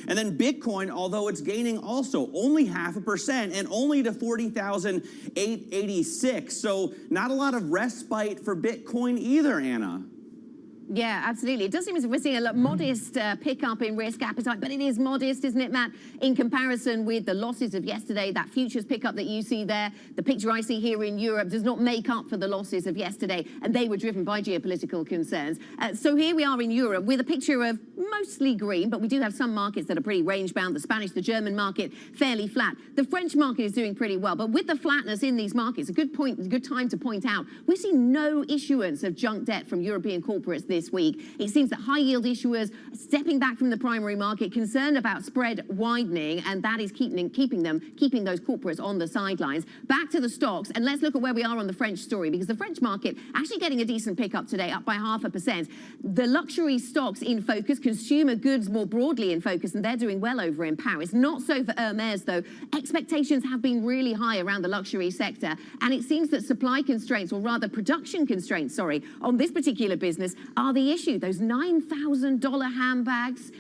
And then Bitcoin, although it's gaining also only 0.5% and only to 40,886. So not a lot of respite for Bitcoin either, Anna. Yeah, absolutely. It does seem as if we're seeing a modest pickup in risk appetite, but it is modest, isn't it, Matt, in comparison with the losses of yesterday? That futures pickup that you see there, the picture I see here in Europe does not make up for the losses of yesterday, and they were driven by geopolitical concerns. So here we are in Europe with a picture of mostly green, but we do have some markets that are pretty range-bound. The Spanish, the German market, fairly flat. The French market is doing pretty well, but with the flatness in these markets, a good time to point out, we see no issuance of junk debt from European corporates this week. It seems that high-yield issuers are stepping back from the primary market, concerned about spread widening, and that is keeping those corporates on the sidelines. Back to the stocks, and let's look at where we are on the French story, because the French market actually getting a decent pickup today, up by 0.5%. The luxury stocks in focus, consumer goods more broadly in focus, and they're doing well over in Paris. Not so for Hermes, though. Expectations have been really high around the luxury sector, and it seems that supply constraints, or rather production constraints, sorry, on this particular business are the issue. Those $9,000 handbags,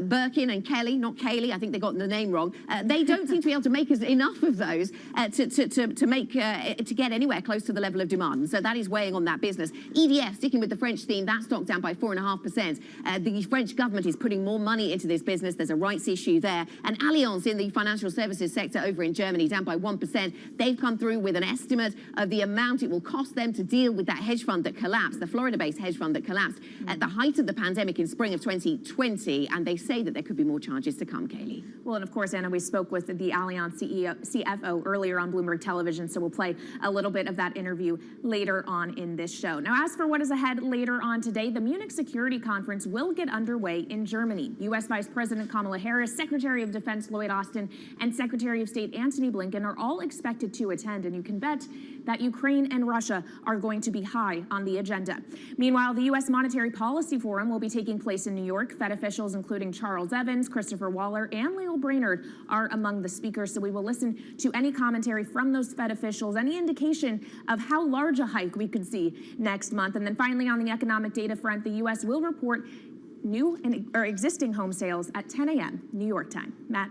Birkin and Kelly, not Kaylee, I think they got the name wrong. They don't seem to be able to make enough of those to get anywhere close to the level of demand. So that is weighing on that business. EDF, sticking with the French theme, that stock down by 4.5%. The French government is putting more money into this business. There's a rights issue there. And Allianz in the financial services sector over in Germany, down by 1%. They've come through with an estimate of the amount it will cost them to deal with that hedge fund that collapsed, the Florida-based hedge fund that collapsed at the height of the pandemic in spring of 2020. And they say that there could be more charges to come, Kaylee. Well, and of course, Anna, we spoke with the Allianz CFO earlier on Bloomberg Television, so we'll play a little bit of that interview later on in this show. Now, as for what is ahead later on today, the Munich Security Conference will get underway in Germany. U.S. Vice President Kamala Harris, Secretary of Defense Lloyd Austin, and Secretary of State Antony Blinken are all expected to attend, and you can bet that Ukraine and Russia are going to be high on the agenda. Meanwhile, the U.S. Monetary Policy Forum will be taking place in New York. Fed officials including Charles Evans, Christopher Waller, and Lael Brainerd are among the speakers, so we will listen to any commentary from those Fed officials, any indication of how large a hike we could see next month. And then finally, on the economic data front, the U.S. will report new or existing home sales at 10 a.m. New York time. Matt?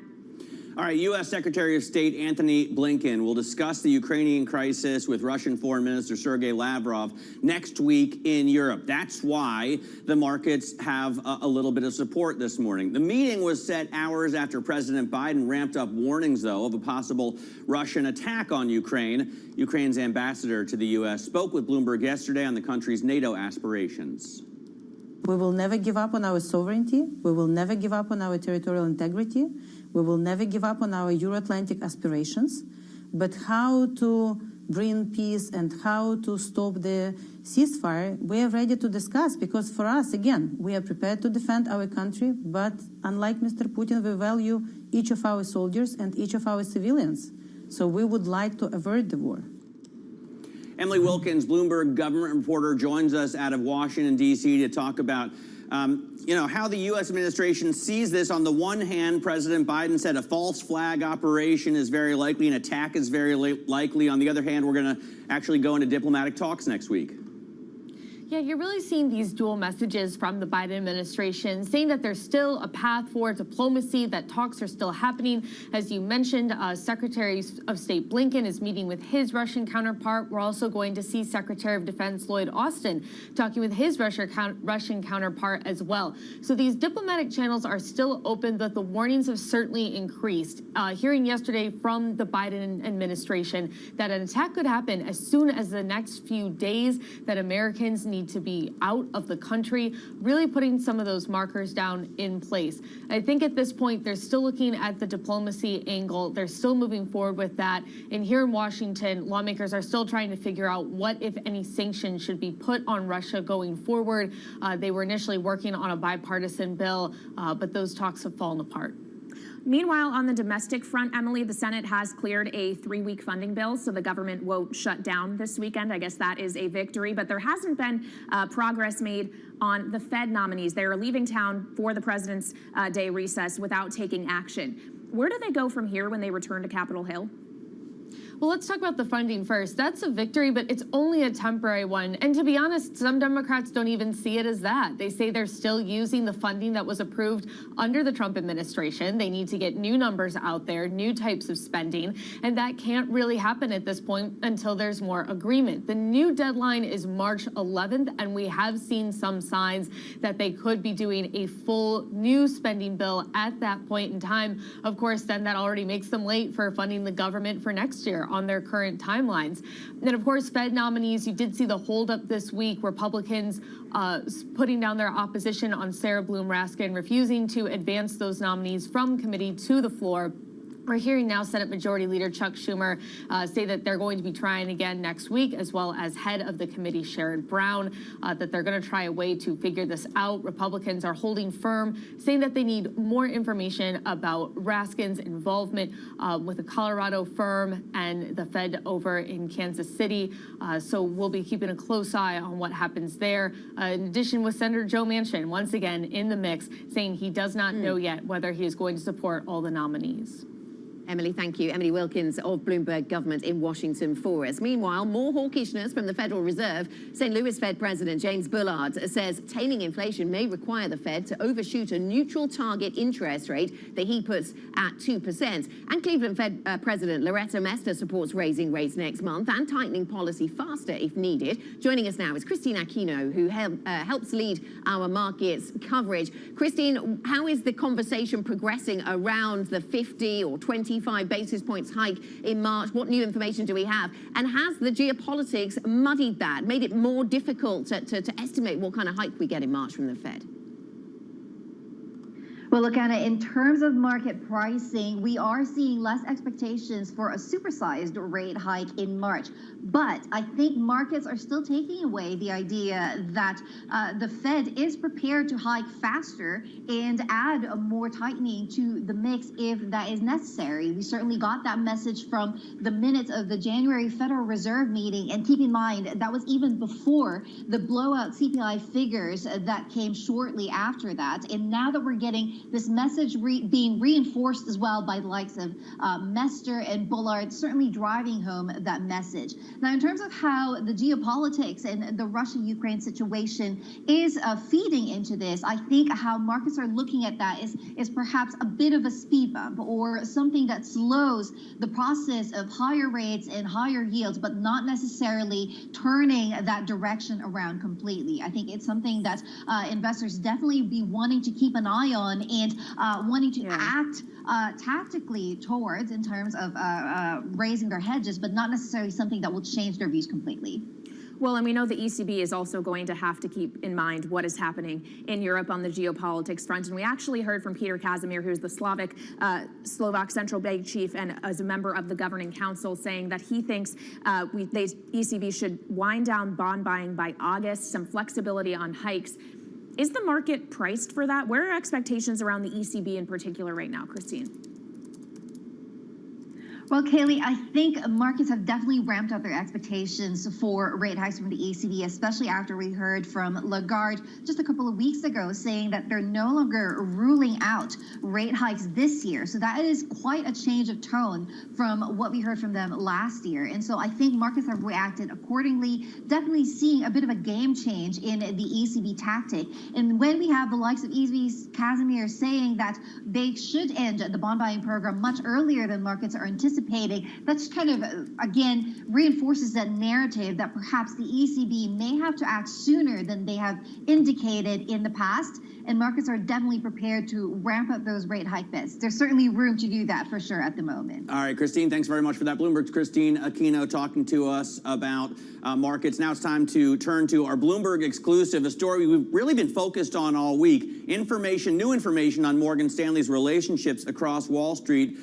All right, U.S. Secretary of State Antony Blinken will discuss the Ukrainian crisis with Russian Foreign Minister Sergei Lavrov next week in Europe. That's why the markets have a little bit of support this morning. The meeting was set hours after President Biden ramped up warnings, though, of a possible Russian attack on Ukraine. Ukraine's ambassador to the U.S. spoke with Bloomberg yesterday on the country's NATO aspirations. We will never give up on our sovereignty. We will never give up on our territorial integrity. We will never give up on our Euro-Atlantic aspirations. But how to bring peace and how to stop the ceasefire, we are ready to discuss, because for us, again, we are prepared to defend our country, but unlike Mr. Putin, we value each of our soldiers and each of our civilians. So we would like to avert the war. Emily Wilkins, Bloomberg government reporter, joins us out of Washington, D.C. to talk about how the U.S. administration sees this. On the one hand, President Biden said a false flag operation is very likely, an attack is very likely. On the other hand, we're going to actually go into diplomatic talks next week. Yeah, you're really seeing these dual messages from the Biden administration, saying that there's still a path for diplomacy, that talks are still happening. As you mentioned, Secretary of State Blinken is meeting with his Russian counterpart. We're also going to see Secretary of Defense Lloyd Austin talking with his Russian counterpart as well. So these diplomatic channels are still open, but the warnings have certainly increased. Hearing yesterday from the Biden administration that an attack could happen as soon as the next few days, that Americans need to be out of the country, really putting some of those markers down in place. I think at this point, they're still looking at the diplomacy angle. They're still moving forward with that. And here in Washington, lawmakers are still trying to figure out what, if any, sanctions should be put on Russia going forward. They were initially working on a bipartisan bill, but those talks have fallen apart. Meanwhile, on the domestic front, Emily, the Senate has cleared a 3-week funding bill, so the government won't shut down this weekend. I guess that is a victory, but there hasn't been progress made on the Fed nominees. They are leaving town for the President's Day recess without taking action. Where do they go from here when they return to Capitol Hill? Well, let's talk about the funding first. That's a victory, but it's only a temporary one. And to be honest, some Democrats don't even see it as that. They say they're still using the funding that was approved under the Trump administration. They need to get new numbers out there, new types of spending, and that can't really happen at this point until there's more agreement. The new deadline is March 11th, and we have seen some signs that they could be doing a full new spending bill at that point in time. Of course, then that already makes them late for funding the government for next year on their current timelines. And of course, Fed nominees, you did see the holdup this week, Republicans putting down their opposition on Sarah Bloom Raskin, refusing to advance those nominees from committee to the floor. We're hearing now Senate Majority Leader Chuck Schumer say that they're going to be trying again next week, as well as head of the committee, Sherrod Brown, that they're going to try a way to figure this out. Republicans are holding firm, saying that they need more information about Raskin's involvement with a Colorado firm and the Fed over in Kansas City. So we'll be keeping a close eye on what happens there. In addition, with Senator Joe Manchin, once again in the mix, saying he does not know yet whether he is going to support all the nominees. Emily, thank you. Emily Wilkins of Bloomberg Government in Washington for us. Meanwhile, more hawkishness from the Federal Reserve. St. Louis Fed President James Bullard says taming inflation may require the Fed to overshoot a neutral target interest rate that he puts at 2%. And Cleveland Fed President Loretta Mester supports raising rates next month and tightening policy faster if needed. Joining us now is Christine Aquino, who helps lead our markets coverage. Christine, how is the conversation progressing around the 50 or 25 basis points hike in March? What new information do we have? And has the geopolitics muddied that, made it more difficult to estimate what kind of hike we get in March from the Fed? Well, look, Anna, in terms of market pricing, we are seeing less expectations for a supersized rate hike in March. But I think markets are still taking away the idea that the Fed is prepared to hike faster and add more tightening to the mix if that is necessary. We certainly got that message from the minutes of the January Federal Reserve meeting. And keep in mind, that was even before the blowout CPI figures that came shortly after that. And now that we're getting this message being reinforced as well by the likes of Mester and Bullard, certainly driving home that message. Now, in terms of how the geopolitics and the Russia-Ukraine situation is feeding into this, I think how markets are looking at that is perhaps a bit of a speed bump or something that slows the process of higher rates and higher yields, but not necessarily turning that direction around completely. I think it's something that investors definitely be wanting to keep an eye on and wanting to act tactically towards in terms of raising their hedges, but not necessarily something that will change their views completely. Well, and we know the ECB is also going to have to keep in mind what is happening in Europe on the geopolitics front. And we actually heard from Peter Casimir, who's the Slovak central bank chief and as a member of the governing council, saying that he thinks the ECB should wind down bond buying by August, some flexibility on hikes. Is the market priced for that? Where are expectations around the ECB in particular right now, Christine? Well, Kaylee, I think markets have definitely ramped up their expectations for rate hikes from the ECB, especially after we heard from Lagarde just a couple of weeks ago saying that they're no longer ruling out rate hikes this year. So that is quite a change of tone from what we heard from them last year. And so I think markets have reacted accordingly, definitely seeing a bit of a game change in the ECB tactic. And when we have the likes of ECB's Casimir saying that they should end the bond buying program much earlier than markets are anticipating, that's kind of, again, reinforces that narrative that perhaps the ECB may have to act sooner than they have indicated in the past. And markets are definitely prepared to ramp up those rate hike bets. There's certainly room to do that for sure at the moment. All right, Christine, thanks very much for that. Bloomberg's Christine Aquino talking to us about markets. Now it's time to turn to our Bloomberg exclusive, a story we've really been focused on all week. New information on Morgan Stanley's relationships across Wall Street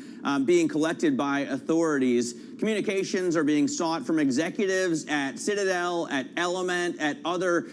being collected by authorities. Communications are being sought from executives at Citadel, at Element, at other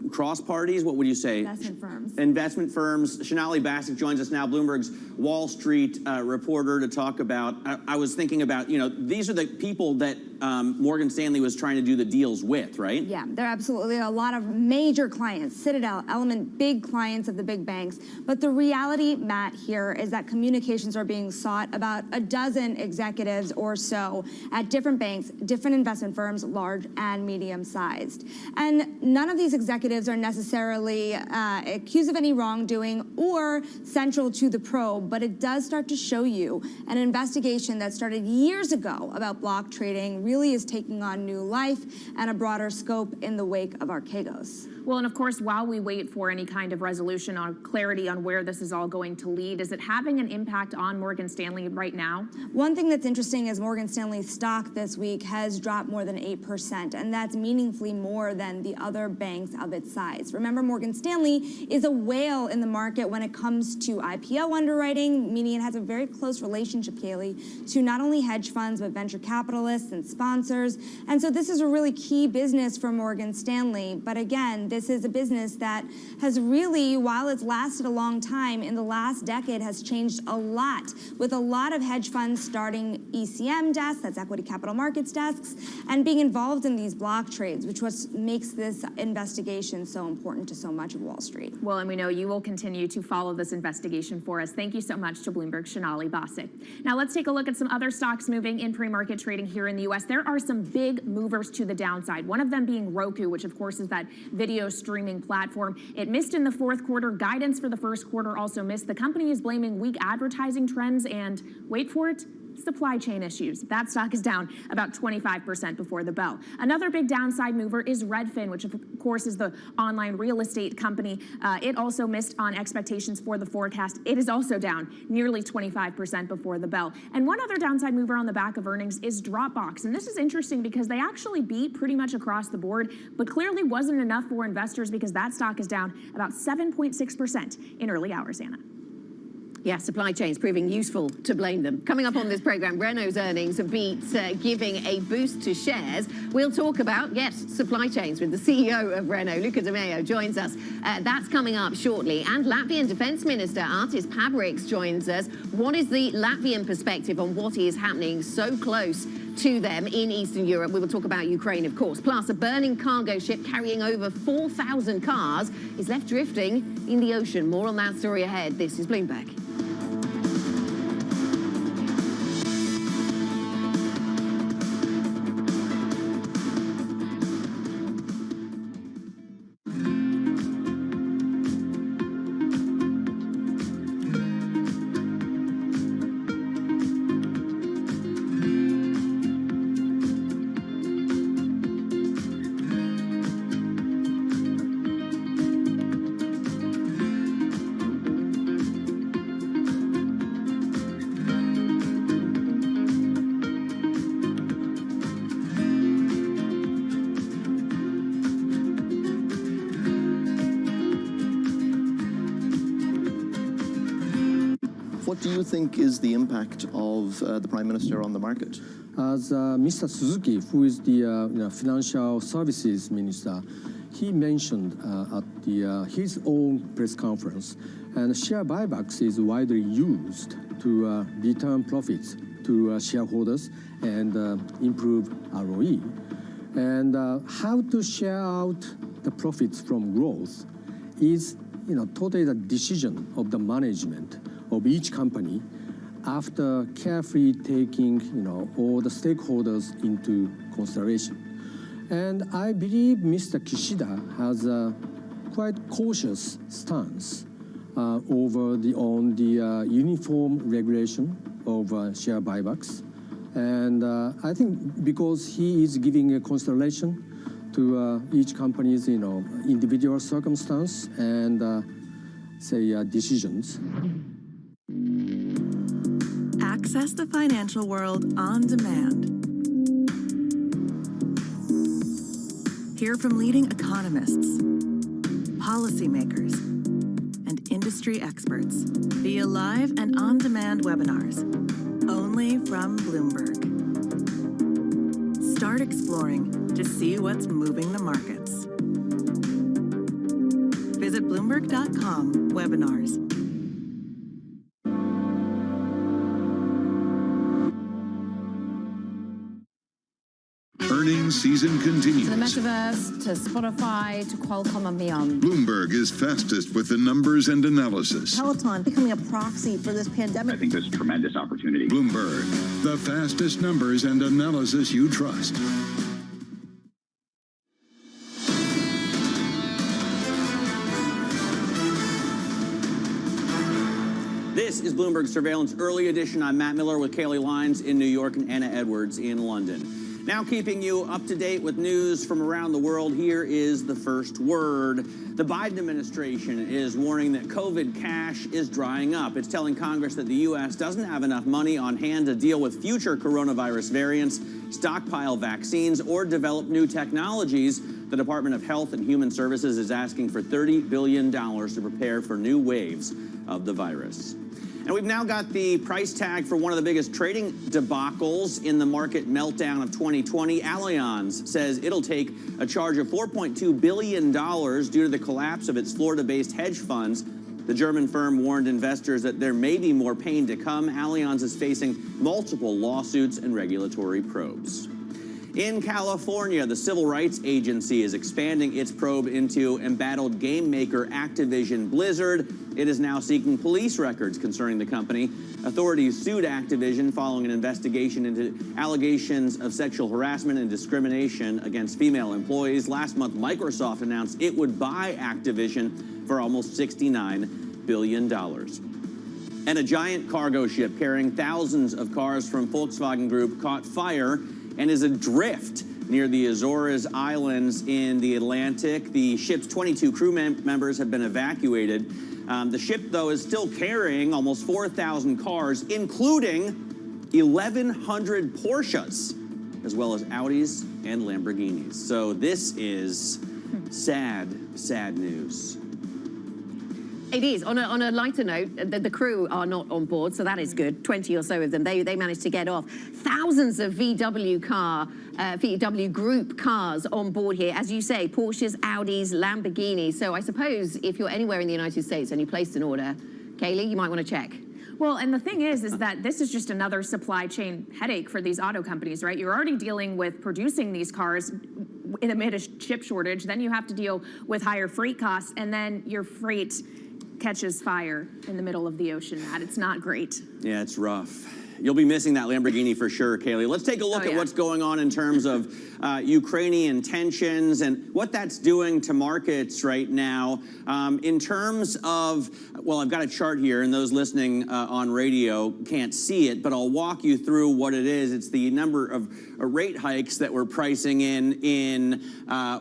cross parties. What would you say? Investment firms. Investment firms. Shonali Bassett joins us now, Bloomberg's Wall Street reporter, to talk about. I was thinking about, these are the people that Morgan Stanley was trying to do the deals with, right? Yeah, there are absolutely a lot of major clients, Citadel, Element, big clients of the big banks. But the reality, Matt, here is that communications are being sought about a dozen dozen executives or so at different banks, different investment firms, large and medium sized. And none of these executives are necessarily accused of any wrongdoing or central to the probe, but it does start to show you an investigation that started years ago about block trading really is taking on new life and a broader scope in the wake of Archegos. Well, and of course, while we wait for any kind of resolution or clarity on where this is all going to lead, is it having an impact on Morgan Stanley right now? One thing that's interesting is Morgan Stanley's stock this week has dropped more than 8%, and that's meaningfully more than the other banks of its size. Remember, Morgan Stanley is a whale in the market when it comes to IPO underwriting, meaning it has a very close relationship, Kaylee, to not only hedge funds, but venture capitalists and sponsors. And so this is a really key business for Morgan Stanley. But again, this is a business that has really, while it's lasted a long time, in the last decade has changed a lot, with a lot of hedge funds starting ECM desks, that's equity capital markets desks, and being involved in these block trades, which makes this investigation so important to so much of Wall Street. Well, and we know you will continue to follow this investigation for us. Thank you so much to Bloomberg's Shonali Bassik. Now let's take a look at some other stocks moving in pre-market trading here in the U.S. There are some big movers to the downside, one of them being Roku, which of course is that video streaming platform. It missed in the fourth quarter. Guidance for the first quarter also missed. The company is blaming weak advertising trends and, wait for it, supply chain issues. That stock is down about 25% before the bell. Another big downside mover is Redfin, which of course is the online real estate company. It also missed on expectations for the forecast. It is also down nearly 25% before the bell. And one other downside mover on the back of earnings is Dropbox. And this is interesting because they actually beat pretty much across the board, but clearly wasn't enough for investors because that stock is down about 7.6% in early hours, Anna. Yeah, supply chains proving useful to blame them. Coming up on this program, Renault's earnings beat giving a boost to shares. We'll talk about, yes, supply chains with the CEO of Renault, Luca De Meo, joins us. That's coming up shortly. And Latvian Defense Minister Artis Pabriks joins us. What is the Latvian perspective on what is happening so close to them in Eastern Europe? We will talk about Ukraine, of course. Plus, a burning cargo ship carrying over 4,000 cars is left drifting in the ocean. More on that story ahead. This is Bloomberg. What do you think is the impact of the Prime Minister on the market? As Mr. Suzuki, who is the Financial Services Minister, he mentioned at his own press conference, and share buybacks is widely used to return profits to shareholders and improve ROE. And how to share out the profits from growth is totally the decision of the management of each company after carefully taking all the stakeholders into consideration. And I believe Mr. Kishida has a quite cautious stance on the uniform regulation of share buybacks. And I think because he is giving a consideration to each company's individual circumstance and decisions. Access the financial world on demand. Hear from leading economists, policymakers, and industry experts via live and on-demand webinars, only from Bloomberg. Start exploring to see what's moving the markets. Visit Bloomberg.com/webinars. Earnings season continues. To the metaverse, to Spotify, to Qualcomm and beyond. Bloomberg is fastest with the numbers and analysis. Peloton becoming a proxy for this pandemic. I think there's a tremendous opportunity. Bloomberg, the fastest numbers and analysis you trust. This is Bloomberg Surveillance Early Edition. I'm Matt Miller with Kaylee Lyons in New York and Anna Edwards in London. Now keeping you up to date with news from around the world, here is the first word. The Biden administration is warning that COVID cash is drying up. It's telling Congress that the U.S. doesn't have enough money on hand to deal with future coronavirus variants, stockpile vaccines, or develop new technologies. The Department of Health and Human Services is asking for $30 billion to prepare for new waves of the virus. And we've now got the price tag for one of the biggest trading debacles in the market meltdown of 2020. Allianz says it'll take a charge of $4.2 billion due to the collapse of its Florida-based hedge funds. The German firm warned investors that there may be more pain to come. Allianz is facing multiple lawsuits and regulatory probes. In California, the Civil Rights Agency is expanding its probe into embattled game maker Activision Blizzard. It is now seeking police records concerning the company. Authorities sued Activision following an investigation into allegations of sexual harassment and discrimination against female employees. Last month, Microsoft announced it would buy Activision for almost $69 billion. And a giant cargo ship carrying thousands of cars from Volkswagen Group caught fire and is adrift near the Azores Islands in the Atlantic. The ship's 22 crew members have been evacuated. The ship, though, is still carrying almost 4,000 cars, including 1,100 Porsches, as well as Audis and Lamborghinis. So this is sad, sad news. It is. On a lighter note, the crew are not on board, so that is good. 20 or so of them. They managed to get off. Thousands of VW Group cars on board here. As you say, Porsches, Audis, Lamborghinis. So I suppose if you're anywhere in the United States and you placed an order, Kaylee, you might want to check. Well, and the thing is that this is just another supply chain headache for these auto companies, right? You're already dealing with producing these cars amid a chip shortage. Then you have to deal with higher freight costs, and then your freight catches fire in the middle of the ocean. It's not great. Yeah, it's rough. You'll be missing that Lamborghini for sure, Kaylee. Let's take a look at what's going on in terms of Ukrainian tensions and what that's doing to markets right now. In terms of, well, I've got a chart here, and those listening on radio can't see it, but I'll walk you through what it is. It's the number of rate hikes that we're pricing in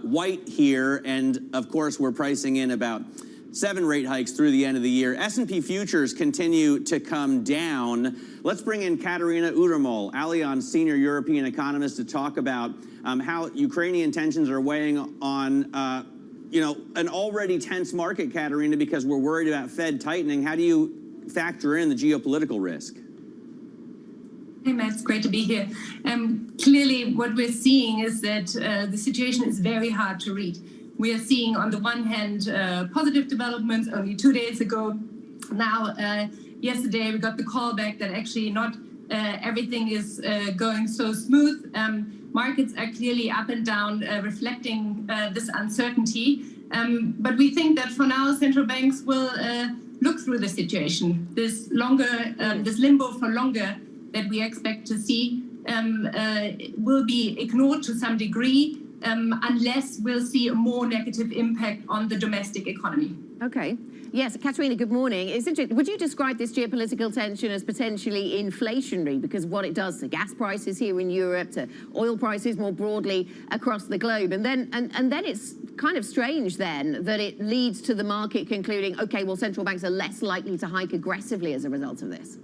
white here, and of course we're pricing in about 7 rate hikes through the end of the year. S&P futures continue to come down. Let's bring in Katarina Uramol, Allianz senior European economist, to talk about how Ukrainian tensions are weighing on, an already tense market, Katarina, because we're worried about Fed tightening. How do you factor in the geopolitical risk? Hey, Matt, it's great to be here. Clearly, what we're seeing is that the situation is very hard to read. We are seeing, on the one hand, positive developments only 2 days ago. Now, yesterday, we got the call back that actually not everything is going so smooth. Markets are clearly up and down, reflecting this uncertainty. But we think that for now, central banks will look through the situation. This limbo for longer that we expect to see will be ignored to some degree, unless we'll see a more negative impact on the domestic economy. Okay. Yes, Katarina, good morning. Would you describe this geopolitical tension as potentially inflationary? Because what it does to gas prices here in Europe, to oil prices more broadly across the globe. And then it's kind of strange then that it leads to the market concluding, okay, well, central banks are less likely to hike aggressively as a result of this.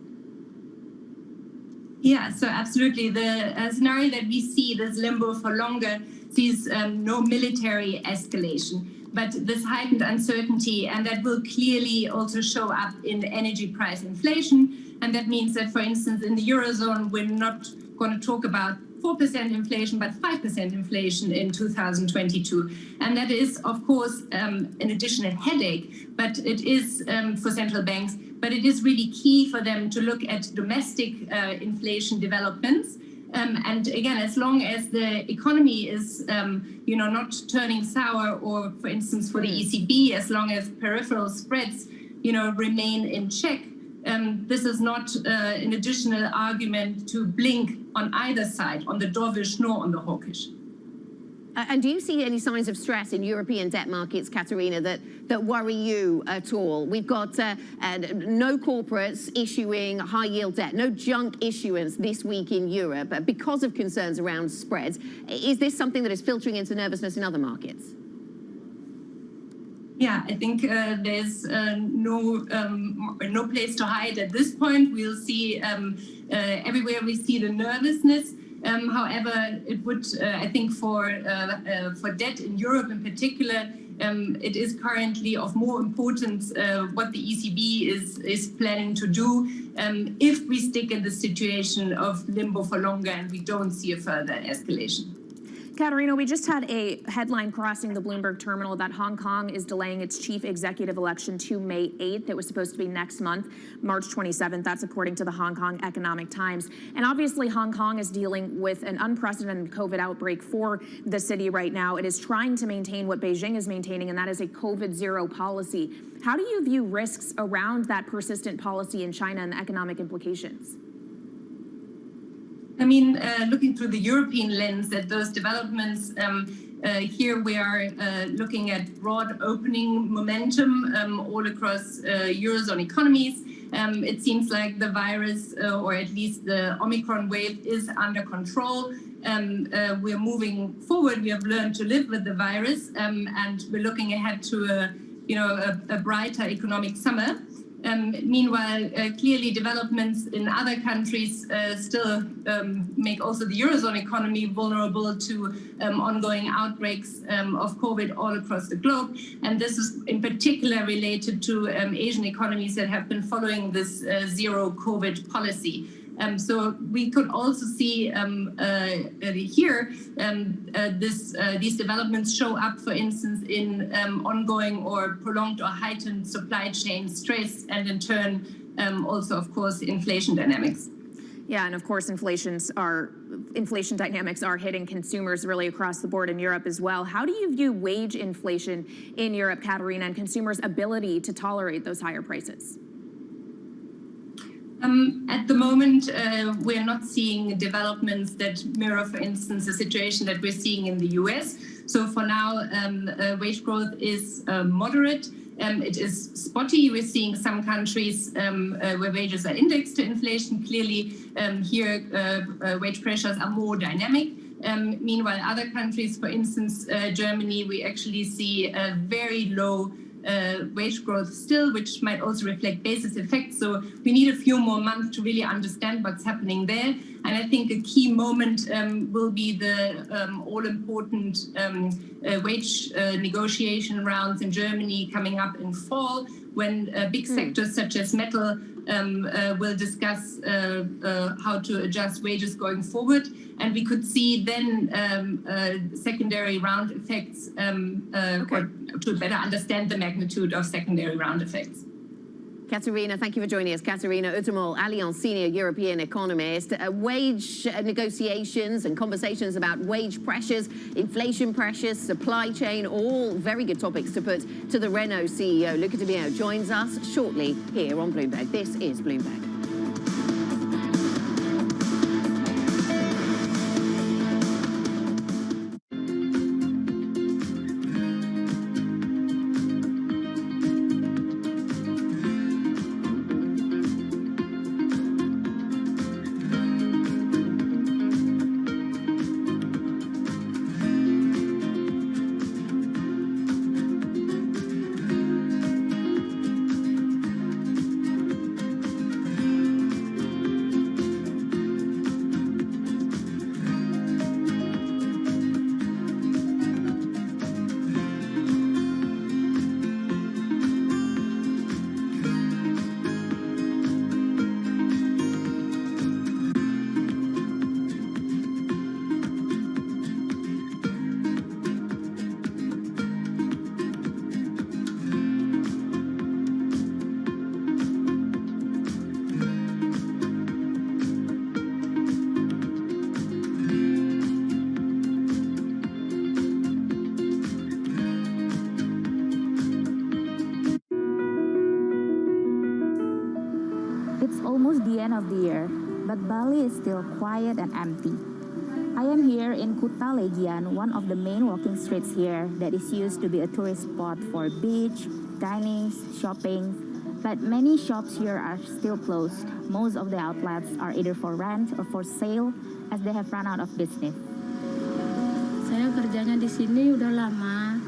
Yeah, so absolutely. The scenario that we see, this limbo for longer, sees no military escalation, but this heightened uncertainty, and that will clearly also show up in energy price inflation. And that means that, for instance, in the Eurozone, we're not going to talk about 4% inflation, but 5% inflation in 2022. And that is, of course, an additional headache, but it is for central banks, but it is really key for them to look at domestic inflation developments And again, as long as the economy is, not turning sour, or for instance, for the ECB, as long as peripheral spreads, remain in check, this is not an additional argument to blink on either side, on the dovish nor on the hawkish. And do you see any signs of stress in European debt markets, Katerina, that worry you at all? We've got no corporates issuing high-yield debt, no junk issuance this week in Europe because of concerns around spreads. Is this something that is filtering into nervousness in other markets? Yeah, I think there's no place to hide at this point. We'll see everywhere we see the nervousness. However, it would, I think, for debt in Europe in particular, it is currently of more importance what the ECB is planning to do if we stick in the situation of limbo for longer and we don't see a further escalation. Katerina, we just had a headline crossing the Bloomberg terminal that Hong Kong is delaying its chief executive election to May 8th. It was supposed to be next month, March 27th. That's according to the Hong Kong Economic Times. And obviously, Hong Kong is dealing with an unprecedented COVID outbreak for the city right now. It is trying to maintain what Beijing is maintaining, and that is a COVID-0 policy. How do you view risks around that persistent policy in China and the economic implications? I mean, looking through the European lens at those developments, here we are looking at broad opening momentum all across Eurozone economies. It seems like the virus, or at least the Omicron wave, is under control. We're moving forward. We have learned to live with the virus, and we're looking ahead to a brighter economic summer. Meanwhile, clearly developments in other countries still make also the Eurozone economy vulnerable to ongoing outbreaks of COVID all across the globe. And this is in particular related to Asian economies that have been following this zero COVID policy. So we could also see here these developments show up, for instance, in ongoing or prolonged or heightened supply chain stress, and in turn also, of course, inflation dynamics. Yeah, and of course, inflation dynamics are hitting consumers really across the board in Europe as well. How do you view wage inflation in Europe, Katerina, and consumers' ability to tolerate those higher prices? At the moment, we're not seeing developments that mirror, for instance, the situation that we're seeing in the US. So for now, wage growth is moderate. It is spotty. We're seeing some countries where wages are indexed to inflation. Clearly, here, wage pressures are more dynamic. Meanwhile, other countries, for instance, Germany, we actually see a very low wage growth still, which might also reflect basis effects. So we need a few more months to really understand what's happening there. And I think a key moment will be the all-important wage negotiation rounds in Germany coming up in fall, when big sectors such as metal will discuss how to adjust wages going forward. And we could see then secondary round effects or to better understand the magnitude of secondary round effects. Katerina, thank you for joining us. Katerina Uttermol, Allianz Senior European Economist. Wage negotiations and conversations about wage pressures, inflation pressures, supply chain, all very good topics to put to the Renault CEO. Luca De Meo joins us shortly here on Bloomberg. This is Bloomberg. end of the year, but Bali is still quiet and empty. I am here in Kuta Legian, one of the main walking streets here that is used to be a tourist spot for beach, dining, shopping. But many shops here are still closed. Most of the outlets are either for rent or for sale as they have run out of business. Saya kerjanya di sini udah lama,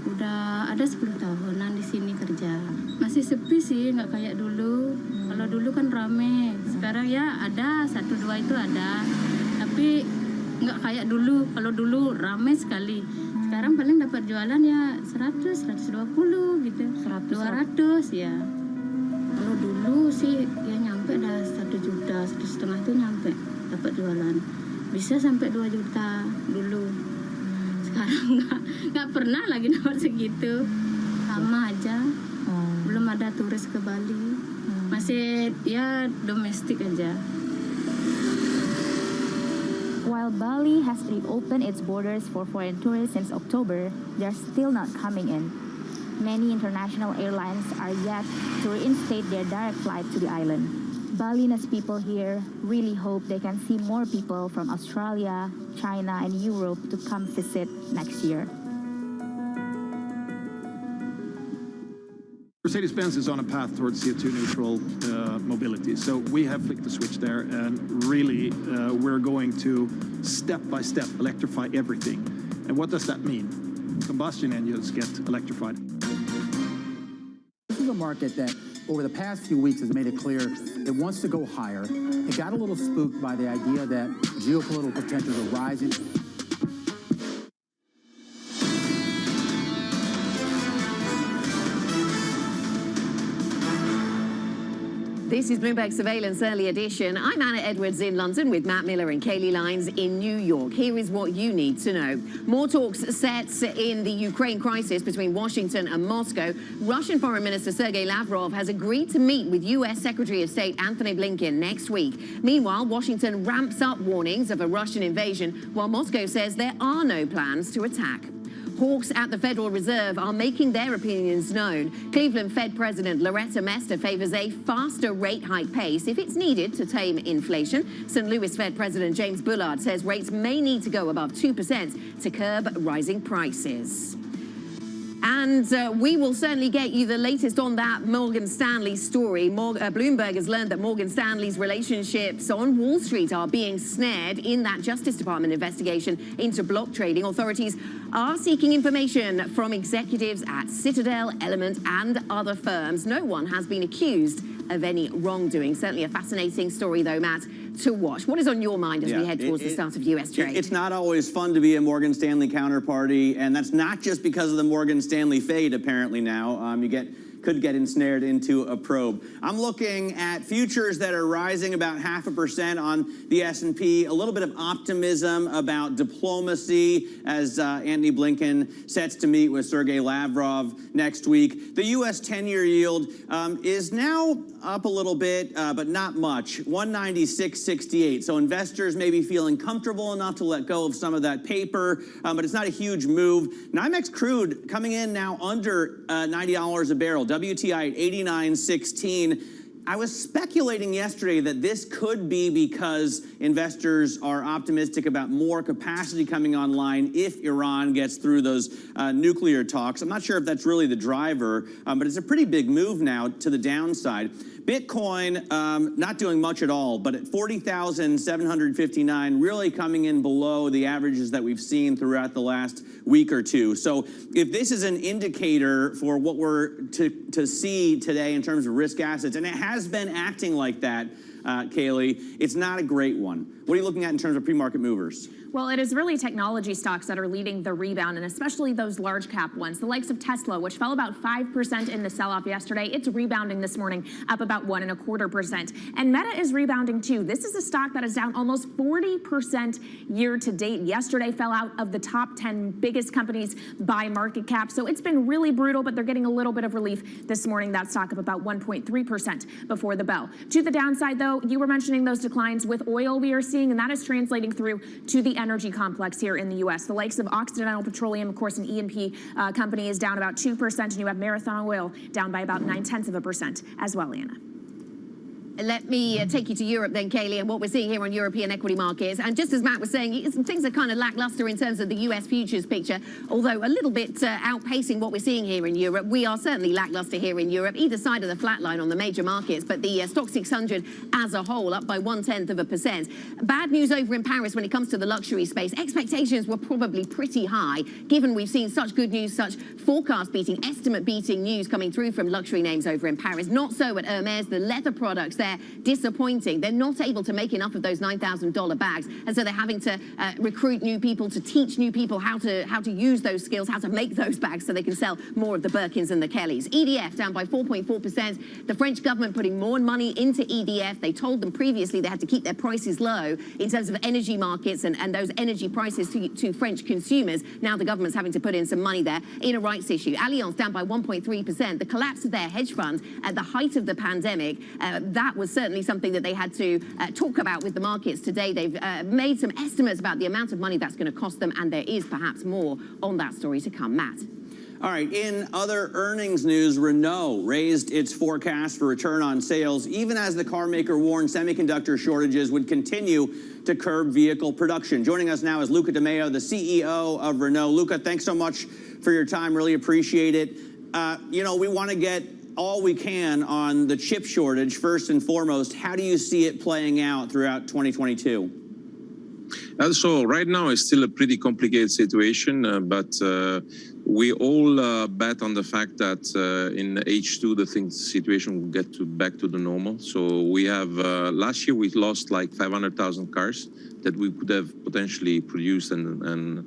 udah ada 10 tahunan di sini kerja. Masih sepi sih, nggak kayak dulu. Kalau dulu kan rame, sekarang ya ada, 1-2 itu ada. Tapi nggak kayak dulu, kalau dulu rame sekali. Sekarang paling dapat jualan ya 100, 120 gitu, 200 ya. Kalau dulu sih ya nyampe dah 1 juta, 1,5 itu nyampe dapat jualan. Bisa sampai 2 juta dulu. Sekarang nggak pernah lagi dapat segitu. Sama aja. Belum ada turis ke Bali. Masih ya domestik aja. While Bali has reopened its borders for foreign tourists since October, they're still not coming in. Many international airlines are yet to reinstate their direct flight to the island. Balinese people here really hope they can see more people from Australia, China, and Europe to come visit next year. Mercedes-Benz is on a path towards CO2 neutral mobility. So we have flicked the switch there, and really we're going to step by step electrify everything. And what does that mean? Combustion engines get electrified. This is a market that over the past few weeks has made it clear it wants to go higher. It got a little spooked by the idea that geopolitical tensions are rising. This is Bloomberg Surveillance Early Edition. I'm Anna Edwards in London with Matt Miller and Kaylee Lyons in New York. Here is what you need to know. More talks set in the Ukraine crisis between Washington and Moscow. Russian Foreign Minister Sergei Lavrov has agreed to meet with U.S. Secretary of State Anthony Blinken next week. Meanwhile, Washington ramps up warnings of a Russian invasion, while Moscow says there are no plans to attack. Hawks at the Federal Reserve are making their opinions known. Cleveland Fed President Loretta Mester favors a faster rate hike pace if it's needed to tame inflation. St. Louis Fed President James Bullard says rates may need to go above 2% to curb rising prices. And we will certainly get you the latest on that Morgan Stanley story. Bloomberg has learned that Morgan Stanley's relationships on Wall Street are being snared in that Justice Department investigation into block trading. Authorities are seeking information from executives at Citadel, Element, and other firms. No one has been accused of any wrongdoing. Certainly a fascinating story, though, Matt, to watch. What is on your mind as we head towards the start of U.S. trade? It's not always fun to be a Morgan Stanley counterparty, and that's not just because of the Morgan Stanley fade, apparently now. Could get ensnared into a probe. I'm looking at futures that are rising about 0.5% on the S&P. A little bit of optimism about diplomacy as Antony Blinken sets to meet with Sergei Lavrov next week. The U.S. 10-year yield is now up a little bit, but not much, 196.68. So investors may be feeling comfortable enough to let go of some of that paper, but it's not a huge move. NYMEX crude coming in now under $90 a barrel. WTI at 89.16. I was speculating yesterday that this could be because investors are optimistic about more capacity coming online if Iran gets through those nuclear talks. I'm not sure if that's really the driver, but it's a pretty big move now to the downside. Bitcoin not doing much at all, but at 40,759, really coming in below the averages that we've seen throughout the last week or two. So if this is an indicator for what we're to see today in terms of risk assets, and it has been acting like that, Kaylee, it's not a great one. What are you looking at in terms of pre-market movers? Well, it is really technology stocks that are leading the rebound, and especially those large cap ones. The likes of Tesla, which fell about 5% in the sell-off yesterday, it's rebounding this morning, up about 1.25%. And Meta is rebounding too. This is a stock that is down almost 40% year to date. Yesterday fell out of the top 10 biggest companies by market cap. So it's been really brutal, but they're getting a little bit of relief this morning. That stock up about 1.3% before the bell. To the downside, though, you were mentioning those declines with oil we are seeing, and that is translating through to the energy complex here in the U.S. The likes of Occidental Petroleum, of course, an E&P company, is down about 2%, and you have Marathon Oil down by about 0.9% as well, Anna. Let me take you to Europe then, Kaylee, and what we're seeing here on European equity markets. And just as Matt was saying, things are kind of lackluster in terms of the US futures picture, although a little bit outpacing what we're seeing here in Europe. We are certainly lackluster here in Europe, either side of the flat line on the major markets, but the stock 600 as a whole up by 0.1%. Bad news over in Paris when it comes to the luxury space. Expectations were probably pretty high, given we've seen such good news, such forecast beating, estimate beating news coming through from luxury names over in Paris. Not so at Hermes, the leather products. They're disappointing. They're not able to make enough of those $9,000 bags, and so they're having to recruit new people, to teach new people how to use those skills, how to make those bags so they can sell more of the Birkins and the Kellys. EDF down by 4.4%. The French government putting more money into EDF. They told them previously they had to keep their prices low in terms of energy markets and those energy prices to French consumers. Now the government's having to put in some money there in a rights issue. Allianz down by 1.3%. The collapse of their hedge funds at the height of the pandemic, that was certainly something that they had to talk about with the markets today. They've made some estimates about the amount of money that's going to cost them, and there is perhaps more on that story to come. Matt. All right, in other earnings news, Renault raised its forecast for return on sales, even as the car maker warned semiconductor shortages would continue to curb vehicle production. Joining us now is Luca De Meo, the CEO of Renault. Luca, thanks so much for your time. Really appreciate it. You know, we want to get all we can on the chip shortage. First and foremost, how do you see it playing out throughout 2022? So right now it's still a pretty complicated situation, but we all bet on the fact that in H2 the situation will get back to the normal. So we have last year we lost like 500,000 cars that we could have potentially produced and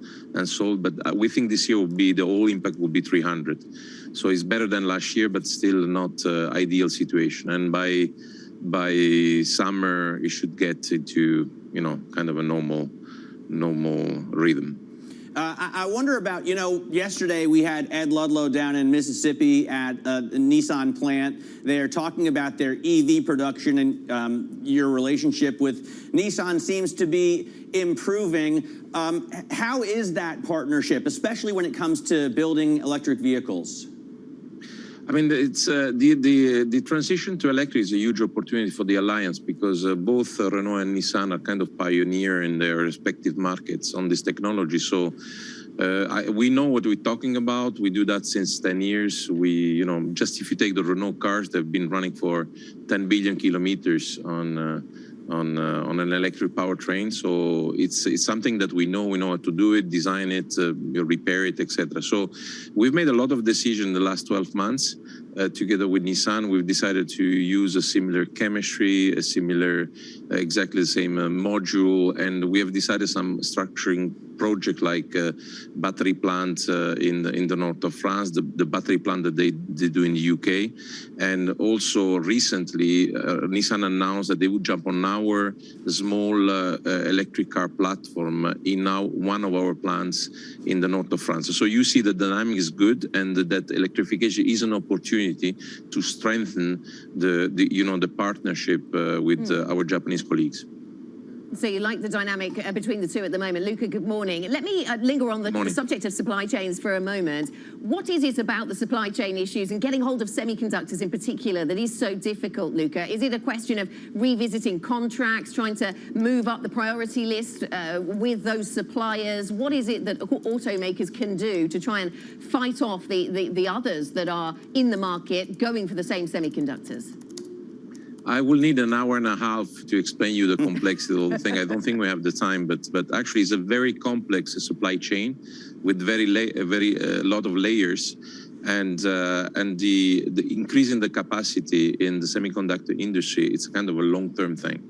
sold, but we think this year will be, the whole impact will be 300. So it's better than last year, but still not ideal situation. And by summer it should get into, you know, kind of a normal rhythm. I wonder about, you know, yesterday we had Ed Ludlow down in Mississippi at a Nissan plant. They're talking about their EV production, and your relationship with Nissan seems to be improving. How is that partnership, especially when it comes to building electric vehicles? I mean, it's the transition to electric is a huge opportunity for the alliance because both Renault and Nissan are kind of pioneer in their respective markets on this technology. So we know what we're talking about. We do that since 10 years. We, you know, just if you take the Renault cars, they've been running for 10 billion kilometers on an electric powertrain. So it's something that we know how to do it, design it, repair it, etc. So we've made a lot of decisions in the last 12 months. Together with Nissan, we've decided to use a similar chemistry, a similar, exactly the same module, and we have decided some structuring project like battery plant in the north of France, the battery plant that they do in the UK, and also recently Nissan announced that they would jump on our small electric car platform in one of our plants in the north of France. So you see the dynamic is good, and that electrification is an opportunity to strengthen the partnership with our Japanese colleagues. So you like the dynamic between the two at the moment. Luca, good morning. Let me linger on the subject of supply chains for a moment. What is it about the supply chain issues and getting hold of semiconductors in particular that is so difficult, Luca? Is it a question of revisiting contracts, trying to move up the priority list with those suppliers? What is it that automakers can do to try and fight off the others that are in the market going for the same semiconductors? I will need an hour and a half to explain you the complexity of the whole thing. I don't think we have the time, but actually it's a very complex supply chain with very lot of layers, and the increase in the capacity in the semiconductor industry, it's kind of a long-term thing.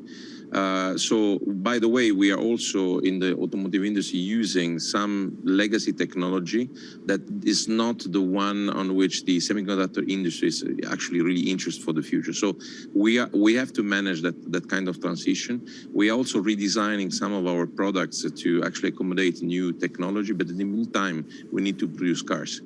So, by the way, we are also in the automotive industry using some legacy technology that is not the one on which the semiconductor industry is actually really interested for the future. So we have to manage that kind of transition. We are also redesigning some of our products to actually accommodate new technology, but in the meantime, we need to produce cars.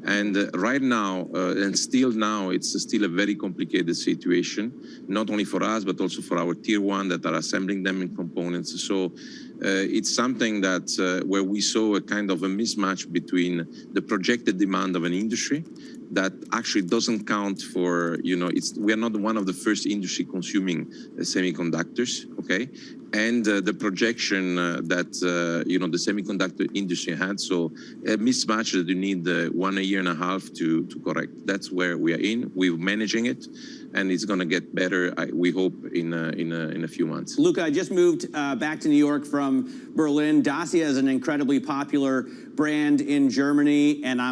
And right now, and still now, it's still a very complicated situation, not only for us, but also for our tier one that are assembling them in components. So it's something that where we saw a kind of a mismatch between the projected demand of an industry that actually doesn't count for, we are not one of the first industry consuming semiconductors, okay? And the projection that, the semiconductor industry had. So a mismatch that you need 1 year and a half to correct. That's where we are in. We're managing it, and it's going to get better, we hope, in a few months. Luca, I just moved back to New York from Berlin. Dacia is an incredibly popular brand in Germany, and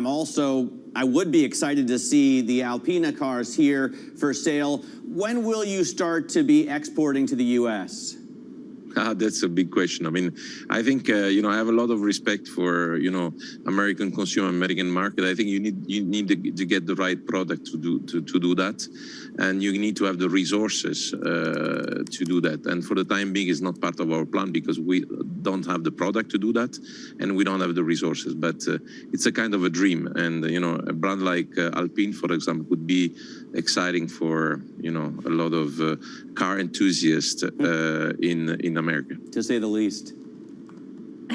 I would be excited to see the Alpina cars here for sale. When will you start to be exporting to the U.S.? That's a big question. I mean, I think, I have a lot of respect for, American consumer, American market. I think you need to get the right product to do that. And you need to have the resources to do that. And for the time being, it's not part of our plan because we don't have the product to do that. And we don't have the resources. But it's a kind of a dream. And, a brand like Alpine, for example, could be exciting for, a lot of car enthusiasts in America. To say the least.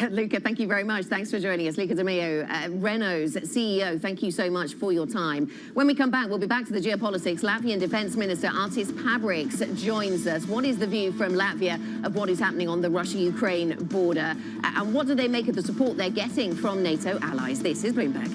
Luca, thank you very much. Thanks for joining us. Luca de Meo, Renault's CEO, thank you so much for your time. When we come back, we'll be back to the geopolitics. Latvian Defense Minister Artis Pabriks joins us. What is the view from Latvia of what is happening on the Russia-Ukraine border? And what do they make of the support they're getting from NATO allies? This is Bloomberg.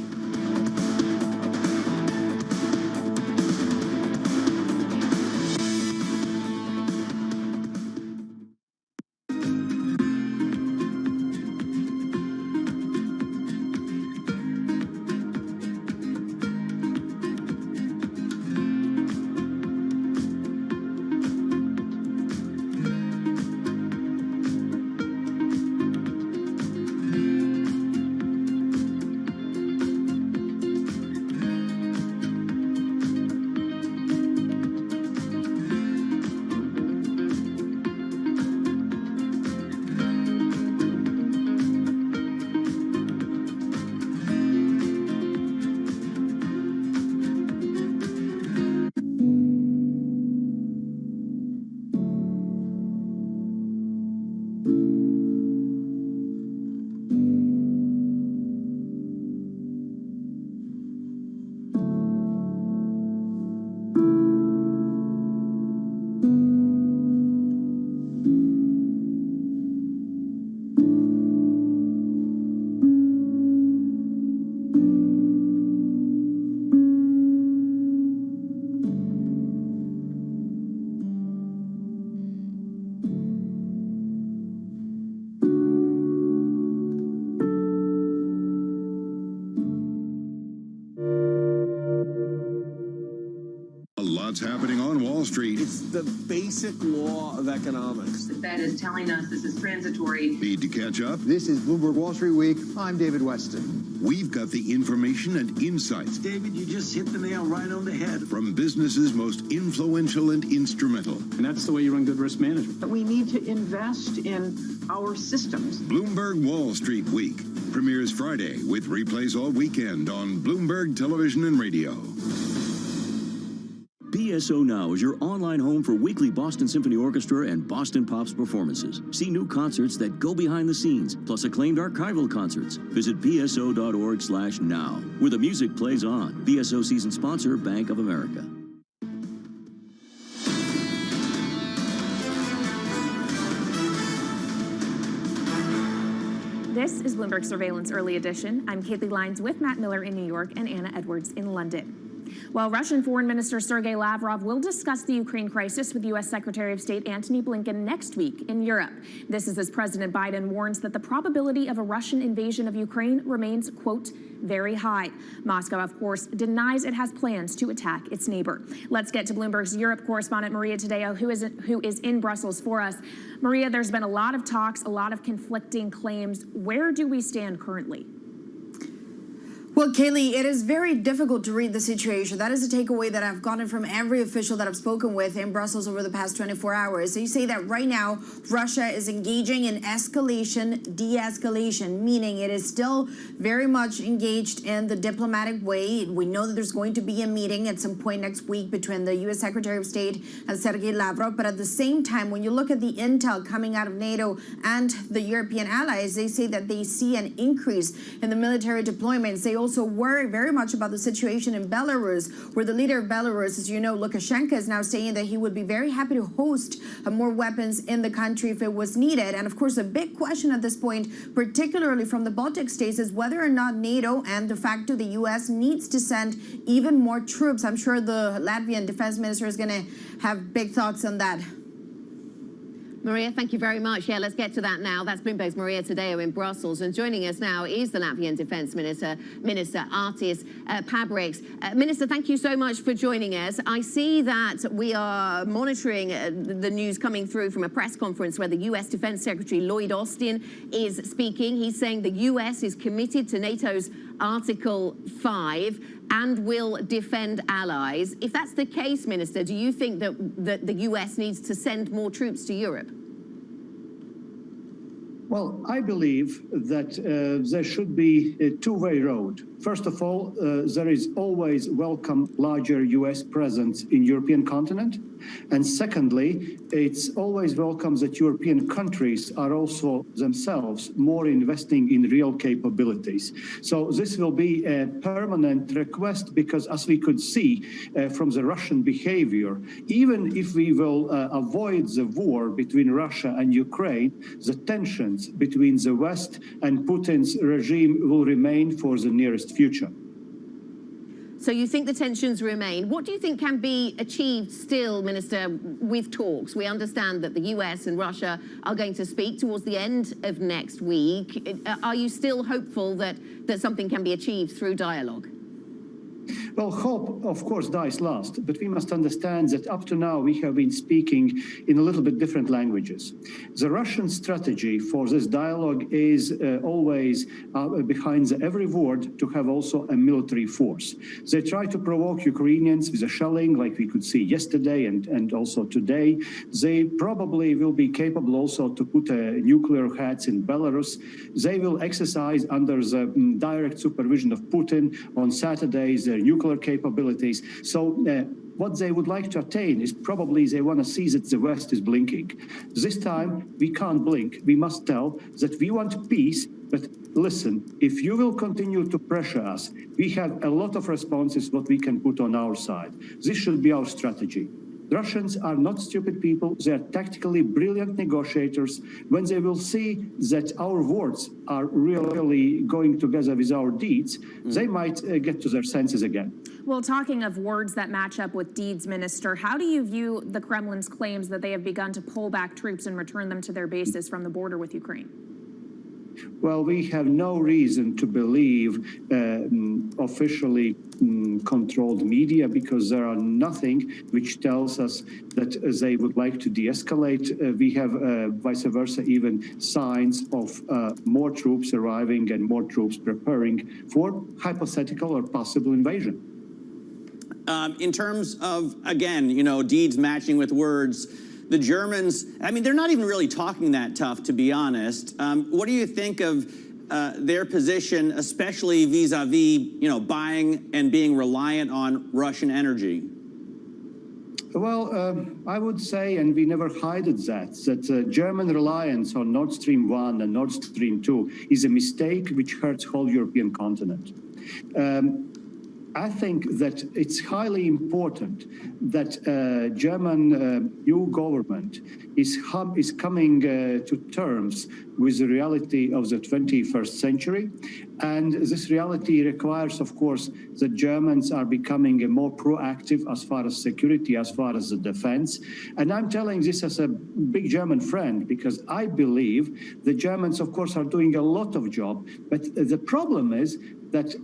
What's happening on Wall Street? It's the basic law of economics. The Fed is telling us this is transitory. Need to catch up? This is Bloomberg Wall Street Week. I'm David Weston. We've got the information and insights. David, you just hit the nail right on the head. From businesses most influential and instrumental. And that's the way you run good risk management. But we need to invest in our systems. Bloomberg Wall Street Week premieres Friday with replays all weekend on Bloomberg Television and Radio. BSO Now is your online home for weekly Boston Symphony Orchestra and Boston Pops performances. See new concerts that go behind the scenes, plus acclaimed archival concerts. Visit bso.org/now, where the music plays on. BSO season sponsor, Bank of America. This is Bloomberg Surveillance Early Edition. I'm Caitlin Lyons with Matt Miller in New York and Anna Edwards in London. Well, Russian Foreign Minister Sergei Lavrov will discuss the Ukraine crisis with U.S. Secretary of State Antony Blinken next week in Europe. This is as President Biden warns that the probability of a Russian invasion of Ukraine remains, quote, very high. Moscow, of course, denies it has plans to attack its neighbor. Let's get to Bloomberg's Europe correspondent Maria Tadeo, who is in Brussels for us. Maria, there's been a lot of talks, a lot of conflicting claims. Where do we stand currently? Well, Kaylee, it is very difficult to read the situation. That is a takeaway that I've gotten from every official that I've spoken with in Brussels over the past 24 hours. So you say that right now, Russia is engaging in escalation, de-escalation, meaning it is still very much engaged in the diplomatic way. We know that there's going to be a meeting at some point next week between the U.S. Secretary of State and Sergei Lavrov. But at the same time, when you look at the intel coming out of NATO and the European allies, they say that they see an increase in the military deployments. They also worry very much about the situation in Belarus, where the leader of Belarus, as you know, Lukashenko, is now saying that he would be very happy to host more weapons in the country if it was needed. And of course, a big question at this point, particularly from the Baltic states, is whether or not NATO and de facto the U.S. needs to send even more troops. I'm sure the Latvian defense minister is going to have big thoughts on that. Maria, thank you very much. Yeah, let's get to that now. That's Bloomberg's Maria Tadeo in Brussels. And joining us now is the Latvian Defense Minister, Minister Artis Pabriks. Minister, thank you so much for joining us. I see that we are monitoring the news coming through from a press conference where the U.S. Defense Secretary Lloyd Austin is speaking. He's saying the U.S. is committed to NATO's Article 5 and will defend allies. If that's the case, Minister, do you think that the U.S. needs to send more troops to Europe? Well, I believe that there should be a two-way road. First of all, there is always welcome larger U.S. presence in European continent. And secondly, it's always welcome that European countries are also themselves more investing in real capabilities. So this will be a permanent request because, as we could see from the Russian behavior, even if we will avoid the war between Russia and Ukraine, the tensions between the West and Putin's regime will remain for the nearest future. So you think the tensions remain. What do you think can be achieved still, Minister, with talks? We understand that the US and Russia are going to speak towards the end of next week. Are you still hopeful that something can be achieved through dialogue? Well, hope, of course, dies last, but we must understand that up to now we have been speaking in a little bit different languages. The Russian strategy for this dialogue is always behind every word to have also a military force. They try to provoke Ukrainians with a shelling like we could see yesterday and also today. They probably will be capable also to put nuclear heads in Belarus. They will exercise under the direct supervision of Putin on Saturdays their nuclear capabilities. So what they would like to attain is probably they want to see that the West is blinking. This time, we can't blink. We must tell that we want peace, but listen, if you will continue to pressure us, we have a lot of responses what we can put on our side. This should be our strategy. Russians are not stupid people. They are tactically brilliant negotiators. When they will see that our words are really going together with our deeds, they might get to their senses again. Well, talking of words that match up with deeds, Minister, how do you view the Kremlin's claims that they have begun to pull back troops and return them to their bases from the border with Ukraine? Well, we have no reason to believe officially controlled media because there are nothing which tells us that they would like to de-escalate. We have vice versa, even signs of more troops arriving and more troops preparing for hypothetical or possible invasion. In terms of, again, deeds matching with words, the Germans, I mean, they're not even really talking that tough, to be honest. What do you think of their position, especially vis-a-vis, buying and being reliant on Russian energy? Well, I would say, and we never hid that German reliance on Nord Stream 1 and Nord Stream 2 is a mistake which hurts whole European continent. I think that it's highly important that German new government is coming to terms with the reality of the 21st century. And this reality requires, of course, that Germans are becoming more proactive as far as security, as far as the defense. And I'm telling this as a big German friend, because I believe the Germans, of course, are doing a lot of job. But the problem is that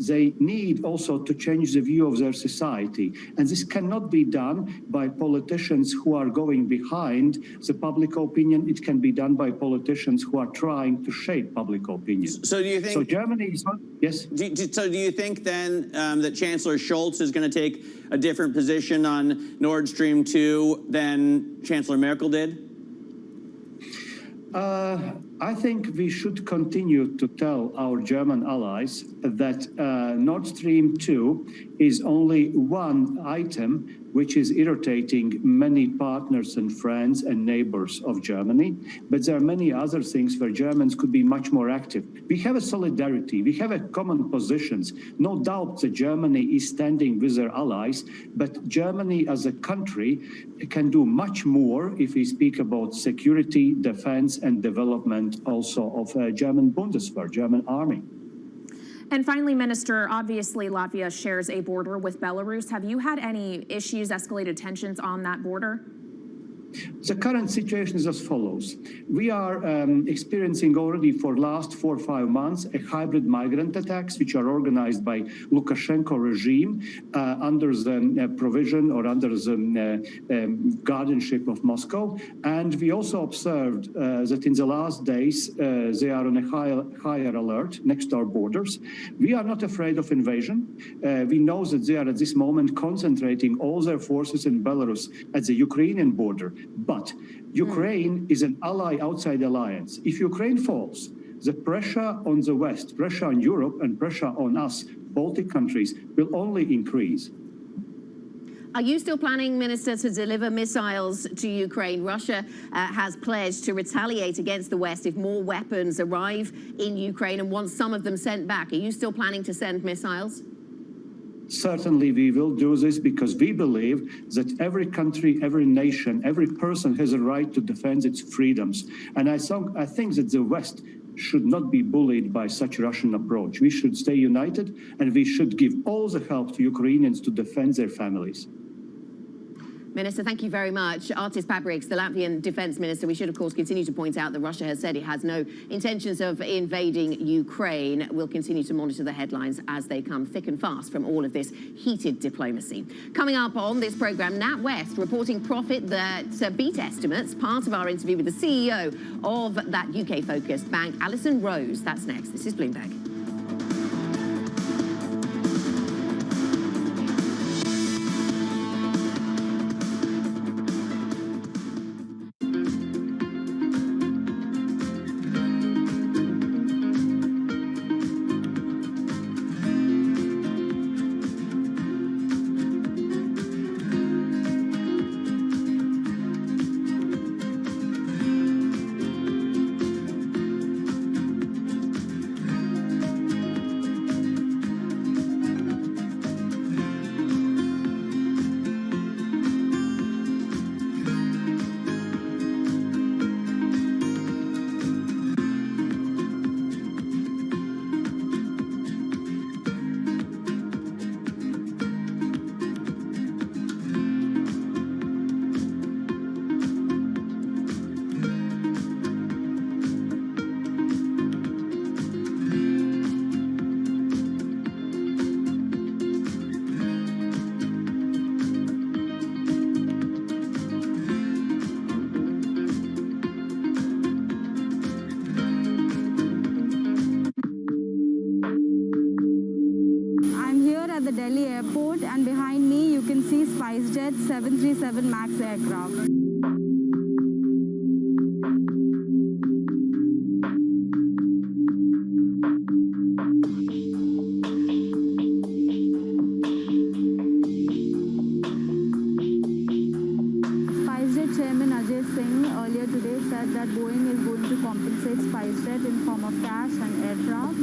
they need also to change the view of their society. And this cannot be done by politicians who are going behind the public opinion. It can be done by politicians who are trying to shape public opinion. So do you think... So Germany is not... Yes? So do you think then that Chancellor Scholz is going to take a different position on Nord Stream 2 than Chancellor Merkel did? I think we should continue to tell our German allies that Nord Stream 2 is only one item which is irritating many partners and friends and neighbors of Germany. But there are many other things where Germans could be much more active. We have a solidarity, we have a common positions. No doubt that Germany is standing with their allies, but Germany as a country can do much more if we speak about security, defense, and development also of German Bundeswehr, German army. And finally, Minister, obviously Latvia shares a border with Belarus. Have you had any issues, escalated tensions on that border? The current situation is as follows. We are experiencing already for last 4 or 5 months a hybrid migrant attacks which are organized by Lukashenko regime under the provision or under the guardianship of Moscow. And we also observed that in the last days they are on a higher alert next to our borders. We are not afraid of invasion. We know that they are at this moment concentrating all their forces in Belarus at the Ukrainian border. But Ukraine is an ally outside the alliance. If Ukraine falls, the pressure on the West, pressure on Europe, and pressure on us, Baltic countries, will only increase. Are you still planning, Minister, to deliver missiles to Ukraine? Russia has pledged to retaliate against the West if more weapons arrive in Ukraine and wants some of them sent back. Are you still planning to send missiles? Certainly we will do this because we believe that every country, every nation, every person has a right to defend its freedoms. And I think that the West should not be bullied by such Russian approach. We should stay united and we should give all the help to Ukrainians to defend their families. Minister, thank you very much. Artis Pabriks, the Latvian Defence Minister. We should, of course, continue to point out that Russia has said it has no intentions of invading Ukraine. We'll continue to monitor the headlines as they come thick and fast from all of this heated diplomacy. Coming up on this programme, NatWest reporting profit that beat estimates. Part of our interview with the CEO of that UK-focused bank, Alison Rose. That's next. This is Bloomberg. At the Delhi airport, and behind me you can see SpiceJet 737 MAX aircraft. SpiceJet Chairman Ajay Singh earlier today said that Boeing is going to compensate SpiceJet in form of cash and aircraft.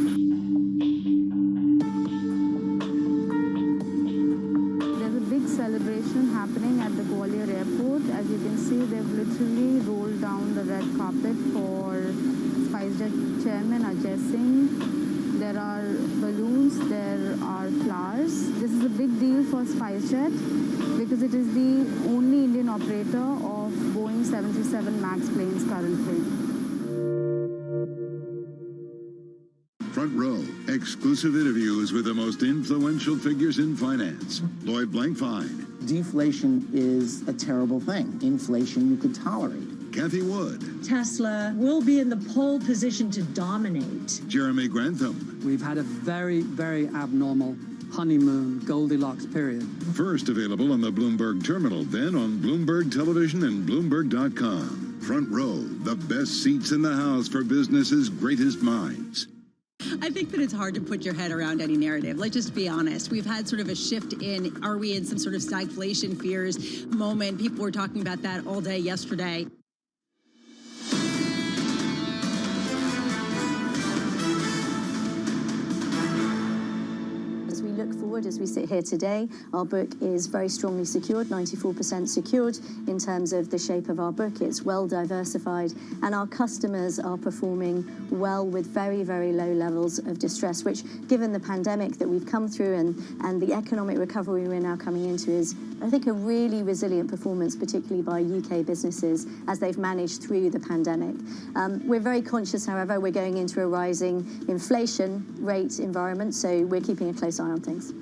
Celebration happening at the Gwalior airport. As you can see, they've literally rolled down the red carpet for SpiceJet Chairman Ajay Singh. There are balloons, there are flowers. This is a big deal for SpiceJet because it is the only Indian operator of Boeing 737 MAX planes currently. Front Row, exclusive interviews with the most influential figures in finance. Lloyd Blankfein. Deflation is a terrible thing. Inflation you could tolerate. Kathy Wood. Tesla will be in the pole position to dominate. Jeremy Grantham. We've had a very, very abnormal honeymoon Goldilocks period. First available on the Bloomberg Terminal, then on Bloomberg Television and Bloomberg.com. Front Row, the best seats in the house for business's greatest minds. I think that it's hard to put your head around any narrative. Let's just be honest. We've had sort of a shift in, are we in some sort of stagflation fears moment? People were talking about that all day yesterday. As we sit here today, our book is very strongly secured, 94% secured in terms of the shape of our book. It's well diversified, and our customers are performing well with very, very low levels of distress, which, given the pandemic that we've come through and the economic recovery we're now coming into, is, I think, a really resilient performance, particularly by UK businesses as they've managed through the pandemic. We're very conscious, however, we're going into a rising inflation rate environment, so we're keeping a close eye on things.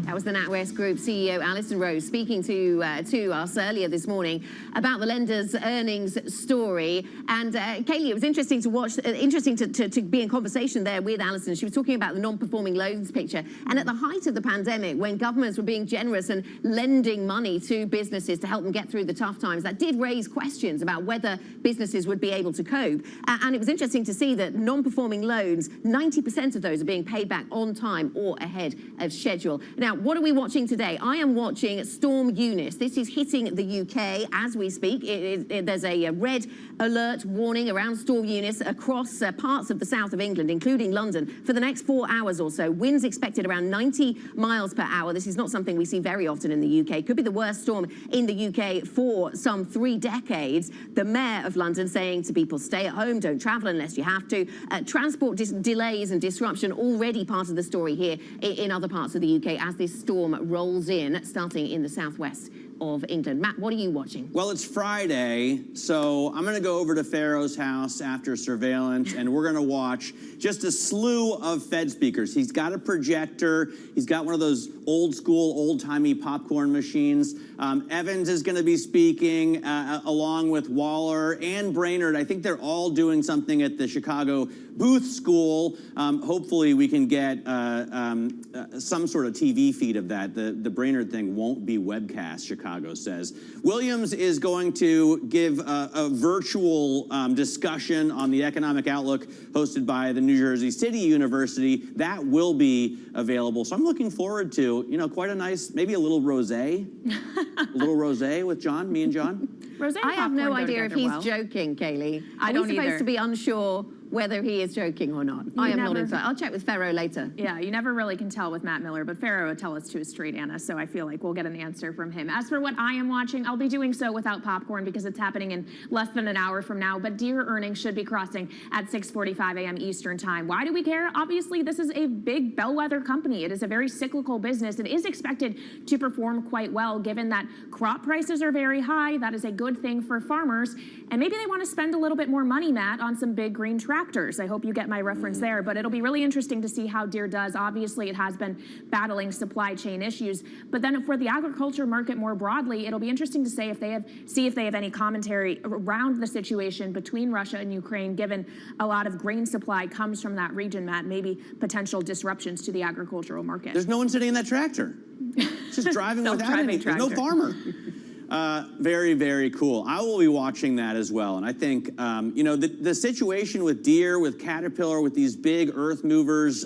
That was the NatWest Group CEO Alison Rose speaking to us earlier this morning about the lender's earnings story. And Kaylee, it was interesting to watch, interesting to be in conversation there with Alison. She was talking about the non-performing loans picture. And at the height of the pandemic, when governments were being generous and lending money to businesses to help them get through the tough times, that did raise questions about whether businesses would be able to cope. And it was interesting to see that non-performing loans, 90% of those are being paid back on time or ahead of schedule. Now, what are we watching today? I am watching Storm Eunice. This is hitting the UK as we speak. There's a red alert warning around Storm Eunice across parts of the south of England, including London, for the next 4 hours or so. Winds expected around 90 miles per hour. This is not something we see very often in the UK. Could be the worst storm in the UK for some 3 decades. The Mayor of London saying to people, stay at home, don't travel unless you have to. Transport delays and disruption already part of the story here in other parts of the UK as this storm rolls in, starting in the southwest of England. Matt, what are you watching? Well, it's Friday, so I'm going to go over to Pharaoh's house after surveillance, and we're going to watch just a slew of Fed speakers. He's got a projector. He's got one of those old-school, old-timey popcorn machines. Evans is going to be speaking along with Waller and Brainerd. I think they're all doing something at the Chicago Booth School. Hopefully we can get some sort of TV feed of that. The Brainerd thing won't be webcast, Chicago says. Williams is going to give a virtual discussion on the economic outlook hosted by the New Jersey City University. That will be available. So I'm looking forward to, you know, quite a nice, maybe a little rosé. A little rosé with John, me and John. Rosé I have no idea if he's joking, Kaylee. I don't supposed either. to be unsure whether he is joking or not. I am not inside. I'll check with Pharaoh later. Yeah, you never really can tell with Matt Miller, but Pharaoh will tell us to a straight, Anna, so I feel like we'll get an answer from him. As for what I am watching, I'll be doing so without popcorn because it's happening in less than an hour from now, but Deere earnings should be crossing at 6:45 a.m. Eastern time. Why do we care? Obviously, this is a big bellwether company. It is a very cyclical business. It is expected to perform quite well given that crop prices are very high. That is a good thing for farmers, and maybe they want to spend a little bit more money, Matt, on some big green tractors. I hope you get my reference there, but it'll be really interesting to see how Deere does. Obviously, it has been battling supply chain issues, but then for the agriculture market more broadly, it'll be interesting to see if they have any commentary around the situation between Russia and Ukraine, given a lot of grain supply comes from that region, Matt, maybe potential disruptions to the agricultural market. There's no one sitting in that tractor. It's just driving without anything. There's no farmer. Very, very cool. I will be watching that as well. And I think, you know, the situation with Deere, with Caterpillar, with these big earth movers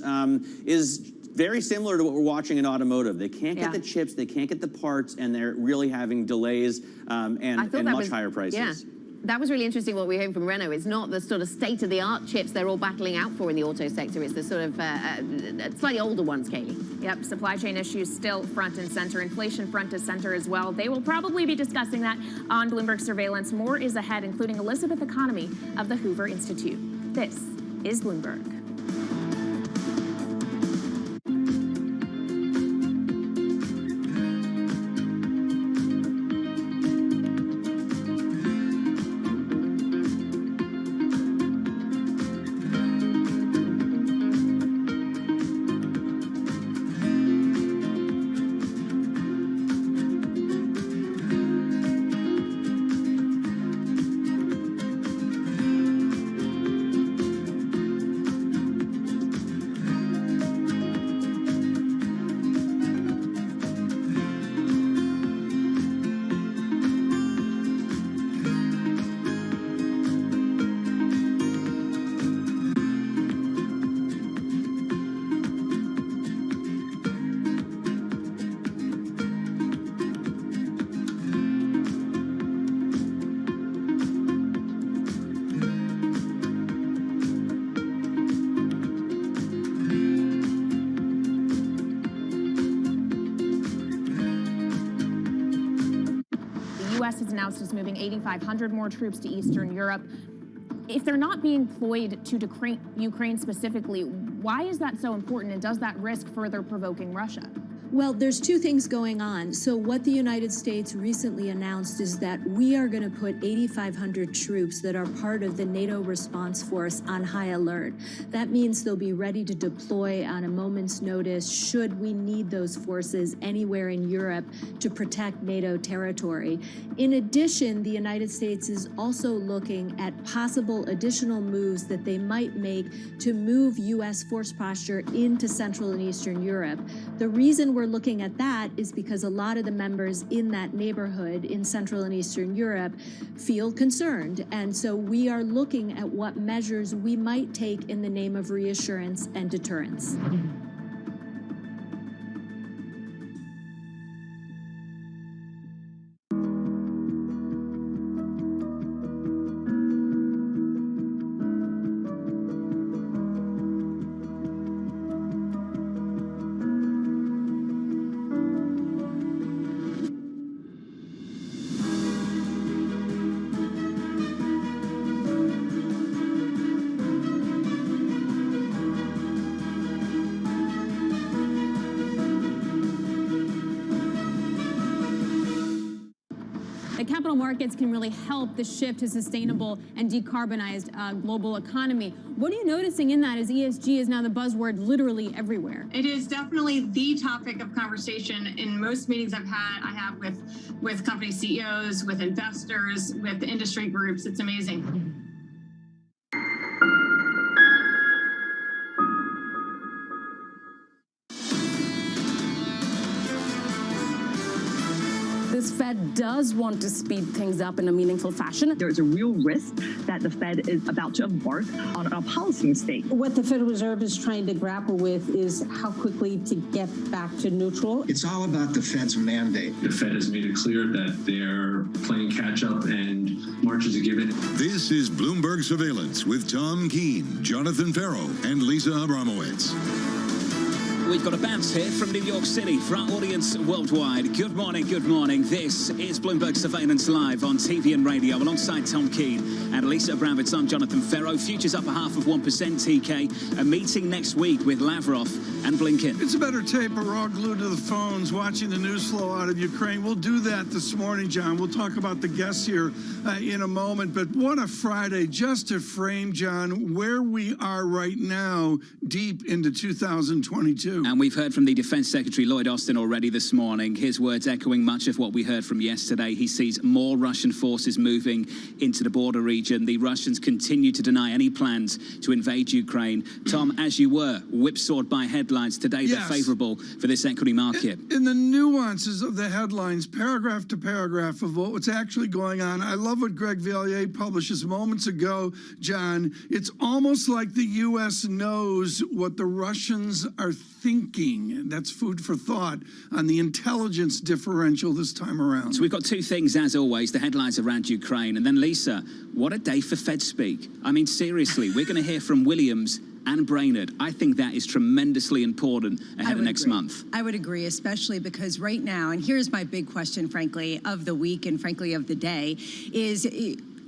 is very similar to what we're watching in automotive. They can't get the chips, they can't get the parts, and they're really having delays and much higher prices. Yeah. That was really interesting what we heard from Renault. It's not the sort of state-of-the-art chips they're all battling out for in the auto sector. It's the sort of slightly older ones, Kaylee. Yep, supply chain issues still front and center. Inflation front and center as well. They will probably be discussing that on Bloomberg Surveillance. More is ahead, including Elizabeth Economy of the Hoover Institute. This is Bloomberg. U.S. has announced it's moving 8,500 more troops to Eastern Europe. If they're not being deployed to Ukraine specifically, why is that so important, and does that risk further provoking Russia? Well, there's two things going on. So what the United States recently announced is that we are going to put 8,500 troops that are part of the NATO response force on high alert. That means they'll be ready to deploy on a moment's notice should we need those forces anywhere in Europe to protect NATO territory. In addition, the United States is also looking at possible additional moves that they might make to move U.S. force posture into Central and Eastern Europe. The reason we're looking at that is because a lot of the members in that neighborhood in Central and Eastern Europe feel concerned. And so we are looking at what measures we might take in the name of reassurance and deterrence. Capital markets can really help the shift to sustainable and decarbonized global economy. What are you noticing in that as ESG is now the buzzword literally everywhere? It is definitely the topic of conversation in most meetings I have with company CEOs, with investors, with industry groups. It's amazing. This Fed does want to speed things up in a meaningful fashion. There's a real risk that the Fed is about to embark on a policy mistake. What the Federal Reserve is trying to grapple with is how quickly to get back to neutral. It's all about the Fed's mandate. The Fed has made it clear that they're playing catch up and March is a given. This is Bloomberg Surveillance with Tom Keene, Jonathan Ferro, and Lisa Abramowitz. We've got a bounce here from New York City for our audience worldwide. Good morning, good morning. This is Bloomberg Surveillance Live on TV and radio alongside Tom Keene and Lisa Abramowitz. I'm Jonathan Ferro. Futures up 0.5%, TK. A meeting next week with Lavrov and Blinken. It's a better tape, but we're all glued to the phones watching the news flow out of Ukraine. We'll do that this morning, John. We'll talk about the guests here in a moment. But what a Friday, just to frame, John, where we are right now, deep into 2022. And we've heard from the Defense Secretary Lloyd Austin already this morning. His words echoing much of what we heard from yesterday. He sees more Russian forces moving into the border region. The Russians continue to deny any plans to invade Ukraine. Tom, as you were, whipsawed by headlines today, they're favorable for this equity market. In the nuances of the headlines, paragraph to paragraph of what's actually going on, I love what Greg Valliere publishes moments ago, John. It's almost like the U.S. knows what the Russians are thinking. That's food for thought on the intelligence differential this time around. So we've got two things, as always, the headlines around Ukraine. And then, Lisa, what a day for Fed speak. I mean, seriously, we're going to hear from Williams and Brainerd. I think that is tremendously important ahead of next month. I would agree, especially because right now, and here's my big question, frankly, of the week and frankly of the day, is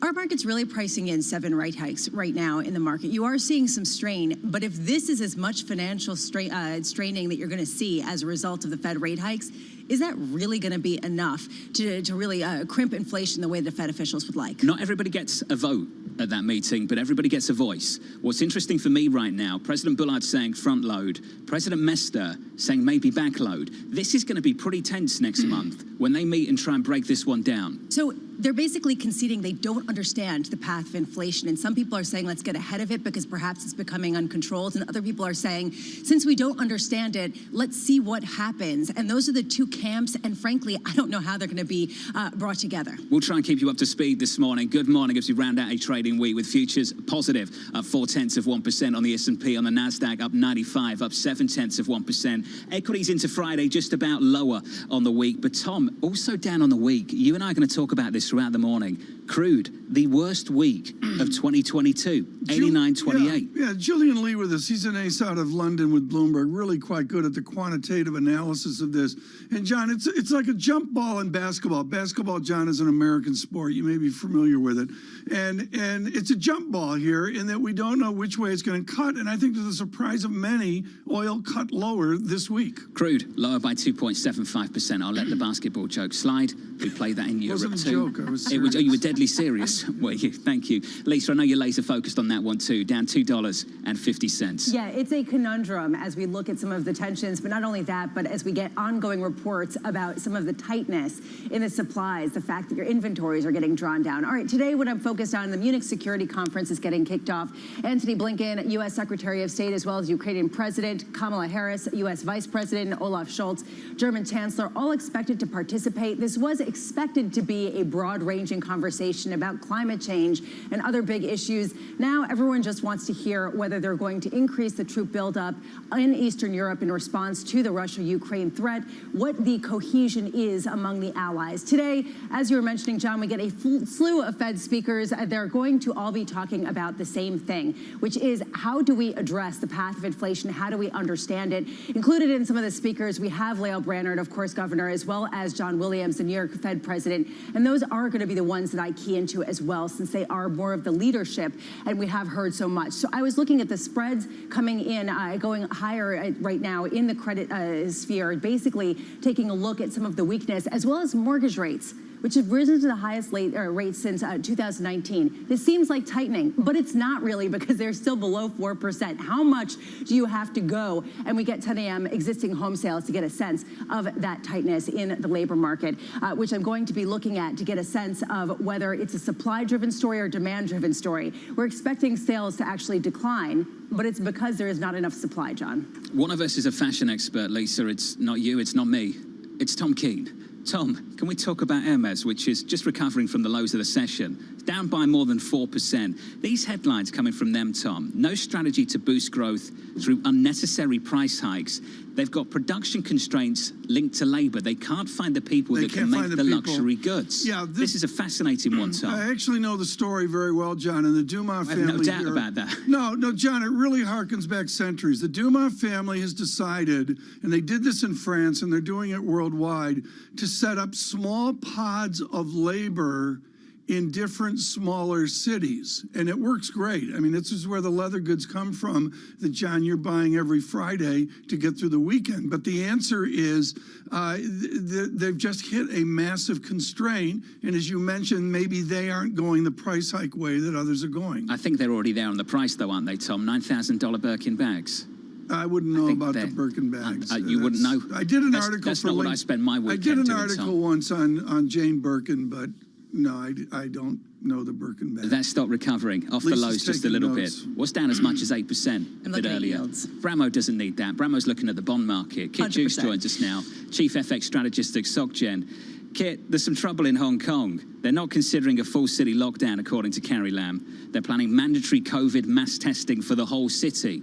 our market's really pricing in 7 rate hikes right now in the market. You are seeing some strain, but if this is as much financial straining that you're going to see as a result of the Fed rate hikes, is that really going to be enough to really crimp inflation the way the Fed officials would like? Not everybody gets a vote at that meeting, but everybody gets a voice. What's interesting for me right now, President Bullard saying front load, President Mester saying maybe back load. This is going to be pretty tense next month when they meet and try and break this one down. So they're basically conceding they don't understand the path of inflation. And some people are saying, let's get ahead of it because perhaps it's becoming uncontrolled. And other people are saying, since we don't understand it, let's see what happens. And those are the two camps. And frankly, I don't know how they're going to be brought together. We'll try and keep you up to speed this morning. Good morning as we round out a trading week with futures positive, up 0.4% on the S&P, on the NASDAQ up 95, up 0.7%. Equities into Friday just about lower on the week. But Tom, also down on the week, you and I are going to talk about this throughout the morning. Crude, the worst week of 2022, 89.28. Yeah, Julian Lee with us. He's an ace out of London with Bloomberg, really quite good at the quantitative analysis of this. And John, it's like a jump ball in basketball. Basketball, John, is an American sport. You may be familiar with it. And it's a jump ball here in that we don't know which way it's going to cut. And I think to the surprise of many, oil cut lower this week. Crude, lower by 2.75%. I'll let the basketball joke slide. We play that in Europe too. It wasn't a joke. I was Oh, serious. you were deadly serious, were you? Thank you. Lisa, I know you're laser focused on that one too, down $2.50. Yeah, it's a conundrum as we look at some of the tensions, but not only that, but as we get ongoing reports about some of the tightness in the supplies, the fact that your inventories are getting drawn down. All right, today what I'm focused on, the Munich Security Conference is getting kicked off. Antony Blinken, U.S. Secretary of State, as well as Ukrainian President, Kamala Harris, U.S. Vice President, Olaf Scholz, German Chancellor, all expected to participate. This was expected to be a broad-ranging conversation about climate change and other big issues. Now everyone just wants to hear whether they're going to increase the troop buildup in Eastern Europe in response to the Russia-Ukraine threat, what the cohesion is among the allies. Today, as you were mentioning, John, we get a slew of Fed speakers. They're going to all be talking about the same thing, which is how do we address the path of inflation? How do we understand it? Included in some of the speakers, we have Lael Brainerd, of course, governor, as well as John Williams, the New York Fed president. And those are going to be the ones that I key into as well, since they are more of the leadership, and we have heard so much. So I was looking at the spreads coming in, going higher right now in the credit sphere, basically taking a look at some of the weakness, as well as mortgage rates, which have risen to the highest rate since 2019. This seems like tightening, but it's not really, because they're still below 4%. How much do you have to go? And we get 10 a.m. existing home sales to get a sense of that tightness in the labor market, which I'm going to be looking at to get a sense of whether it's a supply-driven story or demand-driven story. We're expecting sales to actually decline, but it's because there is not enough supply, John. One of us is a fashion expert, Lisa. It's not you, it's not me. It's Tom Keene. Tom, can we talk about Hermes, which is just recovering from the lows of the session? It's down by more than 4%. These headlines coming from them, Tom, no strategy to boost growth through unnecessary price hikes. They've got production constraints linked to labor. They can't find the people that can make the luxury goods. Yeah, this is a fascinating one, Tom. I actually know the story very well, John, and the Dumas family. I have no doubt about that. No, John, it really harkens back centuries. The Dumas family has decided, and they did this in France, and they're doing it worldwide, to set up small pods of labor in different smaller cities, and it works great. I mean, this is where the leather goods come from that, John, you're buying every Friday to get through the weekend. But the answer is they've just hit a massive constraint, and as you mentioned, maybe they aren't going the price hike way that others are going. I think they're already there on the price, though, aren't they, Tom? $9,000 Birkin bags. I wouldn't know about the Birkin bags. You wouldn't know? I did an article that's for not what I spend my weekend I did an doing, article Tom. once on Jane Birkin, but no, I don't know the Birkin bag. That stopped recovering off the lows just a little bit. Was down as much as 8% a bit earlier. Bramo doesn't need that. Bramo's looking at the bond market. Kit 100%. Jukes joins us now, Chief FX Strategist at SocGen. Kit, there's some trouble in Hong Kong. They're not considering a full city lockdown, according to Carrie Lam. They're planning mandatory COVID mass testing for the whole city.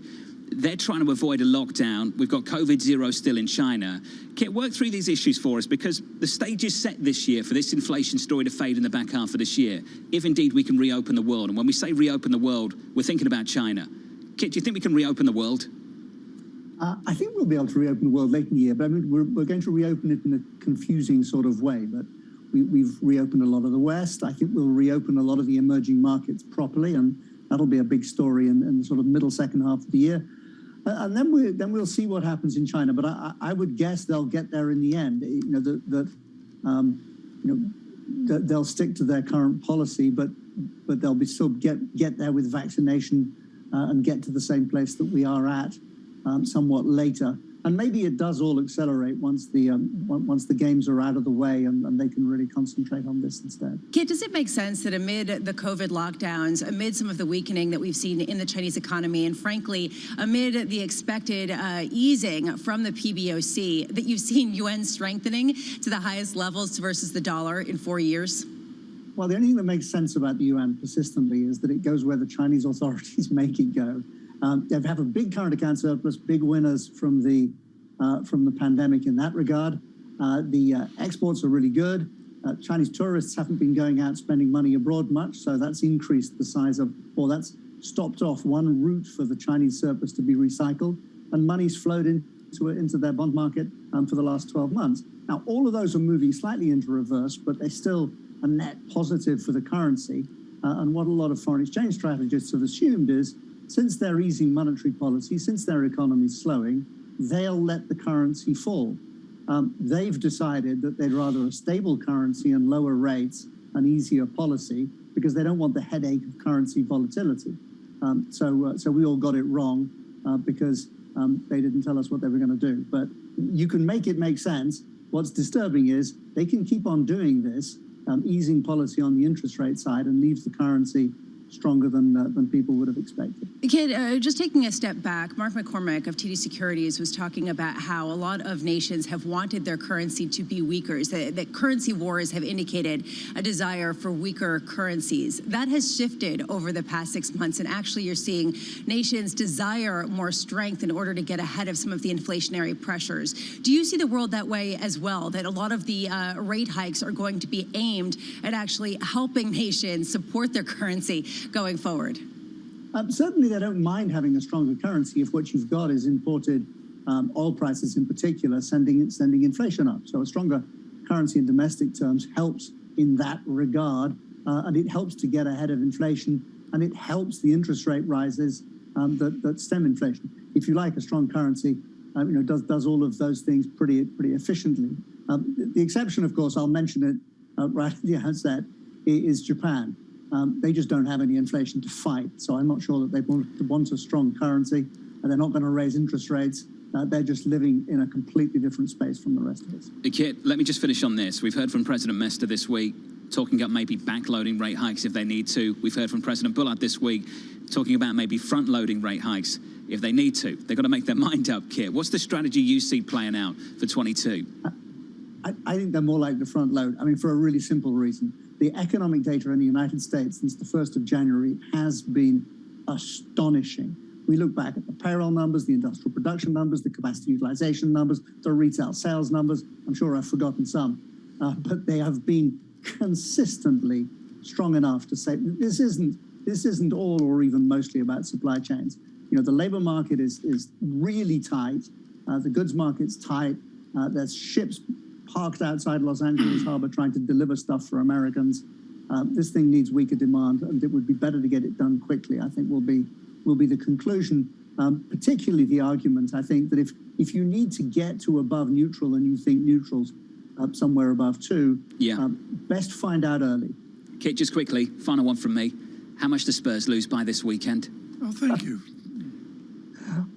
They're trying to avoid a lockdown. We've got COVID zero still in China. Kit, work through these issues for us, because the stage is set this year for this inflation story to fade in the back half of this year, if indeed we can reopen the world. And when we say reopen the world, we're thinking about China. Kit, do you think we can reopen the world? I think we'll be able to reopen the world late in the year, but I mean, we're going to reopen it in a confusing sort of way. But we've reopened a lot of the West. I think we'll reopen a lot of the emerging markets properly, and that'll be a big story in the sort of middle second half of the year. And then we'll see what happens in China. But I would guess they'll get there in the end. That they'll stick to their current policy, but they'll be still get there with vaccination and get to the same place that we are at somewhat later. And maybe it does all accelerate once the games are out of the way and they can really concentrate on this instead. Kit, does it make sense that amid the COVID lockdowns, amid some of the weakening that we've seen in the Chinese economy, and frankly, amid the expected easing from the PBOC, that you've seen yuan strengthening to the highest levels versus the dollar in 4 years? Well, the only thing that makes sense about the yuan persistently is that it goes where the Chinese authorities make it go. They have a big current account surplus, big winners from the pandemic in that regard. The exports are really good. Chinese tourists haven't been going out spending money abroad much, so that's increased the size of, or that's stopped off one route for the Chinese surplus to be recycled, and money's flowed into their bond market for the last 12 months. Now, all of those are moving slightly into reverse, but they're still a net positive for the currency. And what a lot of foreign exchange strategists have assumed is, since they're easing monetary policy, since their economy's slowing, they'll let the currency fall. They've decided that they'd rather a stable currency and lower rates and easier policy because they don't want the headache of currency volatility. So we all got it wrong because they didn't tell us what they were going to do. But you can make it make sense. What's disturbing is they can keep on doing this, easing policy on the interest rate side, and leave the currency stronger than people would have expected. Kit, just taking a step back, Mark McCormick of TD Securities was talking about how a lot of nations have wanted their currency to be weaker, that currency wars have indicated a desire for weaker currencies. That has shifted over the past 6 months, and actually you're seeing nations desire more strength in order to get ahead of some of the inflationary pressures. Do you see the world that way as well, that a lot of the rate hikes are going to be aimed at actually helping nations support their currency going forward? Certainly they don't mind having a stronger currency if what you've got is imported oil prices in particular sending inflation up. So a stronger currency in domestic terms helps in that regard, and it helps to get ahead of inflation, and it helps the interest rate rises that stem inflation. If you like, a strong currency does all of those things pretty efficiently. The exception, of course, I'll mention it right at the outset, is Japan. They just don't have any inflation to fight. So I'm not sure that they want a strong currency, and they're not going to raise interest rates. They're just living in a completely different space from the rest of us. Kit, let me just finish on this. We've heard from President Mester this week talking about maybe backloading rate hikes if they need to. We've heard from President Bullard this week talking about maybe front-loading rate hikes if they need to. They've got to make their mind up, Kit. What's the strategy you see playing out for 22? I think they're more like the front load. I mean, for a really simple reason. The economic data in the United States since the 1st of January has been astonishing. We look back at the payroll numbers, the industrial production numbers, the capacity utilization numbers, the retail sales numbers. I'm sure I've forgotten some, but they have been consistently strong enough to say this isn't all or even mostly about supply chains. You know, the labor market is really tight. The goods market's tight. There's ships parked outside Los Angeles harbor trying to deliver stuff for Americans. This thing needs weaker demand, and it would be better to get it done quickly, I think will be the conclusion, particularly the argument, I think, that if you need to get to above neutral and you think neutral's up somewhere above 2, best find out early. Kit, just quickly, final one from me. How much do Spurs lose by this weekend? Oh, thank you.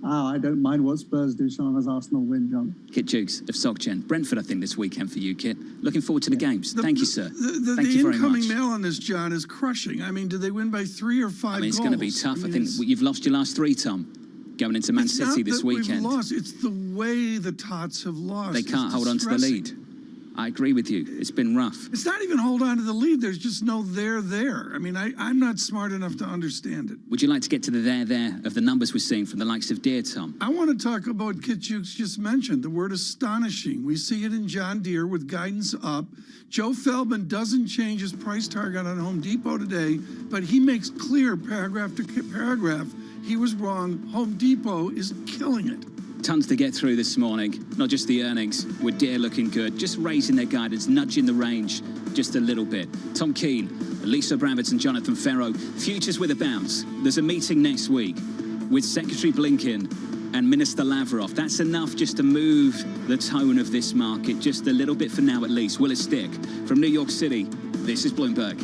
I don't mind what Spurs do so long as Arsenal win, John. Kit Jukes of SocGen. Brentford, I think, this weekend for you, Kit. Looking forward to the games. Thank you, sir. Thank you very much. The incoming mail on this, John, is crushing. I mean, do they win by 3 or 5 goals? I mean, it's going to be tough. I think you've lost your last 3, Tom, going into Man City this weekend. We've lost. It's the way the Tots have lost. They can't hold on to the lead. I agree with you. It's been rough. It's not even hold on to the lead. There's just no there. I mean, I'm not smart enough to understand it. Would you like to get to the there of the numbers we're seeing from the likes of Deere, Tom? I want to talk about Kit Jukes just mentioned, the word astonishing. We see it in John Deere with guidance up. Joe Feldman doesn't change his price target on Home Depot today, but he makes clear paragraph to paragraph he was wrong. Home Depot is killing it. Tons to get through this morning, not just the earnings, with Deere looking good, just raising their guidance, nudging the range just a little bit. Tom Keane, Lisa Braverts and Jonathan Ferro, futures with a bounce. There's a meeting next week with Secretary Blinken and Minister Lavrov. That's enough just to move the tone of this market just a little bit for now at least. Will it stick? From New York City, this is Bloomberg.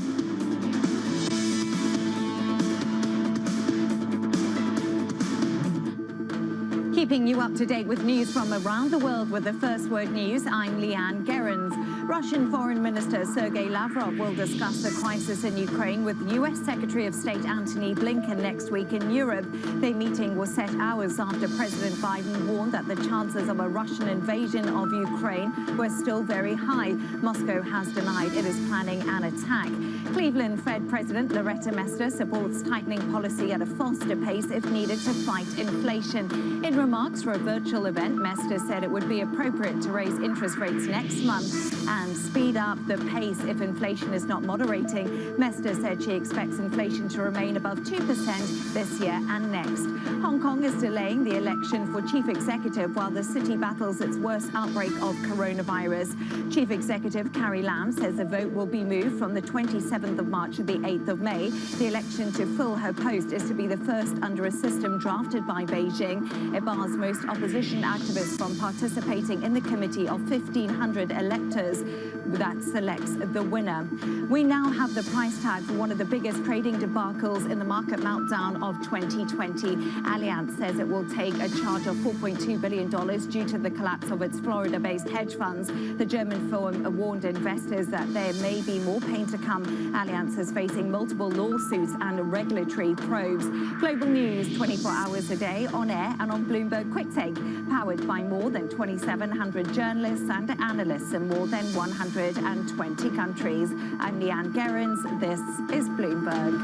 Keeping you up to date with news from around the world with the First Word News, I'm Leanne Gerrans. Russian Foreign Minister Sergei Lavrov will discuss the crisis in Ukraine with U.S. Secretary of State Antony Blinken next week in Europe. Their meeting was set hours after President Biden warned that the chances of a Russian invasion of Ukraine were still very high. Moscow has denied it is planning an attack. Cleveland Fed President Loretta Mester supports tightening policy at a faster pace if needed to fight inflation. In remarks, earmarks for a virtual event. Mester said it would be appropriate to raise interest rates next month and speed up the pace if inflation is not moderating. Mester said she expects inflation to remain above 2% this year and next. Hong Kong is delaying the election for chief executive while the city battles its worst outbreak of coronavirus. Chief Executive Carrie Lam says the vote will be moved from the 27th of March to the 8th of May. The election to fill her post is to be the first under a system drafted by Beijing. It bars most opposition activists from participating in the committee of 1,500 electors that selects the winner. We now have the price tag for one of the biggest trading debacles in the market meltdown of 2020. Allianz says it will take a charge of $4.2 billion due to the collapse of its Florida-based hedge funds. The German firm warned investors that there may be more pain to come. Allianz is facing multiple lawsuits and regulatory probes. Global news 24 hours a day on air and on Bloomberg Quick Take, powered by more than 2,700 journalists and analysts in more than 120 countries. I'm Leanne Gerrans. This is Bloomberg.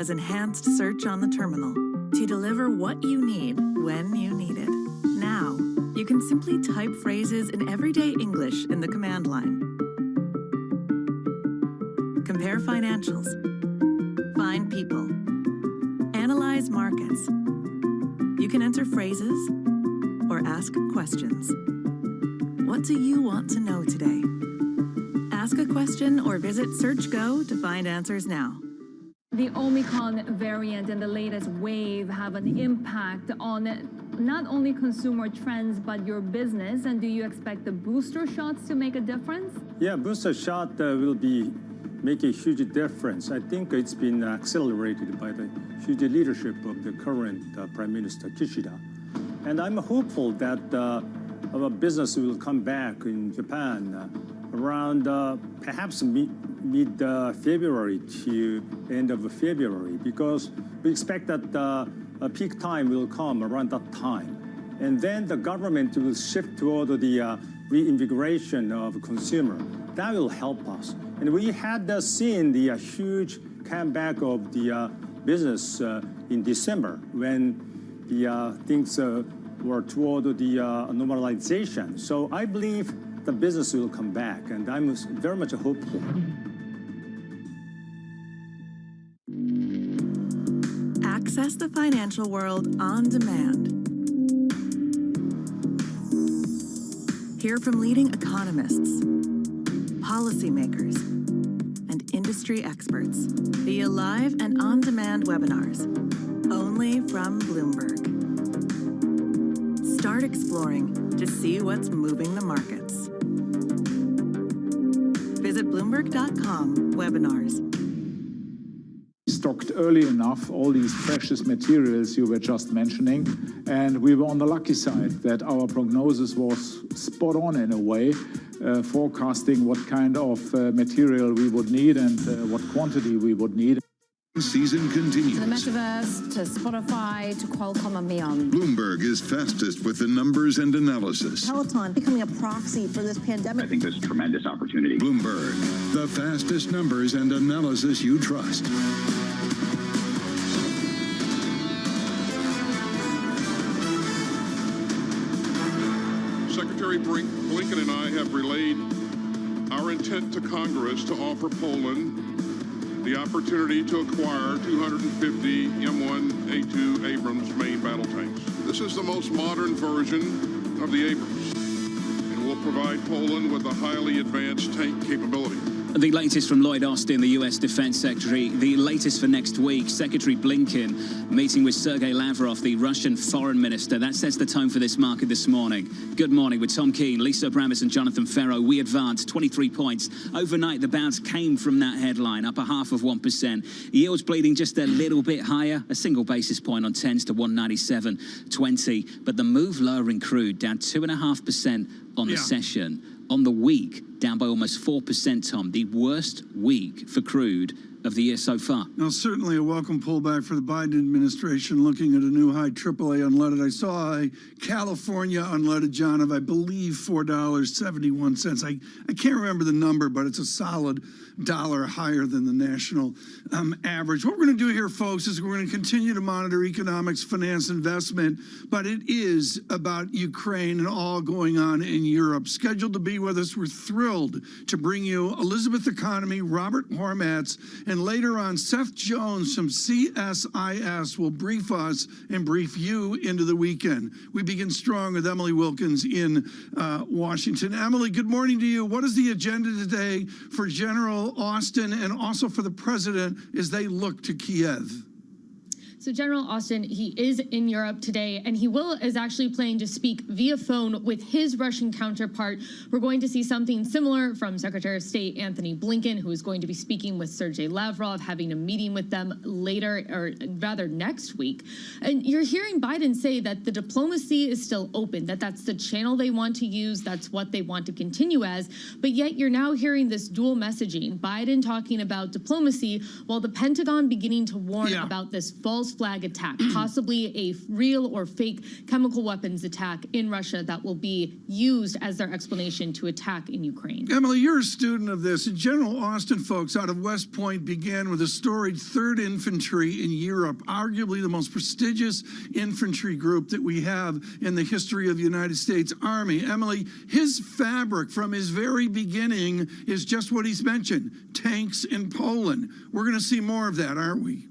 has enhanced search on the terminal to deliver what you need when you need it. Now, you can simply type phrases in everyday English in the command line. Compare financials. Find people. Analyze markets. You can enter phrases or ask questions. What do you want to know today? Ask a question or visit SearchGo to find answers now. The Omicron variant and the latest wave have an impact on not only consumer trends, but your business. And do you expect the booster shots to make a difference? Yeah, booster shot will make a huge difference. I think it's been accelerated by the huge leadership of the current Prime Minister Kishida. And I'm hopeful that our business will come back in Japan around perhaps mid-February to end of February, because we expect that a peak time will come around that time. And then the government will shift toward the reinvigoration of consumer. That will help us. And we had seen the huge comeback of the business in December when the things were toward the normalization. So I believe the business will come back, and I'm very much hopeful. Access the financial world on demand. Hear from leading economists, policymakers, and industry experts via live and on-demand webinars, only from Bloomberg. Start exploring to see what's moving the markets. Visit Bloomberg.com webinars. Stocked early enough all these precious materials you were just mentioning, and we were on the lucky side that our prognosis was spot on in a way, forecasting what kind of material we would need and what quantity we would need. Season continues. To the metaverse, to Spotify, to Qualcomm and beyond. Bloomberg is fastest with the numbers and analysis. Peloton becoming a proxy for this pandemic. I think there's tremendous opportunity. Bloomberg, the fastest numbers and analysis you trust. Secretary Blinken and I have relayed our intent to Congress to offer Poland the opportunity to acquire 250 M1A2 Abrams main battle tanks. This is the most modern version of the Abrams and will provide Poland with a highly advanced tank capability. The latest from Lloyd Austin, the U.S. Defense Secretary. The latest for next week, Secretary Blinken meeting with Sergei Lavrov, the Russian foreign minister. That sets the tone for this market this morning. Good morning with Tom Keene, Lisa Bramis and Jonathan Ferro. We advanced 23 points. Overnight, the bounce came from that headline, up 0.5%. Yields bleeding just a little bit higher, a single basis point on 10s to 197.20. But the move lower in crude, down 2.5% on the session. On the week, down by almost 4%, Tom. The worst week for crude of the year so far. Now, certainly a welcome pullback for the Biden administration, looking at a new high AAA unleaded. I saw a California unleaded, John, of, I believe, $4.71. I can't remember the number, but it's a solid dollar higher than the national average. What we're going to do here, folks, is we're going to continue to monitor economics, finance, investment, but it is about Ukraine and all going on in Europe. Scheduled to be with us, we're thrilled to bring you Elizabeth Economy, Robert Hormats, and later on, Seth Jones from CSIS will brief us and brief you into the weekend. We begin strong with Emily Wilkins in Washington. Emily, good morning to you. What is the agenda today for General Austin and also for the president as they look to Kiev? So General Austin, he is in Europe today, and he is actually planning to speak via phone with his Russian counterpart. We're going to see something similar from Secretary of State Anthony Blinken, who is going to be speaking with Sergei Lavrov, having a meeting with them later, or rather next week. And you're hearing Biden say that the diplomacy is still open, that that's the channel they want to use, that's what they want to continue as. But yet you're now hearing this dual messaging, Biden talking about diplomacy, while the Pentagon beginning to warn about this false flag attack, possibly a real or fake chemical weapons attack in Russia that will be used as their explanation to attack in Ukraine. Emily, you're a student of this. And General Austin, folks, out of West Point began with a storied 3rd Infantry in Europe, arguably the most prestigious infantry group that we have in the history of the United States Army. Emily, his fabric from his very beginning is just what he's mentioned, tanks in Poland. We're going to see more of that, aren't we?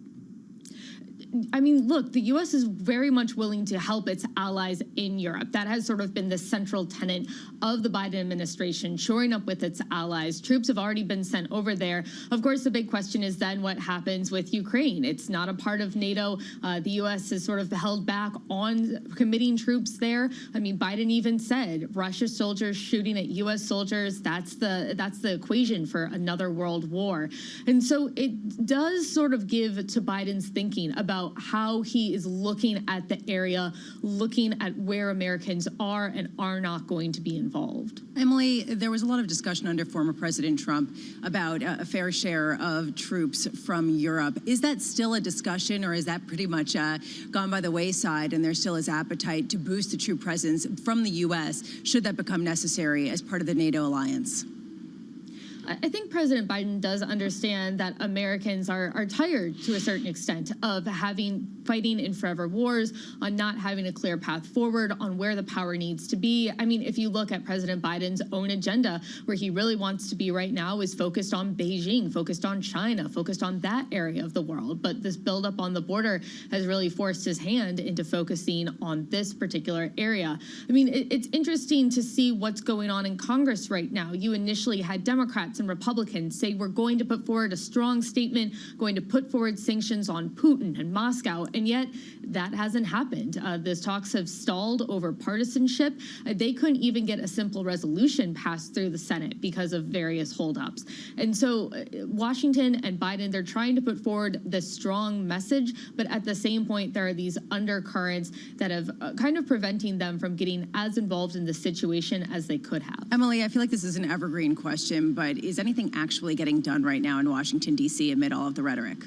I mean, look, the U.S. is very much willing to help its allies in Europe. That has sort of been the central tenet of the Biden administration, shoring up with its allies. Troops have already been sent over there. Of course, the big question is then what happens with Ukraine. It's not a part of NATO. The U.S. has sort of held back on committing troops there. I mean, Biden even said Russia soldiers shooting at U.S. soldiers, that's the equation for another world war. And so it does sort of give to Biden's thinking about how he is looking at the area, looking at where Americans are and are not going to be involved. Emily, there was a lot of discussion under former President Trump about a fair share of troops from Europe. Is that still a discussion, or is that pretty much gone by the wayside and there still is appetite to boost the troop presence from the U.S. should that become necessary as part of the NATO alliance? I think President Biden does understand that Americans are tired to a certain extent of fighting in forever wars, on not having a clear path forward on where the power needs to be. I mean, if you look at President Biden's own agenda, where he really wants to be right now is focused on Beijing, focused on China, focused on that area of the world. But this buildup on the border has really forced his hand into focusing on this particular area. I mean, it's interesting to see what's going on in Congress right now. You initially had Democrats Democrats and Republicans say we're going to put forward a strong statement, going to put forward sanctions on Putin and Moscow, and yet that hasn't happened. Those talks have stalled over partisanship. They couldn't even get a simple resolution passed through the Senate because of various holdups. And so Washington and Biden, they're trying to put forward this strong message, but at the same point, there are these undercurrents that have kind of preventing them from getting as involved in the situation as they could have. Emily, I feel like this is an evergreen question, but is anything actually getting done right now in Washington, D.C. amid all of the rhetoric?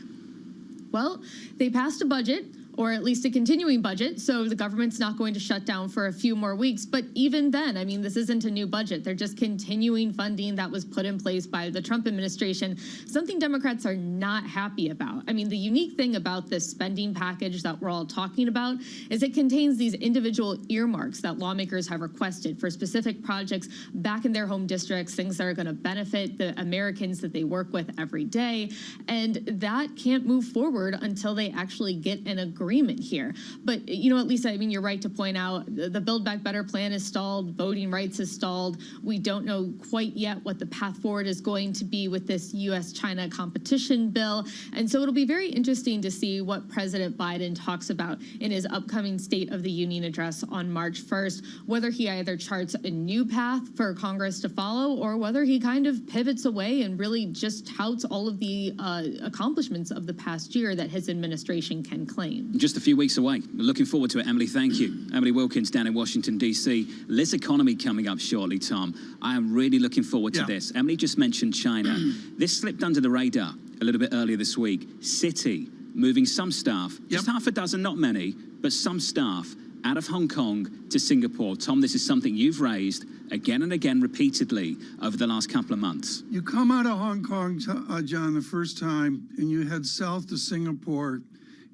Well, they passed a budget, or at least a continuing budget, so the government's not going to shut down for a few more weeks. But even then, I mean, this isn't a new budget. They're just continuing funding that was put in place by the Trump administration, something Democrats are not happy about. I mean, the unique thing about this spending package that we're all talking about is it contains these individual earmarks that lawmakers have requested for specific projects back in their home districts, things that are going to benefit the Americans that they work with every day. And that can't move forward until they actually get an agreement here. But, you know, at least, I mean, you're right to point out the Build Back Better plan is stalled, voting rights is stalled. We don't know quite yet what the path forward is going to be with this U.S.-China competition bill. And so it'll be very interesting to see what President Biden talks about in his upcoming State of the Union address on March 1st, whether he either charts a new path for Congress to follow or whether he kind of pivots away and really just touts all of the accomplishments of the past year that his administration can claim. Just a few weeks away. Looking forward to it, Emily. Thank you. Emily Wilkins down in Washington, D.C. Liz Economy coming up shortly, Tom. I am really looking forward to this. Emily just mentioned China. This slipped under the radar a little bit earlier this week. Citi moving some staff, just half a dozen, not many, but some staff out of Hong Kong to Singapore. Tom, this is something you've raised again and again repeatedly over the last couple of months. You come out of Hong Kong, John, the first time, and you head south to Singapore,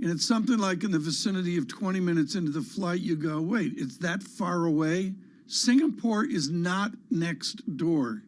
and it's something like in the vicinity of 20 minutes into the flight, you go, wait, it's that far away? Singapore is not next door.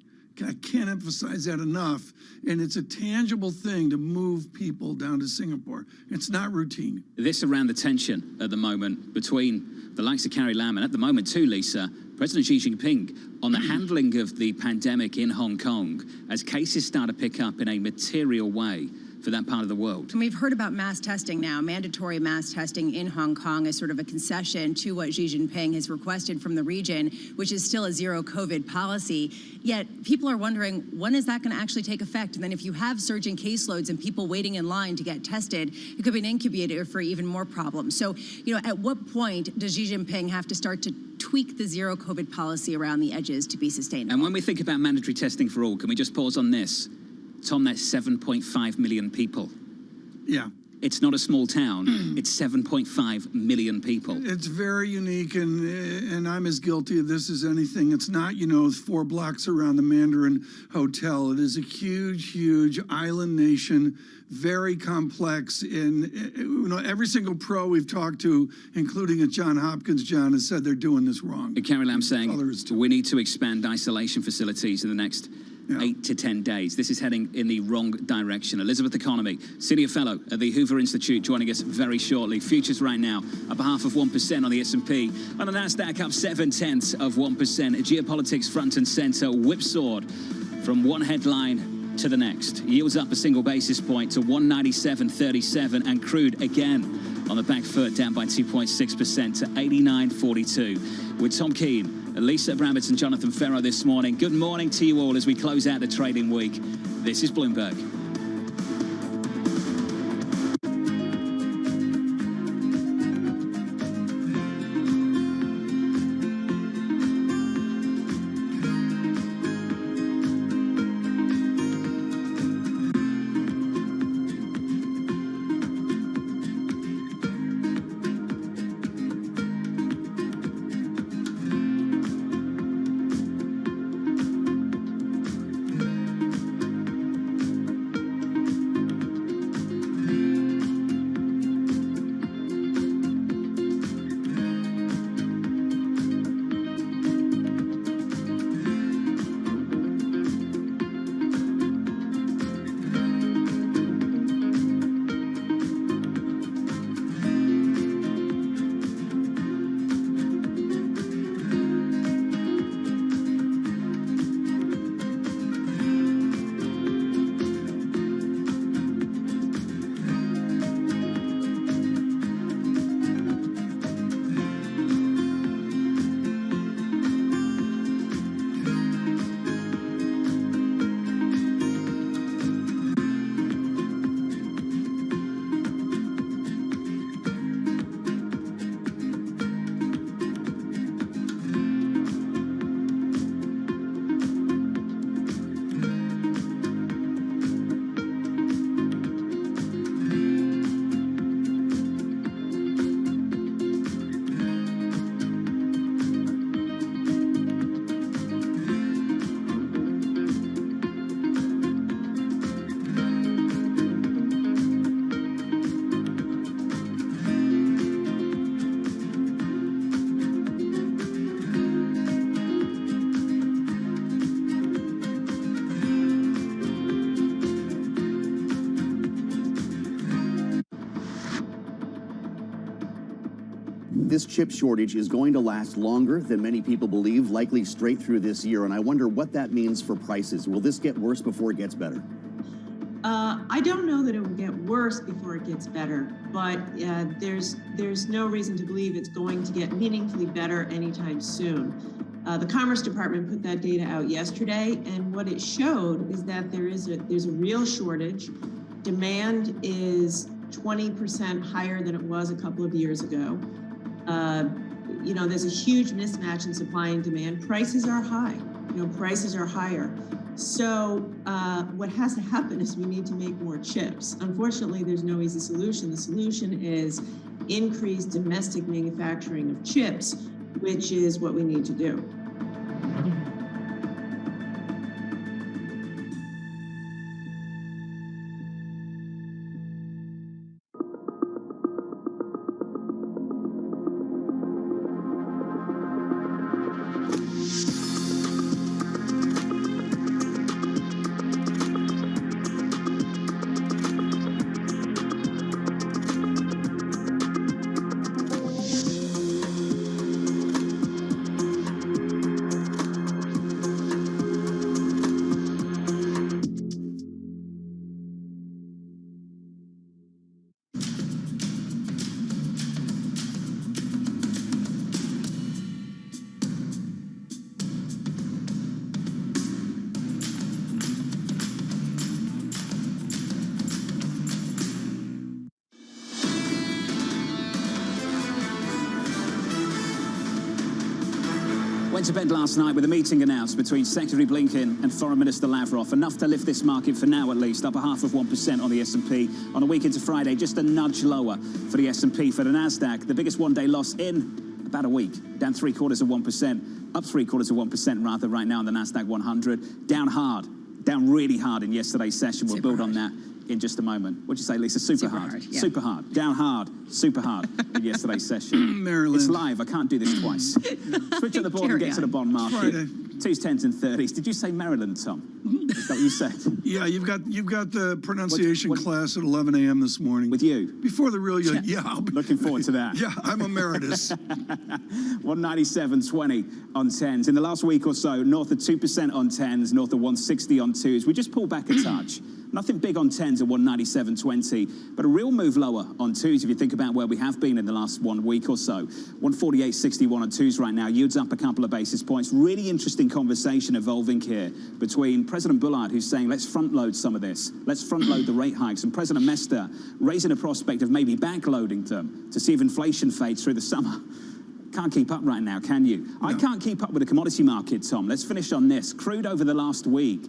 I can't emphasize that enough. And it's a tangible thing to move people down to Singapore. It's not routine. This around the tension at the moment between the likes of Carrie Lam and at the moment too, Lisa, President Xi Jinping on the handling of the pandemic in Hong Kong as cases start to pick up in a material way for that part of the world. And we've heard about mass testing now, mandatory mass testing in Hong Kong as sort of a concession to what Xi Jinping has requested from the region, which is still a zero COVID policy. Yet people are wondering, when is that going to actually take effect? And then if you have surging caseloads and people waiting in line to get tested, it could be an incubator for even more problems. So, you know, at what point does Xi Jinping have to start to tweak the zero COVID policy around the edges to be sustainable? And when we think about mandatory testing for all, can we just pause on this? Tom, that's 7.5 million people. Yeah. It's not a small town. It's 7.5 million people. It's very unique, and I'm as guilty of this as anything. It's not, you know, 4 blocks around the Mandarin Hotel. It is a huge, huge island nation, very complex. And, you know, every single pro we've talked to, including at Johns Hopkins, John, has said they're doing this wrong. Carrie Lam saying we need to expand isolation facilities in the next 8 to 10 days. This is heading in the wrong direction. Elizabeth Economy, Senior Fellow at the Hoover Institute, joining us very shortly. Futures right now up 0.5% on the S&P. On the NASDAQ up 0.7%. Geopolitics front and center, whipsawed from one headline to the next. Yields up a single basis point to 197.37, and crude again on the back foot, down by 2.6% to 89.42. With Tom Keene, Lisa Abramovitz and Jonathan Ferro this morning. Good morning to you all as we close out the trading week. This is Bloomberg. This chip shortage is going to last longer than many people believe, likely straight through this year. And I wonder what that means for prices. Will this get worse before it gets better? I don't know that it will get worse before it gets better, but there's no reason to believe it's going to get meaningfully better anytime soon. The Commerce Department put that data out yesterday, and what it showed is that there's a real shortage. Demand is 20% higher than it was a couple of years ago. There's a huge mismatch in supply and demand. Prices are high. Prices are higher. So what has to happen is we need to make more chips. Unfortunately, there's no easy solution. The solution is increased domestic manufacturing of chips, which is what we need to do. Went to bed last night with a meeting announced between Secretary Blinken and Foreign Minister Lavrov, enough to lift this market for now at least, up 0.5% on the S&P. On a week into Friday, just a nudge lower for the S&P. For the Nasdaq, the biggest one-day loss in about a week, down 0.75%, up 0.75% rather right now on the Nasdaq 100, down hard, down really hard in yesterday's session. We'll build on that in just a moment. What'd you say, Lisa? Super hard. Yeah. Super hard. Down hard. Super hard in yesterday's session. Maryland. It's live. I can't do this twice. Switch on the board and get to the bond market. Friday. 2s, 10s, and 30s. Did you say Maryland, Tom? Is that what you said? Yeah, you've got the pronunciation class at 11 a.m. this morning. With you? Before the real, yeah. Looking forward to that. Yeah, I'm emeritus. 197.20 on 10s. In the last week or so, north of 2% on 10s, north of 160 on 2s. We just pulled back a touch. Nothing big on 10s at 197.20, but a real move lower on 2s if you think about where we have been in the last 1 week or so. 148.61 on 2s right now. Yields up a couple of basis points. Really interesting conversation evolving here between President Bullard, who's saying, let's front load some of this. Let's front load the rate hikes. And President Mester raising a prospect of maybe backloading them to see if inflation fades through the summer. Can't keep up right now, can you? No. I can't keep up with the commodity market, Tom. Let's finish on this. Crude over the last week.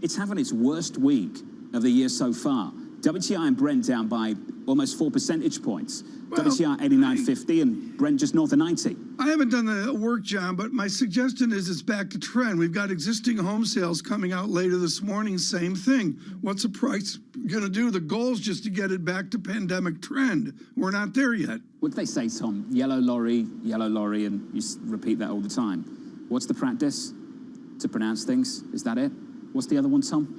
It's having its worst week of the year so far. WTI and Brent down by almost 4 percentage points. Well, WTI 89.50 and Brent just north of 90. I haven't done the work, John, but my suggestion is it's back to trend. We've got existing home sales coming out later this morning. Same thing. What's the price going to do? The goal is just to get it back to pandemic trend. We're not there yet. What do they say, Tom? Yellow lorry, and you repeat that all the time. What's the practice to pronounce things? Is that it? What's the other one, Tom?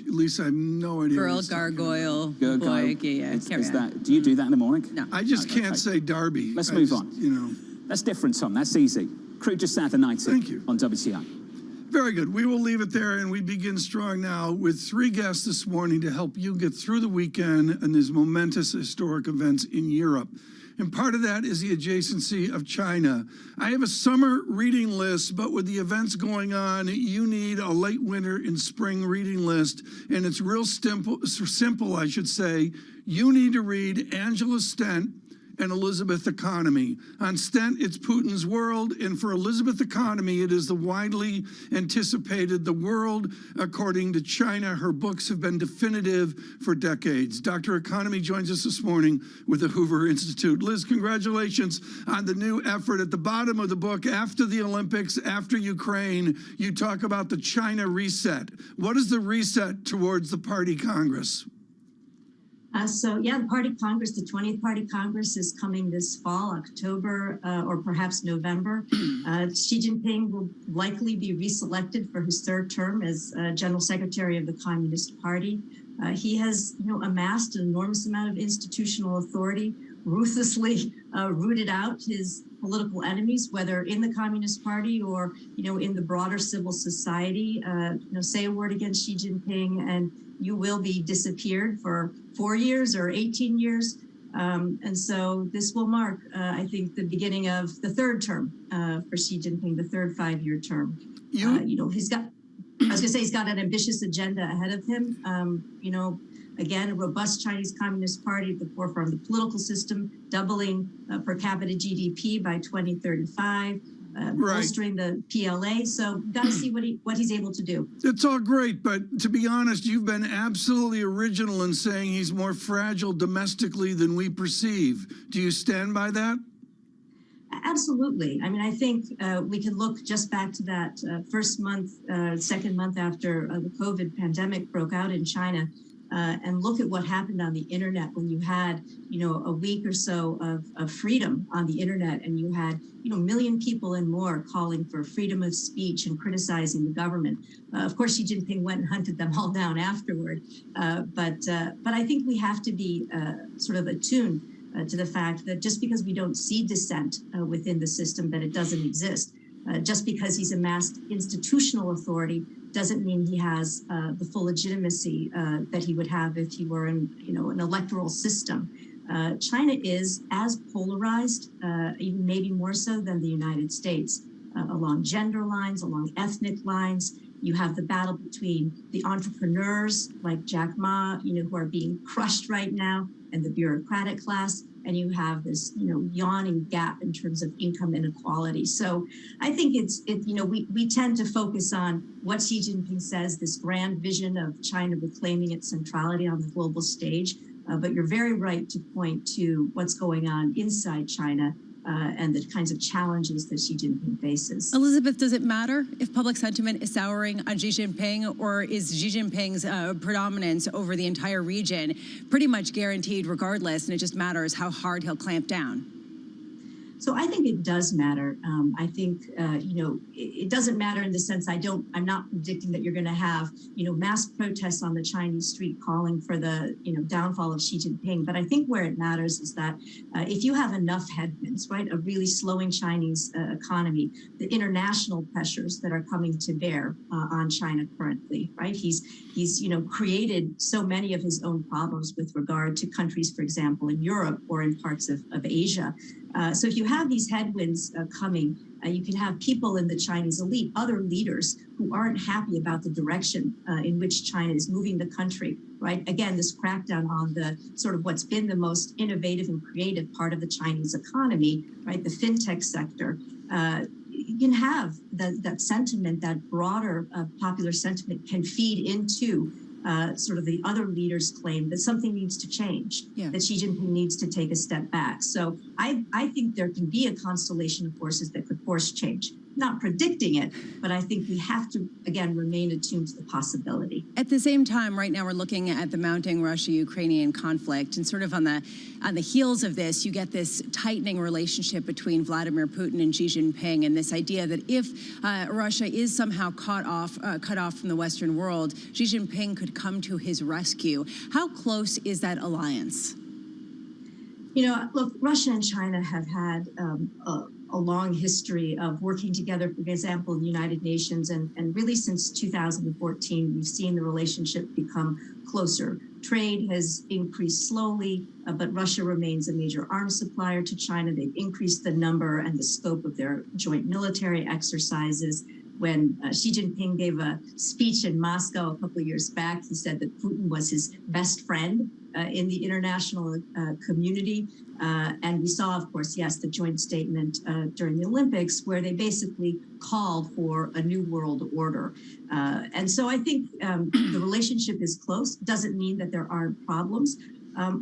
Lisa, I have no idea. Girl gargoyle. Boy, yeah. Do you do that in the morning? No. I just can't say Darby. Let's move on. That's different, Tom. That's easy. Crude just south of 90. Thank you. On WTI. Very good. We will leave it there, and we begin strong now with 3 guests this morning to help you get through the weekend and these momentous historic events in Europe. And part of that is the adjacency of China. I have a summer reading list, but with the events going on, you need a late winter and spring reading list. And it's real simple, I should say. You need to read Angela Stent and Elizabeth Economy. On Stent, it's Putin's world, and for Elizabeth Economy, it is the widely anticipated The World according to China. Her books have been definitive for decades. Dr. Economy joins us this morning with the Hoover Institute. Liz, congratulations on the new effort. At the bottom of the book, after the Olympics, after Ukraine, you talk about the China reset. What is the reset towards the Party Congress? The Party Congress, the 20th Party Congress is coming this fall, October, or perhaps November. Xi Jinping will likely be reselected for his 3rd term as General Secretary of the Communist Party. He has, amassed an enormous amount of institutional authority. ruthlessly rooted out his political enemies, whether in the Communist Party or, in the broader civil society. Say a word against Xi Jinping and you will be disappeared for 4 years or 18 years. And so this will mark, I think, the beginning of the third term for Xi Jinping, the third 5-year term. He's got, he's got an ambitious agenda ahead of him. Again, a robust Chinese Communist Party at the forefront of the political system, doubling per capita GDP by 2035, bolstering the PLA. So got to see what he's able to do. It's all great, but to be honest, you've been absolutely original in saying he's more fragile domestically than we perceive. Do you stand by that? Absolutely. I mean, I think we can look just back to that second month after the COVID pandemic broke out in China. And look at what happened on the internet when you had, a week or so of freedom on the internet, and you had, a million people and more calling for freedom of speech and criticizing the government. Of course, Xi Jinping went and hunted them all down afterward. But I think we have to be sort of attuned to the fact that just because we don't see dissent within the system, that it doesn't exist. Just because he's amassed institutional authority doesn't mean he has the full legitimacy that he would have if he were in, an electoral system. China is as polarized, even maybe more so than the United States, along gender lines, along ethnic lines. You have the battle between the entrepreneurs like Jack Ma, who are being crushed right now, and the bureaucratic class. And you have this, yawning gap in terms of income inequality. So I think we tend to focus on what Xi Jinping says, this grand vision of China reclaiming its centrality on the global stage. But you're very right to point to what's going on inside China and the kinds of challenges that Xi Jinping faces. Elizabeth, does it matter if public sentiment is souring on Xi Jinping, or is Xi Jinping's predominance over the entire region pretty much guaranteed regardless, and it just matters how hard he'll clamp down? So I think it does matter. I think, it doesn't matter in the sense I'm not predicting that you're going to have, mass protests on the Chinese street calling for the, downfall of Xi Jinping. But I think where it matters is that if you have enough headwinds, right, a really slowing Chinese economy, the international pressures that are coming to bear on China currently, right? He's created so many of his own problems with regard to countries, for example, in Europe or in parts of Asia. So if you have these headwinds coming, you can have people in the Chinese elite, other leaders who aren't happy about the direction in which China is moving the country, right? Again, this crackdown on the sort of what's been the most innovative and creative part of the Chinese economy, right? The fintech sector. You can have that sentiment, that broader popular sentiment can feed into sort of the other leaders' claim that something needs to change, that Xi Jinping needs to take a step back. So I think there can be a constellation of forces that could force change. Not predicting it, but I think we have to, again, remain attuned to the possibility. At the same time, right now we're looking at the mounting Russia-Ukrainian conflict, and sort of on the heels of this, you get this tightening relationship between Vladimir Putin and Xi Jinping, and this idea that if Russia is somehow cut off from the Western world, Xi Jinping could come to his rescue. How close is that alliance? Look, Russia and China have had a long history of working together, for example, in the United Nations, and really since 2014, we've seen the relationship become closer. Trade has increased slowly, but Russia remains a major arms supplier to China. They've increased the number and the scope of their joint military exercises. When Xi Jinping gave a speech in Moscow a couple of years back, he said that Putin was his best friend in the international community. And we saw, of course, yes, the joint statement during the Olympics, where they basically called for a new world order. And so I think the relationship is close. Doesn't mean that there aren't problems.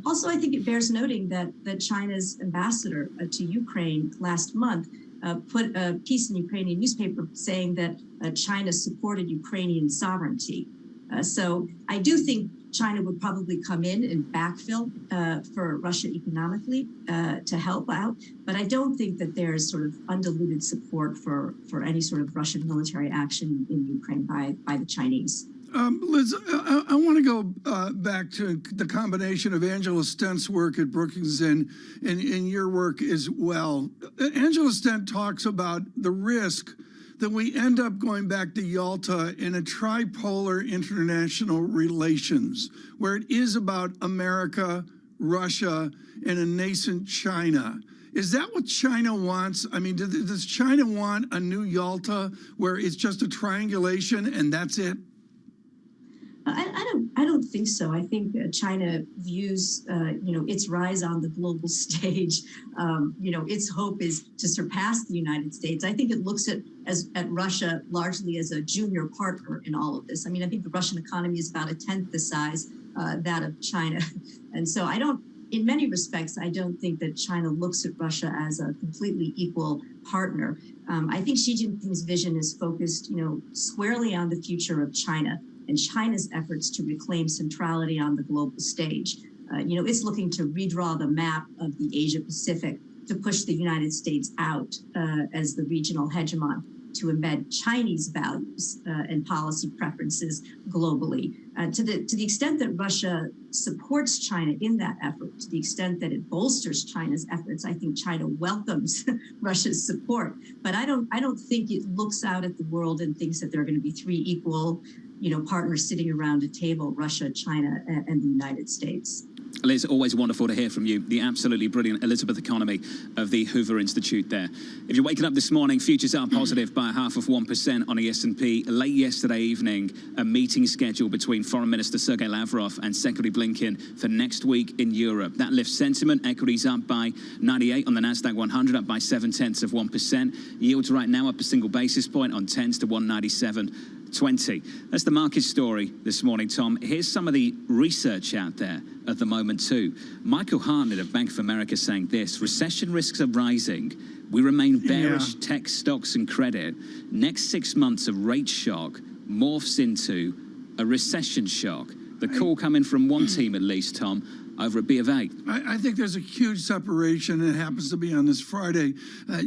Also, I think it bears noting that China's ambassador to Ukraine last month put a piece in the Ukrainian newspaper saying that China supported Ukrainian sovereignty. So I do think China would probably come in and backfill for Russia economically to help out. But I don't think that there's sort of undiluted support for any sort of Russian military action in Ukraine by the Chinese. Liz, I want to go back to the combination of Angela Stent's work at Brookings and your work as well. Angela Stent talks about the risk that we end up going back to Yalta in a tripolar international relations, where it is about America, Russia, and a nascent China. Is that what China wants? I mean, does China want a new Yalta where it's just a triangulation and that's it? I don't think so. I think China views, its rise on the global stage. Its hope is to surpass the United States. I think it looks at Russia largely as a junior partner in all of this. I mean, I think the Russian economy is about a tenth the size that of China, and so in many respects, I don't think that China looks at Russia as a completely equal partner. I think Xi Jinping's vision is focused, squarely on the future of China and China's efforts to reclaim centrality on the global stage. It's looking to redraw the map of the Asia Pacific to push the United States out as the regional hegemon, to embed Chinese values and policy preferences globally. To the extent that Russia supports China in that effort, to the extent that it bolsters China's efforts, I think China welcomes Russia's support. But I don't think it looks out at the world and thinks that there are going to be three equal partners sitting around a table: Russia, China, and the United States. Liz, always wonderful to hear from you. The absolutely brilliant Elizabeth Economy of the Hoover Institute there. If you're waking up this morning, futures are positive by 0.5% on the S&P. Late yesterday evening, a meeting scheduled between Foreign Minister Sergei Lavrov and Secretary Blinken for next week in Europe. That lifts sentiment. Equities up by 98 on the Nasdaq 100, up by 0.7%. Yields right now up a single basis point on 10s to 197.20. That's the market story this morning, Tom. Here's some of the research out there at the moment too. Michael Hartnett of Bank of America saying this: recession risks are rising. We remain bearish tech stocks and credit. Next 6 months, a rate shock morphs into a recession shock. The call coming from one team at least, Tom, over at B of A. I think there's a huge separation, and it happens to be on this Friday,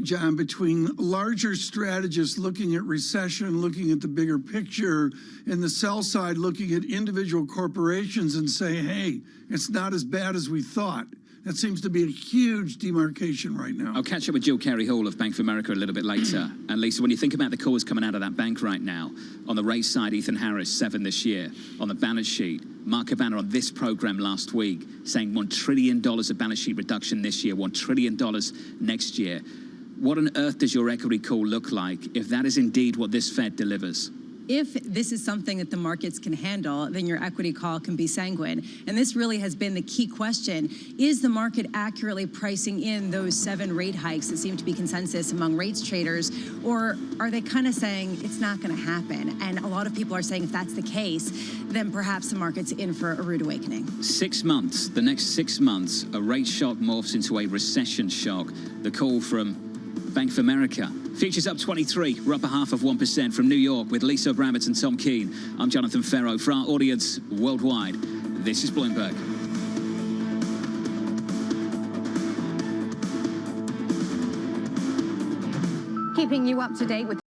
John, between larger strategists looking at recession, looking at the bigger picture, and the sell side looking at individual corporations and saying, hey, it's not as bad as we thought. That seems to be a huge demarcation right now. I'll catch up with Jill Carey-Hall of Bank of America a little bit later. And Lisa, when you think about the calls coming out of that bank right now, on the rate side, Ethan Harris, 7 this year. On the balance sheet, Mark Cabana on this program last week saying $1 trillion of balance sheet reduction this year, $1 trillion next year. What on earth does your equity call look like if that is indeed what this Fed delivers? If this is something that the markets can handle, then your equity call can be sanguine. And this really has been the key question. Is the market accurately pricing in those 7 rate hikes that seem to be consensus among rates traders? Or are they kind of saying it's not going to happen? And a lot of people are saying if that's the case, then perhaps the market's in for a rude awakening. 6 months, the next 6 months, a rate shock morphs into a recession shock. The call from Bank of America. Futures up 23, we're up 0.5% from New York with Lisa Brammett and Tom Keene. I'm Jonathan Ferro. For our audience worldwide, this is Bloomberg. Keeping you up to date with